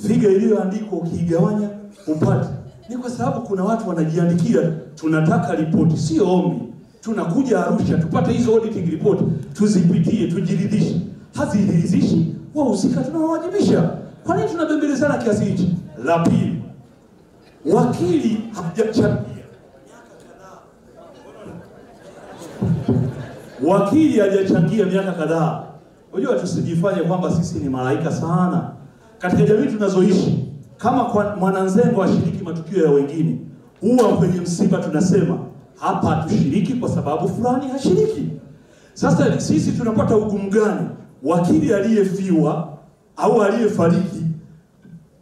S22: Figa iliyoandikwa ukigawanya upate. Ni kwa sababu kuna watu wanajiandikia tunataka ripoti, sio ombi. Tunakuja Arusha tupate hizo auditing report, tuzipitie, tujiridhishe. Haziridhishi, wahusika tunawajibisha. Kwa nini tunabembelezana kiasi hichi? La pili, wakili hajachangia. Wakili hajachangia miaka kadhaa. Unajua tusijifanye kwamba sisi ni malaika sana. Katika jamii tunazoishi, kama kwa mwananzengo ashiriki matukio ya wengine, huwa kwenye msiba tunasema hapa hatushiriki kwa sababu fulani hashiriki. Sasa sisi tunapata ugumu gani? Wakili aliyefiwa au aliyefariki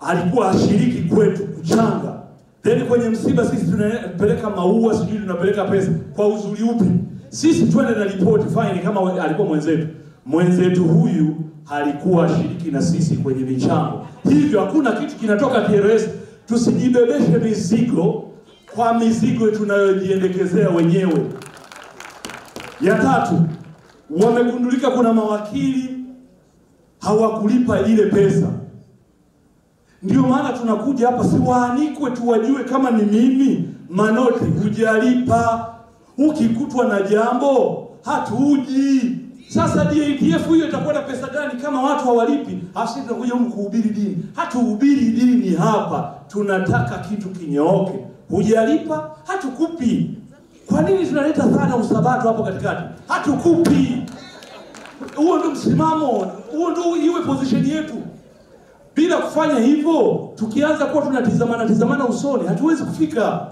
S22: alikuwa ashiriki kwetu kuchanga. Then kwenye msiba sisi tunapeleka maua, sijui tunapeleka pesa. Kwa uzuri upi? Sisi twende na ripoti fine kama alikuwa mwenzetu. Mwenzetu huyu halikuwa ashiriki na sisi kwenye michango. Hivyo hakuna kitu kinatoka TLS. Tusijibebeshe mizigo kwa mizigo tunayojiendekezea wenyewe. Ya tatu, wamegundulika kuna mawakili hawakulipa ile pesa. Ndio maana tunakuja hapa, si waanikwe tuwajue kama ni mimi manoti hujalipa. Ukikutwa na jambo hatuji. Sasa DATF hiyo itakuwa na pesa gani kama watu hawalipi? Sisi tunakuja huku kuhubiri dini. Hatuhubiri dini hapa. Tunataka kitu kinyooke. Hujalipa, hatukupi. Kwa nini tunaleta dhana usabato hapo katikati? Hatukupi. Huo ndio msimamo, huo ndio iwe position yetu. Bila kufanya hivyo, tukianza kuwa tunatizamana usoni, hatuwezi kufika.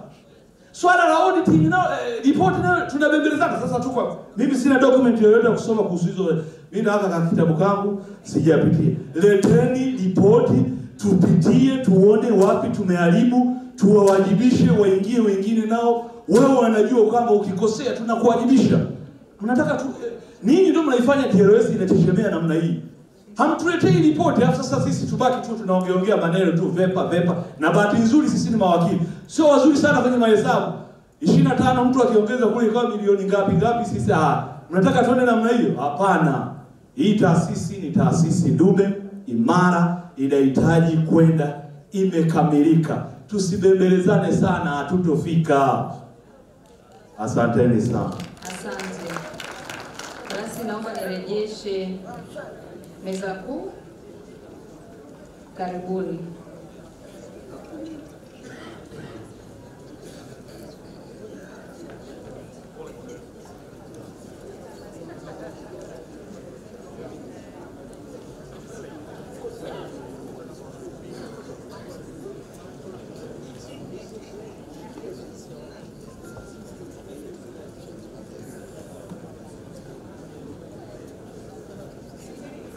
S22: Swala la auditing na report na tunabembelezana. Sasa tuko mimi sina document yoyote ya kusoma kuhusu hizo. Mimi naanza na kitabu kangu sijapitia. Leteni report tupitie, tuone wapi tumeharibu, tuwawajibishe, waingie wengine nao. Wewe wanajua kwamba ukikosea tunakuwajibisha. Tunataka tu ninyi ndio mnaifanya TLS inachechemea namna hii. Hamtuletei ripoti, alafu sasa sisi tubaki tu tunaongeongea maneno tu vepa. Na bahati nzuri sisi ni mawakili. Sio wazuri sana kwenye mahesabu. 25 mtu akiongeza kule ikawa milioni ngapi sisi mnataka tuone namna hiyo? Hapana. Hii taasisi ni taasisi dume, imara, inahitaji kwenda imekamilika. Tusibembelezane sana, hatutofika. Asanteni sana.
S2: Asante. Basi naomba nirejeshe meza kuu. Karibuni.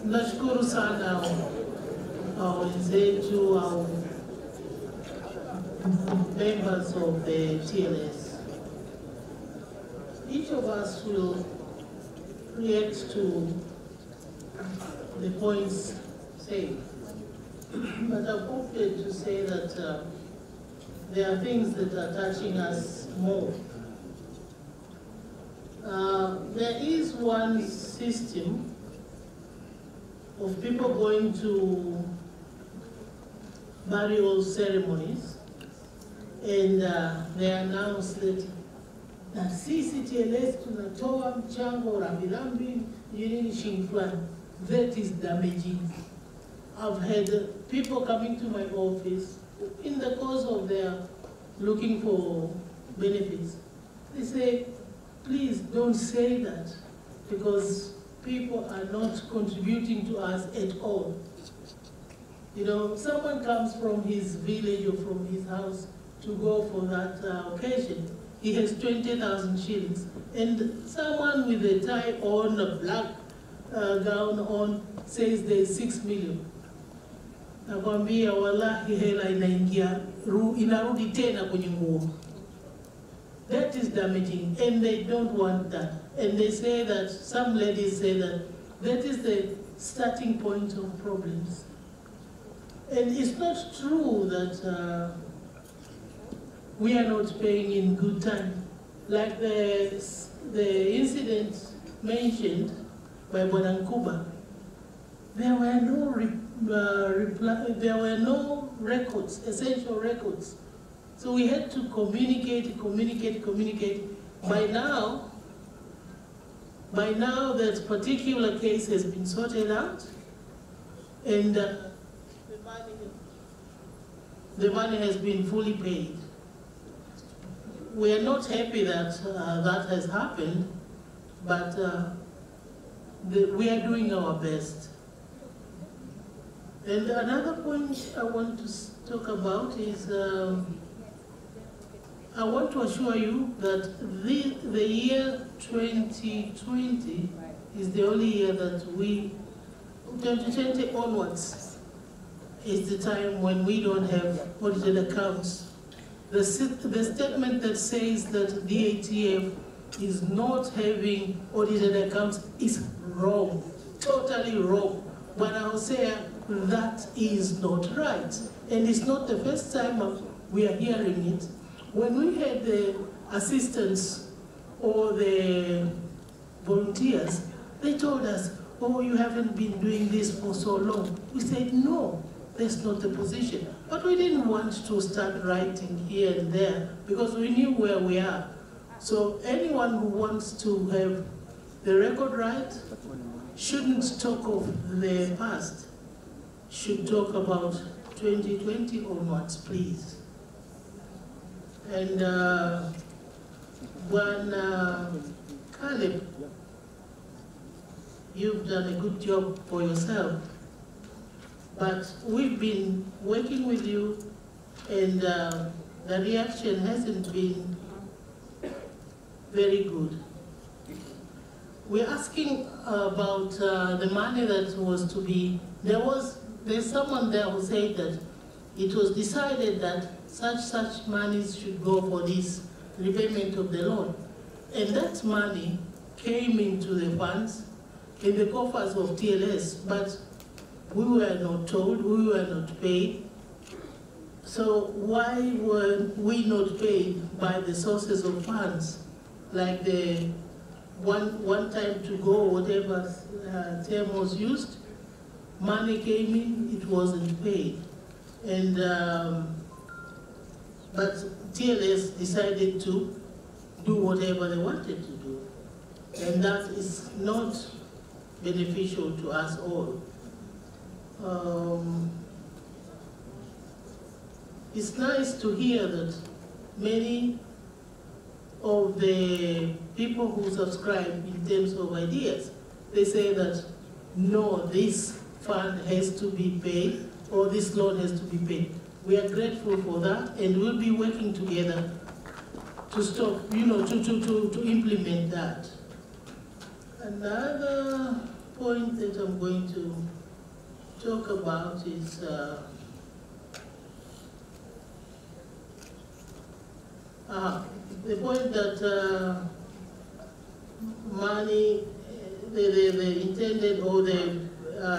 S11: Nashukuru sana wenzetu au members of the TLS. Each of us will react to the points said. But I've opted to say that there are things that are touching us more. There is one system of people going to burial ceremonies, and they announce that na sisi TLS tunatoa mchango rambirambi yini shilingi fulani. That is damaging. I've had people coming to my office in the course of their looking for benefits. They say, please don't say that, because people are not contributing to us at all. You know, someone comes from his village or from his house to go for that occasion. He has 20,000 shillings. And someone with a tie on, a black gown on, says there's 6 million. Nakwambia wallahi hela inaingia, inarudi tena kwenye nguo. That is damaging, and they don't want that. And they say that, some ladies say that is the starting point of problems. And it's not true that we are not paying in good time. Like the incident mentioned by Bwana, there were no records, essential records. So we had to communicate. By now that particular case has been sorted out, and the money has been fully paid. We are not happy that that has happened, but we are doing our best. And another point I want to talk about is I want to assure you that the year 2020 is the only year that 2020 onwards is the time when we don't have audited accounts. The statement that says that the ATF is not having audited accounts is wrong, totally wrong. But I will say that is not right. And it's not the first time we are hearing it. When we had the assistants or the volunteers, they told us, oh, you haven't been doing this for so long. We said, no, that's not the position. But we didn't want to start writing here and there because we knew where we are. So anyone who wants to have the record right shouldn't talk of the past, should talk about 2020 onwards, please. And Caleb, you've done a good job for yourself, but we've been working with you, and the reaction hasn't been very good. We're asking about the money that was to be, there's someone there who said that it was decided that such monies should go for this repayment of the loan. And that money came into the funds, in the coffers of TLS, but we were not told, we were not paid. So why were we not paid by the sources of funds, like the one time to go, whatever term was used, money came in, it wasn't paid. And, but TLS decided to do whatever they wanted to do. And that is not beneficial to us all. It's nice to hear that many of the people who subscribe in terms of ideas, they say that, no, this fund has to be paid, or this loan has to be paid. We are grateful for that, and we'll be working together to stop, to implement that. Another point that I'm going to talk about is the point that money, the intended or the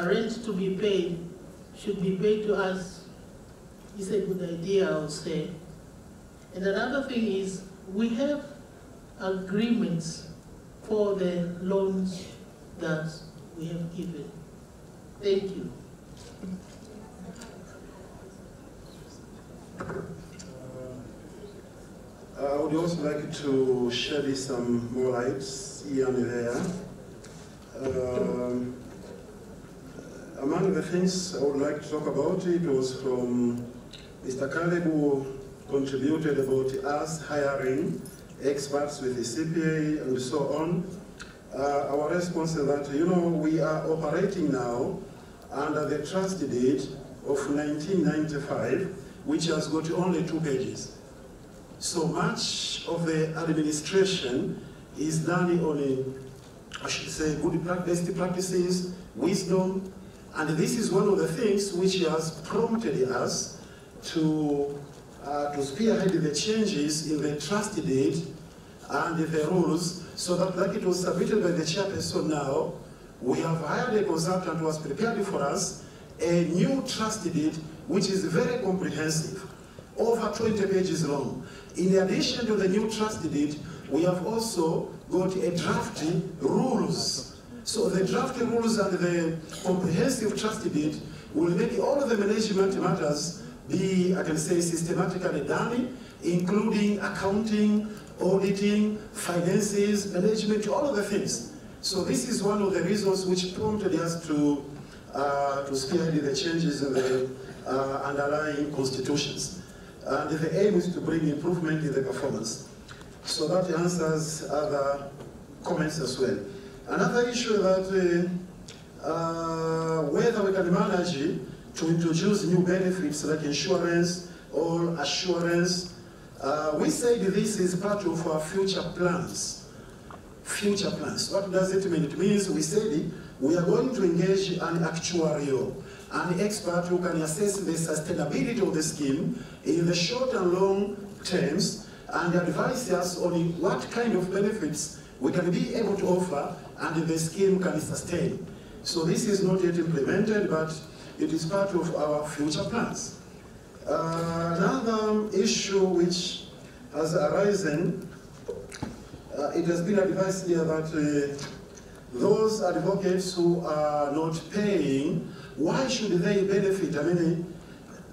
S11: rent to be paid should be paid to us is a good idea, I would say. And another thing is, we have agreements for the loans that we have given. Thank you.
S12: I would also like to shed some more lights here and there. Among the things I would like to talk about, it was from Mr. Caleb, who contributed about us hiring experts with the CPA and so on. Our response is that, we are operating now under the trust deed of 1995, which has got only 2 pages. So much of the administration is done on, I should say, good best practices, wisdom, and this is one of the things which has prompted us to spearhead the changes in the trust deed and the rules, so that, like it was submitted by the chairperson now, we have hired a consultant who has prepared for us a new trust deed, which is very comprehensive, over 20 pages long. In addition to the new trust deed, we have also got a draft rules. So the draft rules and the comprehensive trust deed will make all of the management matters be, I can say, systematically done, including accounting, auditing, finances, management, all of the things. So this is one of the reasons which prompted us to spearhead the changes in the underlying constitutions. And the aim is to bring improvement in the performance. So that answers other comments as well. Another issue that whether we can manage to introduce new benefits like insurance or assurance, we said this is part of our future plans. Future plans. What does it mean? It means we said we are going to engage an actuarial, an expert who can assess the sustainability of the scheme in the short and long terms and advise us on what kind of benefits we can be able to offer and the scheme can sustain. So this is not yet implemented, but it is part of our future plans. Another issue which has arisen, it has been advised here that those advocates who are not paying, why should they benefit? I mean,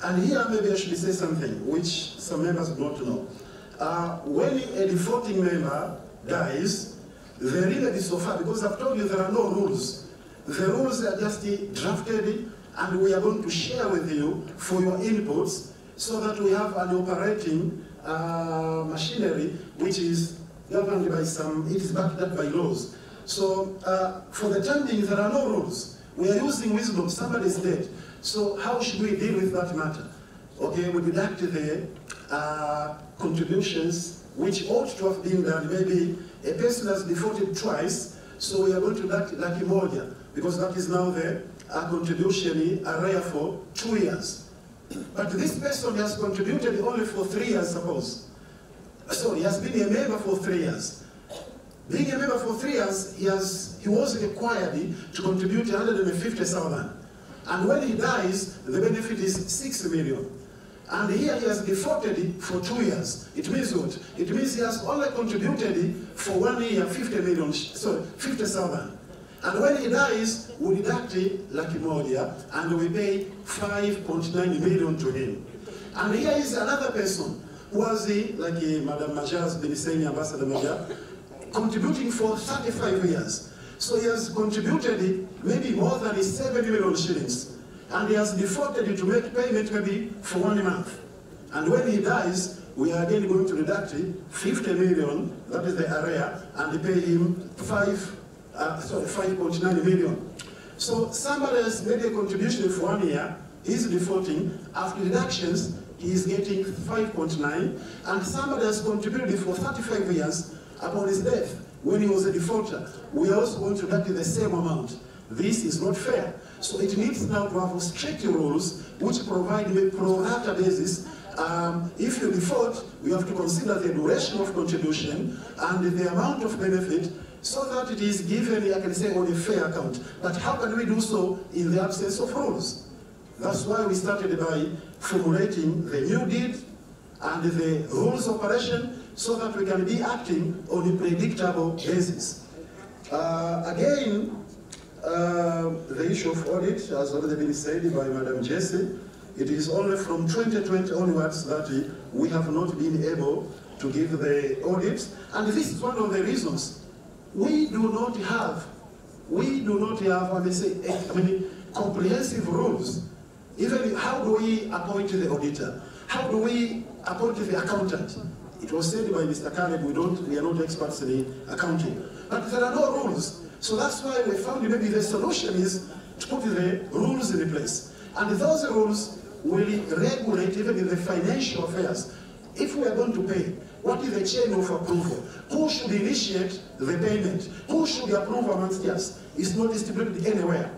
S12: and here maybe I should say something which some members do not know. When a defaulting member dies, the remedy so far, because I've told you there are no rules. The rules are just drafted and we are going to share with you for your inputs so that we have an operating machinery which is governed by it is backed up by laws. So for the time being, there are no rules. We are using wisdom, somebody is dead. So how should we deal with that matter? Okay, we deduct the contributions which ought to have been done. Maybe a person has defaulted twice, so we are going to deduct like Imoja, because that is now the contribution area for 2 years. But this person has contributed only for 3 years, suppose. So he has been a member for 3 years. Being a member for 3 years, he was required to contribute 150,000. And when he dies, the benefit is 6 million. And here he has defaulted for 2 years. It means what? It means he has only contributed for 1 year 50,000. And when he dies, we deduct laki moja and we pay 5.9 million to him. And here is another person who was, like Madam Maja has been saying, Ambassador Maja, contributing for 35 years. So he has contributed maybe more than 7 million shillings. And he has defaulted to make payment maybe for 1 month. And when he dies, we are again going to deduct 50 million, that is the area, and pay him 5.9 million. So somebody has made a contribution for 1 year, he's defaulting. After deductions, he is getting 5.9, and somebody has contributed for 35 years upon his death. When he was a defaulter, we are also going to deduct the same amount. This is not fair. So it needs now to have strict rules which provide a pro rata basis. If you default, we have to consider the duration of contribution and the amount of benefit so that it is given, I can say, on a fair account. But how can we do so in the absence of rules? That's why we started by formulating the new deed and the rules of operation so that we can be acting on a predictable basis. The issue of audit has already been said by Madam Jessie. It is only from 2020 onwards that we have not been able to give the audit. And this is one of the reasons. We do not have, comprehensive rules. Even how do we appoint the auditor? How do we appoint the accountant? It was said by Mr. Caleb, we are not experts in accounting. But there are no rules. So that's why we found maybe the solution is to put the rules in place. And those rules will regulate even in the financial affairs. If we are going to pay, what is the chain of approval? Who should initiate the payment? Who should approve amongst us? It's not distributed anywhere.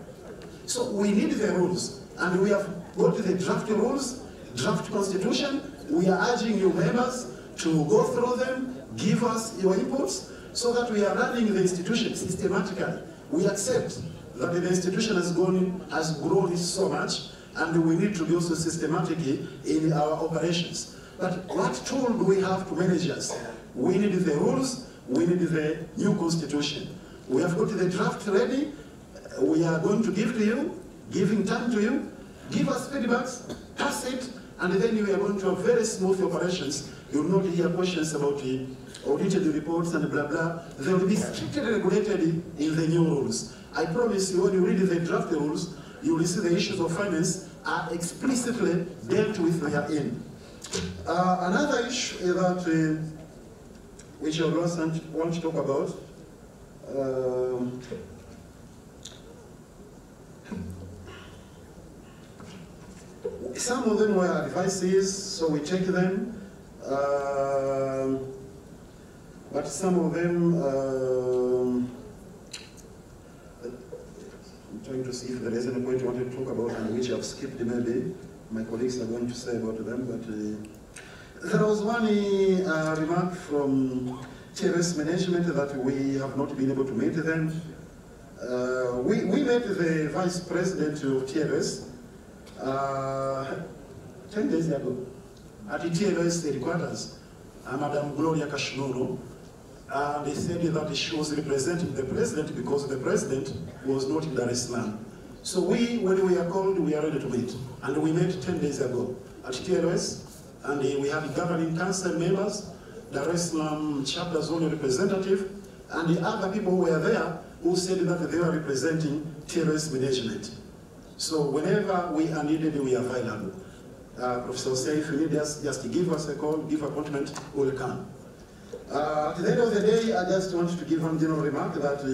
S12: So we need the rules. And we have got the draft rules, draft constitution. We are urging you members to go through them, give us your inputs, so that we are running the institution systematically. We accept that the institution has grown so much, and we need to be also systematic in our operations. But what tool do we have to manage us? We need the rules, we need the new constitution. We have got the draft ready, we are going to give to you, giving time to you, give us feedbacks, pass it, and then we are going to have very smooth operations. You will not hear questions about the audited reports and blah blah. They will be strictly regulated in the new rules. I promise you, when you read the draft rules, you will see the issues of finance are explicitly dealt with therein. Another issue that which I also want to talk about. Some of them were advices, so we take them. But some of them, I'm trying to see if there is any point I want to talk about and which I've skipped maybe. My colleagues are going to say about them, but there was one remark from TLS management that we have not been able to meet them. We met the vice president of TLS 10 days ago at the TLS headquarters, Madam Gloria Kashmuru, and they said that she was representing the president because the president was not in Dar es Salaam. So when we are called, we are ready to meet. And we met 10 days ago at TLS, and we had governing council members, Dar es Salaam chapter zone representative, and the other people who were there who said that they were representing TLS management. So whenever we are needed, we are available. Professor say, if you need us, just give us a call, give appointment, we'll come. At the end of the day, I just want to give one general remark that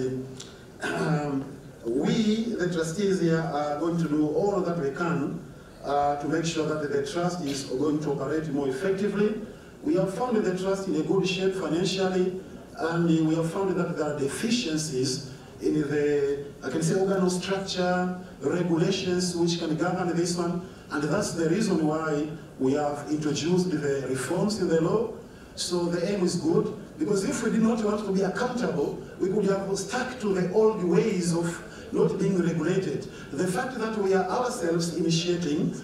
S12: we, the trustees here, are going to do all that we can to make sure that the trust is going to operate more effectively. We have found the trust in a good shape financially, and we have found that there are deficiencies in the, I can say, organ structure, regulations which can govern this one. And that's the reason why we have introduced the reforms in the law. So the aim is good, because if we did not want to be accountable, we could have stuck to the old ways of not being regulated. The fact that we are ourselves initiating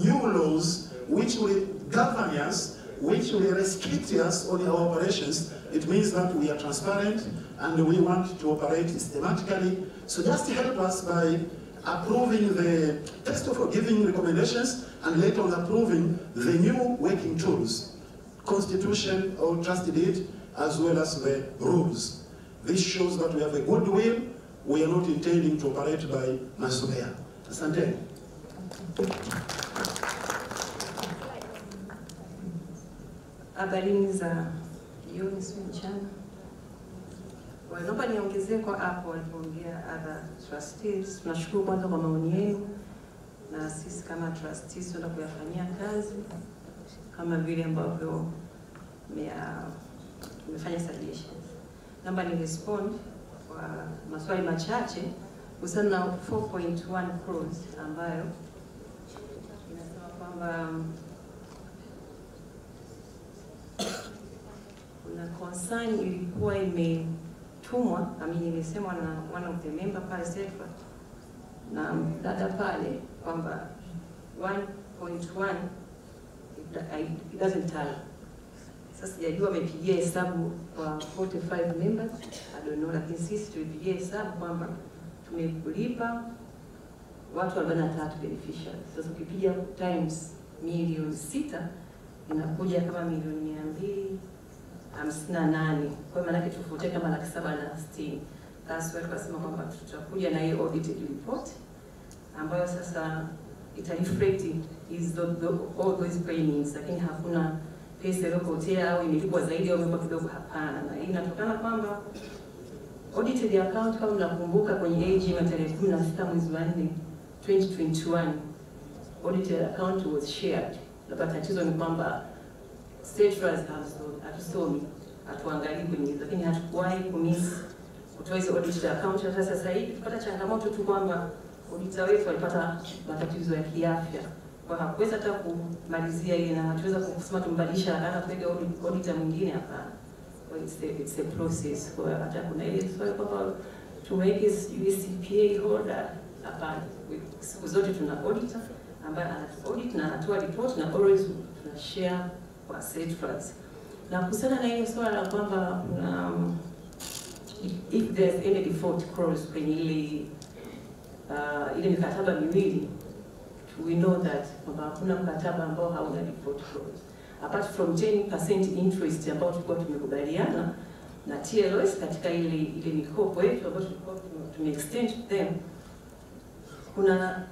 S12: new laws which will govern us, which will restrict us on our operations, it means that we are transparent and we want to operate systematically. So just help us by approving the text of forgiving recommendations and later on approving the new working tools, constitution or trust deed, as well as the rules. This shows that we have a good will. We are not intending to operate by mazoea. Asante.
S9: Habari za jioni, sio mchana. Naomba niongezee kwa hapo walipoongea other trustees. Tunashukuru kwanza kwa maoni yenu, na sisi kama trustees tunaenda kuyafanyia kazi kama vile ambavyo tumefanya suggestions. Naomba ni respond kwa maswali machache kuhusiana na 4.1 crores ambayo inasema kwamba kuna concern ilikuwa imetumwa, imesemwa na one of the member pale Sefa na data pale kwamba 1.1 it doesn't tally. Sasa sijajua amepigia hesabu kwa 45 members, I don't know, lakini sisi tulipigia hesabu kwamba tumekulipa watu 43 beneficiaries. Sasa ukipiga times milioni 6 inakuja kama milioni 258. Kwa maana yake tofauti kama 760. That's why tunasema kwamba tutakuja na hiyo audited report ambayo sasa ita reflect all those payments, lakini hakuna pesa iliyopotea au imelipwa zaidi au imekuwa kidogo, hapana. Na hii inatokana kwamba audited account, kama mnakumbuka kwenye AGM ya tarehe 16 mwezi wa 4 2021, audited account was shared. Na tatizo ni kwamba statements hatusomi, hatuangalii kwenye, lakini hatukuwahi kumiss kutoa hizo audited account. Sasa hivi tupata changamoto tu kwamba auditor wetu alipata matatizo ya kiafya, kwa hakuweza hata kumalizia ile, na hatuweza kusema tumbadilisha haraka tuweke auditor mwingine, hapana. It's a process. Kwa hata kuna ile swali kwamba tumeweke CPA holder, hapana. Siku zote tuna auditor ambaye audit na anatoa report na always tuna share kwa safeguards. Na kuhusiana na ile swala la kwamba if there's any default clause kwenye ile mikataba miwili, we know that kwamba kuna mkataba ambao hauna default clause. Apart from 10% interest ambao tulikuwa tumekubaliana na TLS katika ile mikopo yetu ambayo tulikuwa tumeextend to them, kuna,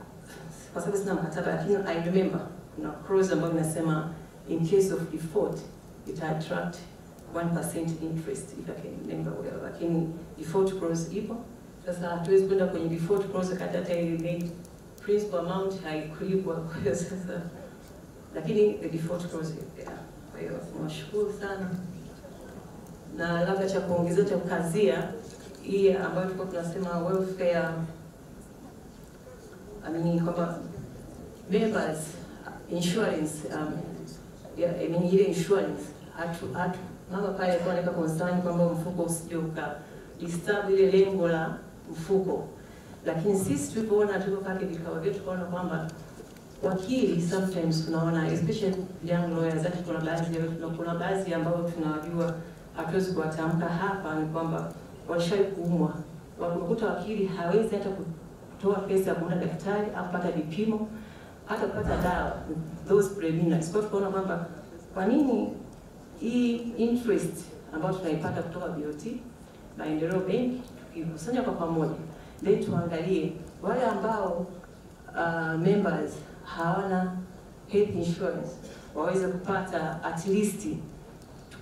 S9: kwa sababu sina mkataba lakini I remember kuna clause ambayo inasema in case of default it attract 1% interest, if I can remember well, lakini default clause ipo. Sasa hatuwezi kwenda kwenye default clause hata ile principal amount haikulipwa, kwa hiyo sasa, lakini the default clause is there. Kwa hiyo tunashukuru sana, na labda cha kuongezea cha kukazia hii ambayo tulikuwa tunasema welfare, kwamba members insurance, ile insurance mama pale kwa nika concern kwamba mfuko usije disturb ile lengo la mfuko, lakini sisi tulipoona tulipopata vikao vyetu tukaona kwamba wakili sometimes tunaona, especially young lawyers, that kuna baadhi ambao tunawajua hatuwezi kuwatamka hapa, ni kwamba walishawahi kuumwa, wakukuta wakili hawezi hata kutoa pesa kwa daktari au kupata vipimo, hata kupata dawa, those preliminaries. Kwa tukaona kwamba kwa nini hii interest ambayo tunaipata kutoka BOT Maendeleo Bank tukikusanya kwa pamoja, then tuangalie wale ambao members hawana health insurance waweze kupata at least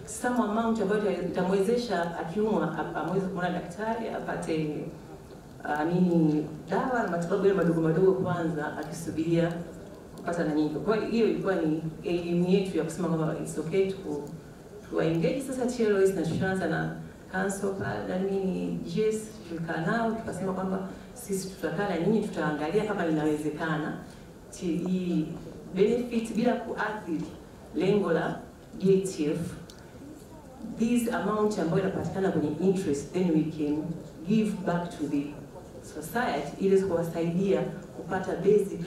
S9: some amount ambayo itamwezesha akiumwa amweze kuona daktari, apate dawa na matibabu ya madogo madogo kwanza akisubiria kupata na nyingi. Kwa hiyo ilikuwa ni elimu yetu ya kusema kwamba it's okay to engage sasa TLS, na tunaanza na council na mimi yes, tulikaa nao tukasema kwamba sisi tutakaa na nyinyi, tutaangalia kama inawezekana hii benefit bila kuathiri lengo la JTF. This amount ambayo inapatikana kwenye interest, then we can give back to the society ili kuwasaidia kupata basic,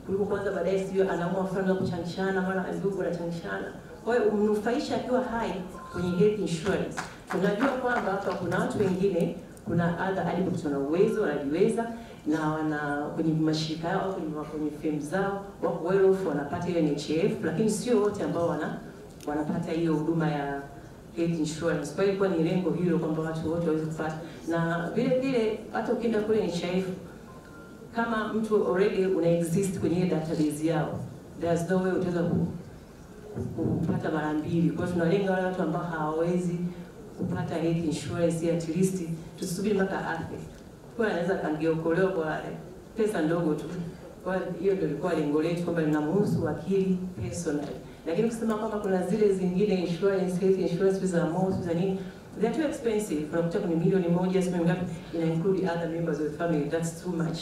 S9: kuliko kwanza baadaye sio anaamua fulani kuchangishana mara ndugu anachangishana. Kwa hiyo umnufaisha akiwa hai kwenye health insurance. Tunajua kwamba hapa kuna watu wengine, kuna other adults wana uwezo, wanajiweza na wana kwenye mashirika yao, kwenye firm zao, wako well off, wanapata hiyo NHF, lakini sio wote ambao wanapata hiyo huduma ya health insurance. Kwa hiyo ilikuwa ni lengo hilo kwamba watu wote waweze kupata. Na vile vile hata ukienda kule NHF, kama mtu already una exist kwenye database yao, there's no way utaweza kupata mara mbili. Kwa hiyo tunalenga wale watu ambao hawawezi kupata health insurance, at least tusubiri mpaka afe. Kwa anaweza kangeokolewa kwa pesa ndogo tu. Kwa hiyo ndio ilikuwa lengo letu kwamba linamhusu wakili personal. Lakini kusema kwamba kuna zile zingine insurance, health insurance za most za nini, they are too expensive. Unakuta kuna milioni moja sema ngapi ina include other members of the family, that's too much.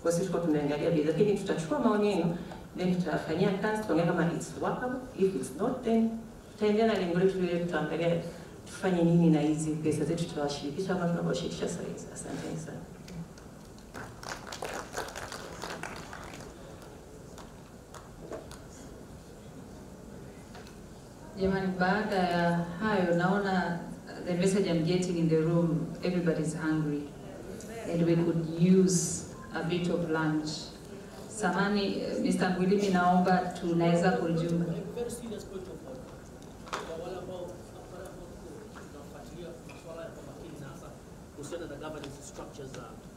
S9: Kwa sisi tuko tunaangalia bei, lakini tutachukua maoni yenu, then tutafanyia kazi, tuangalia kama it's workable. If it's not, then tutaendelea na lengo letu lile, tutaangalia tufanye nini na hizi pesa zetu, tutawashirikisha kama tunawashirikisha sasa hivi. Asante sana.
S2: Jamani, baada ya hayo naona the message I'm getting in the room, everybody's hungry and we could use a bit of lunch. Samani, Mr. Mwilimi, naomba tunaweza kujiunga.
S10: Kuhusiana na governance structures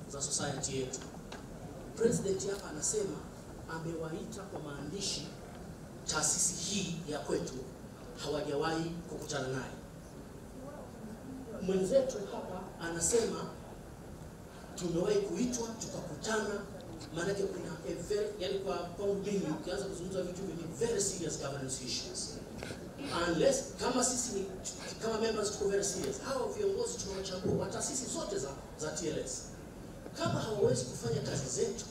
S10: za society yetu. President hapa anasema amewaita kwa maandishi taasisi hii ya kwetu, hawajawahi kukutana naye. Mwenzetu hapa anasema tumewahi kuitwa tukakutana, maana yake kuna yani kwa mimi ukianza kuzungumza vitu hivi ni very serious governance issues. Unless kama sisi kama members tuko very serious, hao viongozi tunawachagua wa taasisi zote za TLS, kama hawawezi kufanya kazi zetu,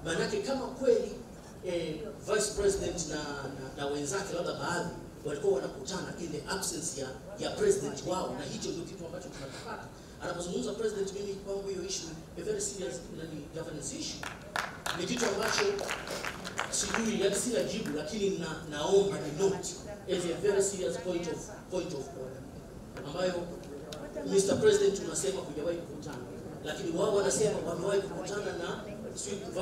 S10: maanake kama kweli vice president na wenzake labda baadhi walikuwa wanakutana in the absence ya president wao, na hicho ndio kitu ambacho tunataka. Anapozungumza president, mimi kwangu hiyo issue a very serious governance issue, ni kitu ambacho sijui yani sina jibu, lakini naomba ni note as a very serious point of ambayo Mr. President unasema hujawahi kukutana, lakini wao wanasema wamewahi kukutana na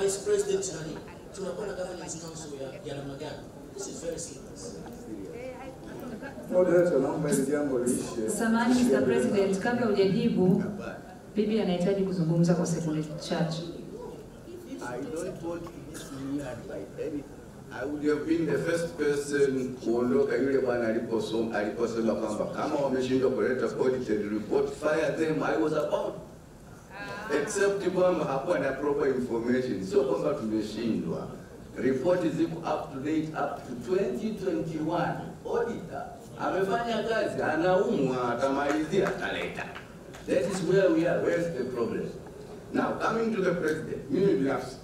S10: vice president na nini. Tunakuwa na governance council ya namna gani? This is very serious.
S2: Samahani Mr. President, kabla hujajibu, bibi anahitaji kuzungumza kwa sekunde chache.
S13: I don't want to be smeared by anything. I would have been the first person kuondoka yule bwana aliposema kwamba kama wameshindwa kuleta audited report, fire them. I was about. Except kwamba hakuwa na proper information. Sio kwamba tumeshindwa. Report ziko up to date up to 2021. Auditor amefanya kazi, anaumwa, atamalizia, ataleta. That is where we are. Where's the problem? Now, coming to the president, mimi binafsi,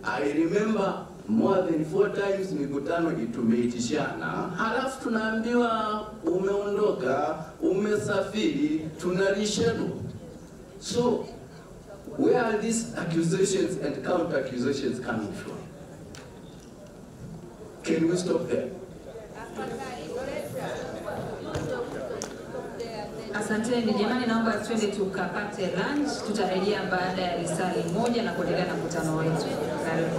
S13: I remember more than 4 times mikutano tumeitishana, halafu tunaambiwa umeondoka, umesafiri, tunarishenu. So, where are these accusations and counter accusations coming from? Can we stop there?
S2: Asanteni jamani, naomba twende tukapate lunch. Tutarejea baada ya risali moja na kuendelea na mkutano wetu. Karibu.